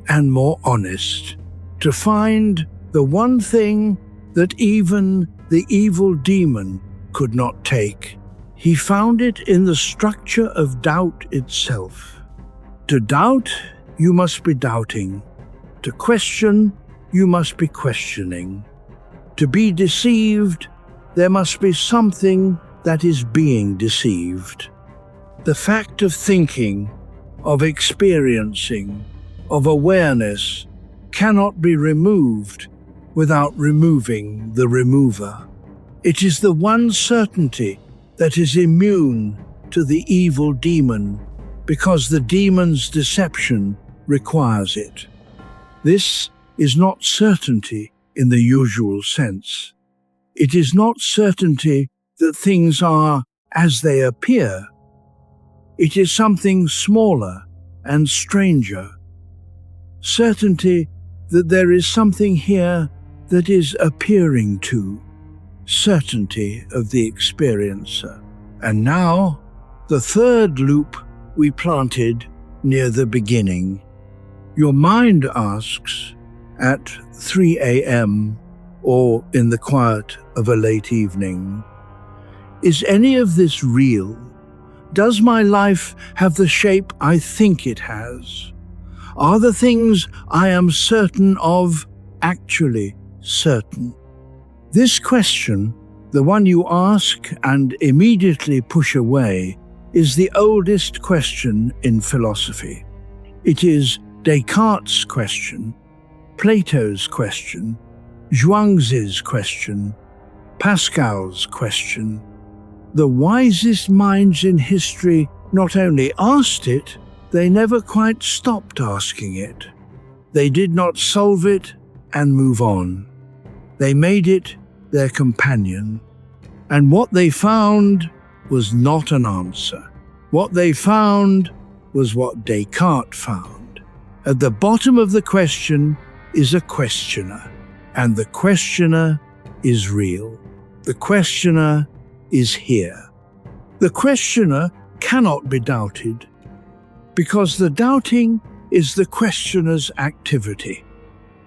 and more honest, to find the one thing that even the evil demon could not take. He found it in the structure of doubt itself. To doubt, you must be doubting. To question, you must be questioning. To be deceived, there must be something that is being deceived. The fact of thinking, of experiencing, of awareness cannot be removed without removing the remover. It is the one certainty that is immune to the evil demon because the demon's deception requires it. This is not certainty in the usual sense. It is not certainty that things are as they appear. It is something smaller and stranger. Certainty that there is something here that is appearing to. Certainty of the experiencer. And now, the third loop we planted near the beginning. Your mind asks, at 3 a.m. or in the quiet of a late evening, is any of this real? Does my life have the shape I think it has? Are the things I am certain of actually certain? This question, the one you ask and immediately push away, is the oldest question in philosophy. It is Descartes' question, Plato's question, Zhuangzi's question, Pascal's question. The wisest minds in history not only asked it, they never quite stopped asking it. They did not solve it and move on. They made it their companion. And what they found was not an answer. What they found was what Descartes found. At the bottom of the question is a questioner, and the questioner is real. The questioner is here. The questioner cannot be doubted, because the doubting is the questioner's activity.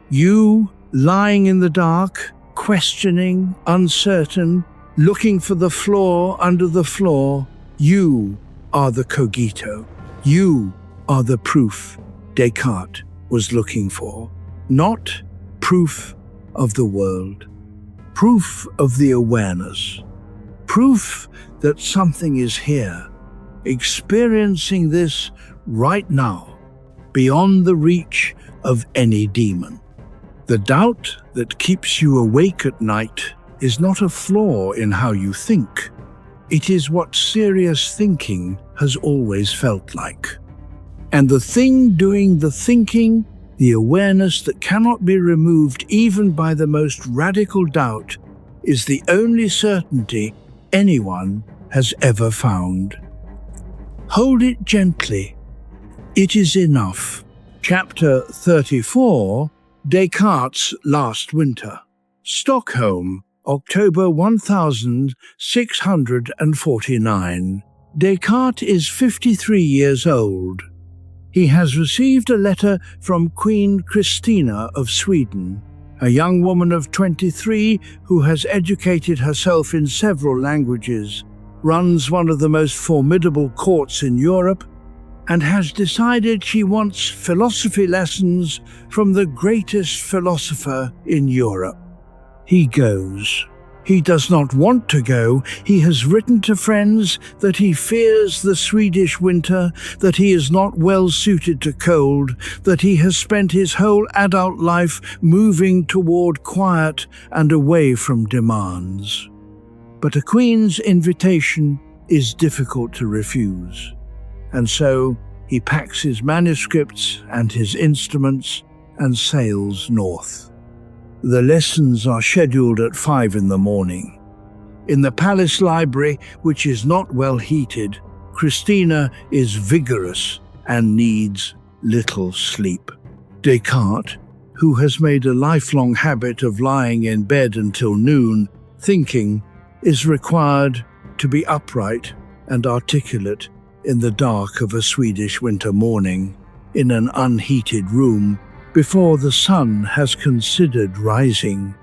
You, lying in the dark, questioning, uncertain, looking for the flaw under the flaw, you are the cogito. You are the proof Descartes was looking for. Not proof of the world, proof of the awareness, proof that something is here, experiencing this right now, beyond the reach of any demon. The doubt that keeps you awake at night is not a flaw in how you think. It is what serious thinking has always felt like. And the thing doing the thinking, the awareness that cannot be removed even by the most radical doubt, is the only certainty anyone has ever found. Hold it gently. It is enough. Chapter 34, Descartes' Last Winter. Stockholm, October 1649. Descartes is 53 years old. He has received a letter from Queen Christina of Sweden, a young woman of 23 who has educated herself in several languages, runs one of the most formidable courts in Europe, and has decided she wants philosophy lessons from the greatest philosopher in Europe. He goes. He does not want to go. He has written to friends that he fears the Swedish winter, that he is not well suited to cold, that he has spent his whole adult life moving toward quiet and away from demands. But a queen's invitation is difficult to refuse, and so he packs his manuscripts and his instruments and sails north. The lessons are scheduled at 5 in the morning. In the palace library, which is not well heated, Christina is vigorous and needs little sleep. Descartes, who has made a lifelong habit of lying in bed until noon, thinking, is required to be upright and articulate in the dark of a Swedish winter morning, in an unheated room, before the sun has considered rising.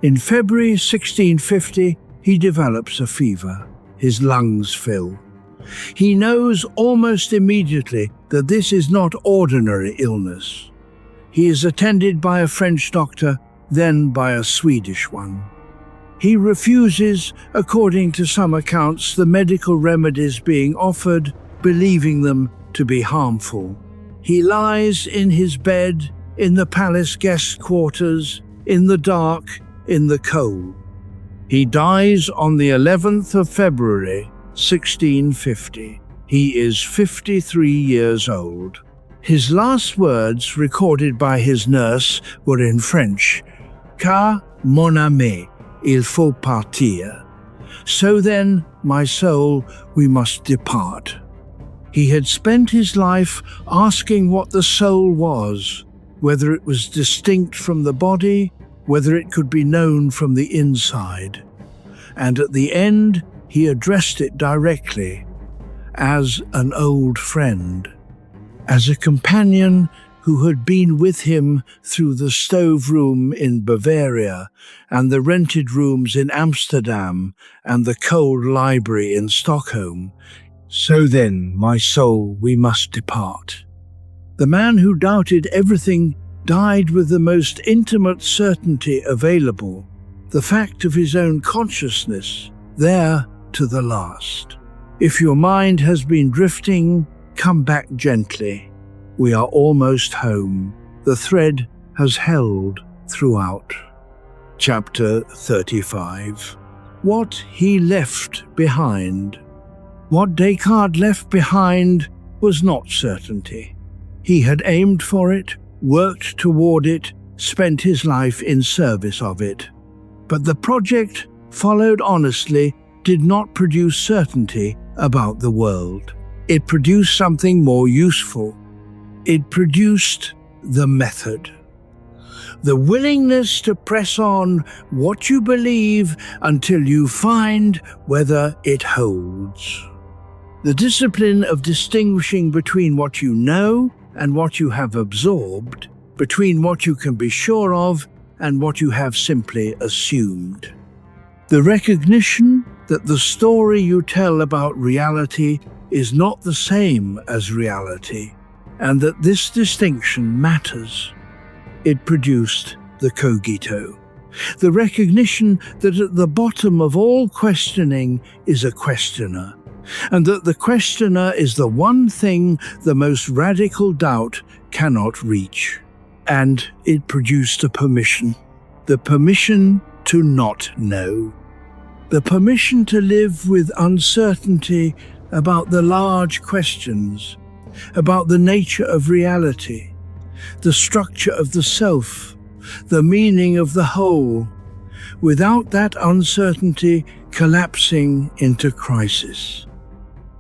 In February 1650, he develops a fever. His lungs fill. He knows almost immediately that this is not ordinary illness. He is attended by a French doctor, then by a Swedish one. He refuses, according to some accounts, the medical remedies being offered believing them to be harmful. He lies in his bed, in the palace guest quarters, in the dark, in the cold. He dies on the 11th of February, 1650. He is 53 years old. His last words, recorded by his nurse, were in French. Car mon ami, il faut partir. So then, my soul, we must depart. He had spent his life asking what the soul was, whether it was distinct from the body, whether it could be known from the inside. And at the end, he addressed it directly, as an old friend, as a companion who had been with him through the stove room in Bavaria and the rented rooms in Amsterdam and the cold library in Stockholm. So then, my soul, we must depart. The man who doubted everything died with the most intimate certainty available, the fact of his own consciousness, there to the last. If your mind has been drifting, come back gently. We are almost home. The thread has held throughout. Chapter 35. What he left behind. What Descartes left behind was not certainty. He had aimed for it, worked toward it, spent his life in service of it. But the project, followed honestly, did not produce certainty about the world. It produced something more useful. It produced the method. The willingness to press on what you believe until you find whether it holds. The discipline of distinguishing between what you know and what you have absorbed, between what you can be sure of and what you have simply assumed. The recognition that the story you tell about reality is not the same as reality, and that this distinction matters. It produced the cogito. The recognition that at the bottom of all questioning is a questioner, and that the questioner is the one thing the most radical doubt cannot reach. And it produced a permission. The permission to not know. The permission to live with uncertainty about the large questions, about the nature of reality, the structure of the self, the meaning of the whole, without that uncertainty collapsing into crisis.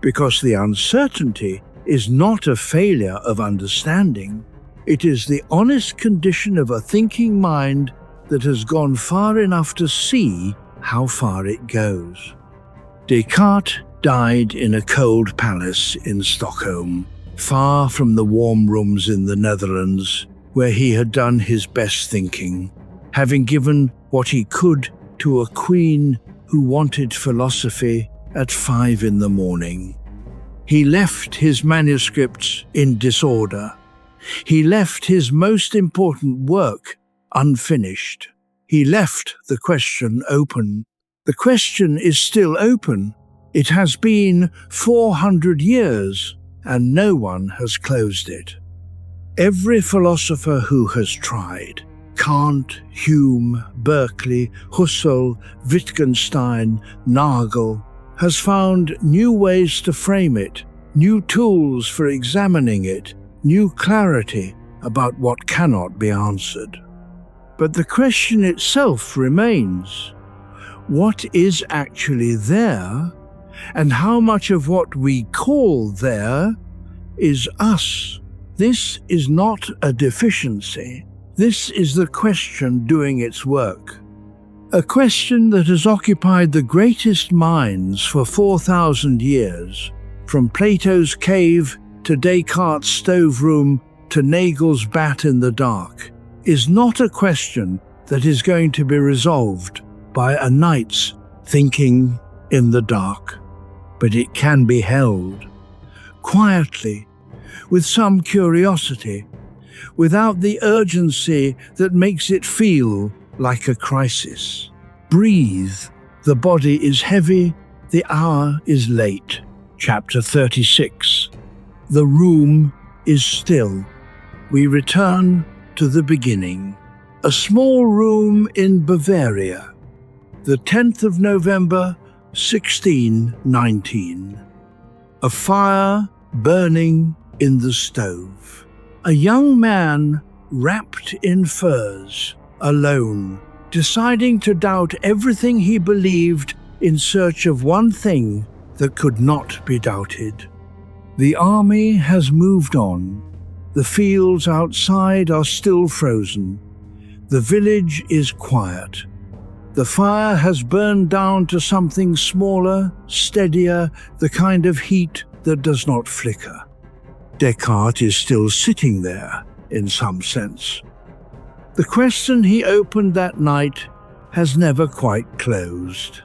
Because the uncertainty is not a failure of understanding. It is the honest condition of a thinking mind that has gone far enough to see how far it goes. Descartes died in a cold palace in Stockholm, far from the warm rooms in the Netherlands, where he had done his best thinking, having given what he could to a queen who wanted philosophy at 5 a.m. He left his manuscripts in disorder. He left his most important work unfinished. He left the question open. The question is still open. It has been 400 years, and no one has closed it. Every philosopher who has tried, Kant, Hume, Berkeley, Husserl, Wittgenstein, Nagel, has found new ways to frame it, new tools for examining it, new clarity about what cannot be answered. But the question itself remains: what is actually there, and how much of what we call there is us? This is not a deficiency. This is the question doing its work. A question that has occupied the greatest minds for 4,000 years, from Plato's cave to Descartes' stove room to Nagel's bat in the dark, is not a question that is going to be resolved by a night's thinking in the dark. But it can be held quietly, with some curiosity, without the urgency that makes it feel like a crisis. Breathe. The body is heavy, the hour is late. Chapter 36. The room is still. We return to the beginning. A small room in Bavaria, the 10th of November, 1619. A fire burning in the stove. A young man wrapped in furs, alone, deciding to doubt everything he believed in search of one thing that could not be doubted. The army has moved on. The fields outside are still frozen. The village is quiet. The fire has burned down to something smaller, steadier, the kind of heat that does not flicker. Descartes is still sitting there, in some sense. The question he opened that night has never quite closed.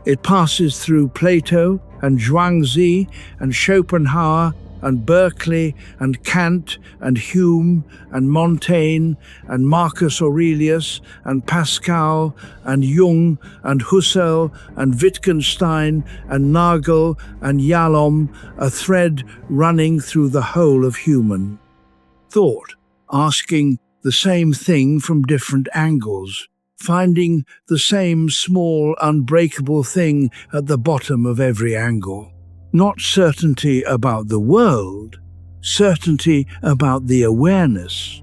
It passes through Plato and Zhuangzi and Schopenhauer and Berkeley and Kant and Hume and Montaigne and Marcus Aurelius and Pascal and Jung and Husserl and Wittgenstein and Nagel and Yalom, a thread running through the whole of human thought, asking the same thing from different angles, finding the same small, unbreakable thing at the bottom of every angle. Not certainty about the world, certainty about the awareness.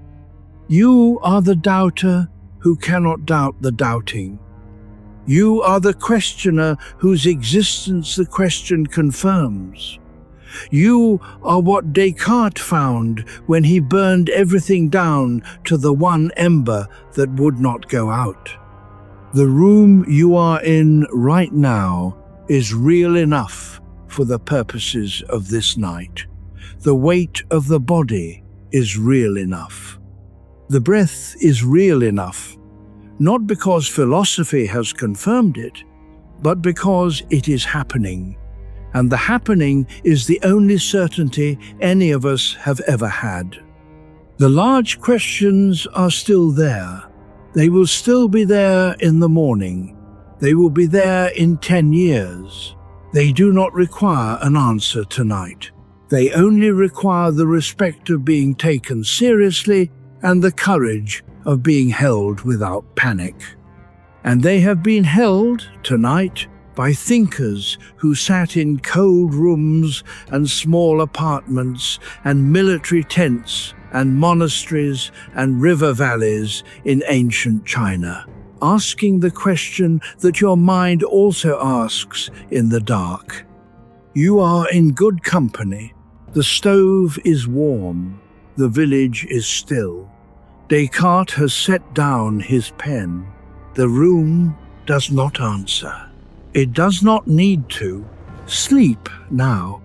You are the doubter who cannot doubt the doubting. You are the questioner whose existence the question confirms. You are what Descartes found when he burned everything down to the one ember that would not go out. The room you are in right now is real enough for the purposes of this night. The weight of the body is real enough. The breath is real enough, not because philosophy has confirmed it, but because it is happening. And the happening is the only certainty any of us have ever had. The large questions are still there. They will still be there in the morning. They will be there in 10 years. They do not require an answer tonight. They only require the respect of being taken seriously and the courage of being held without panic. And they have been held tonight by thinkers who sat in cold rooms and small apartments and military tents and monasteries and river valleys in ancient China, asking the question that your mind also asks in the dark. You are in good company. The stove is warm. The village is still. Descartes has set down his pen. The room does not answer. It does not need to. Sleep now.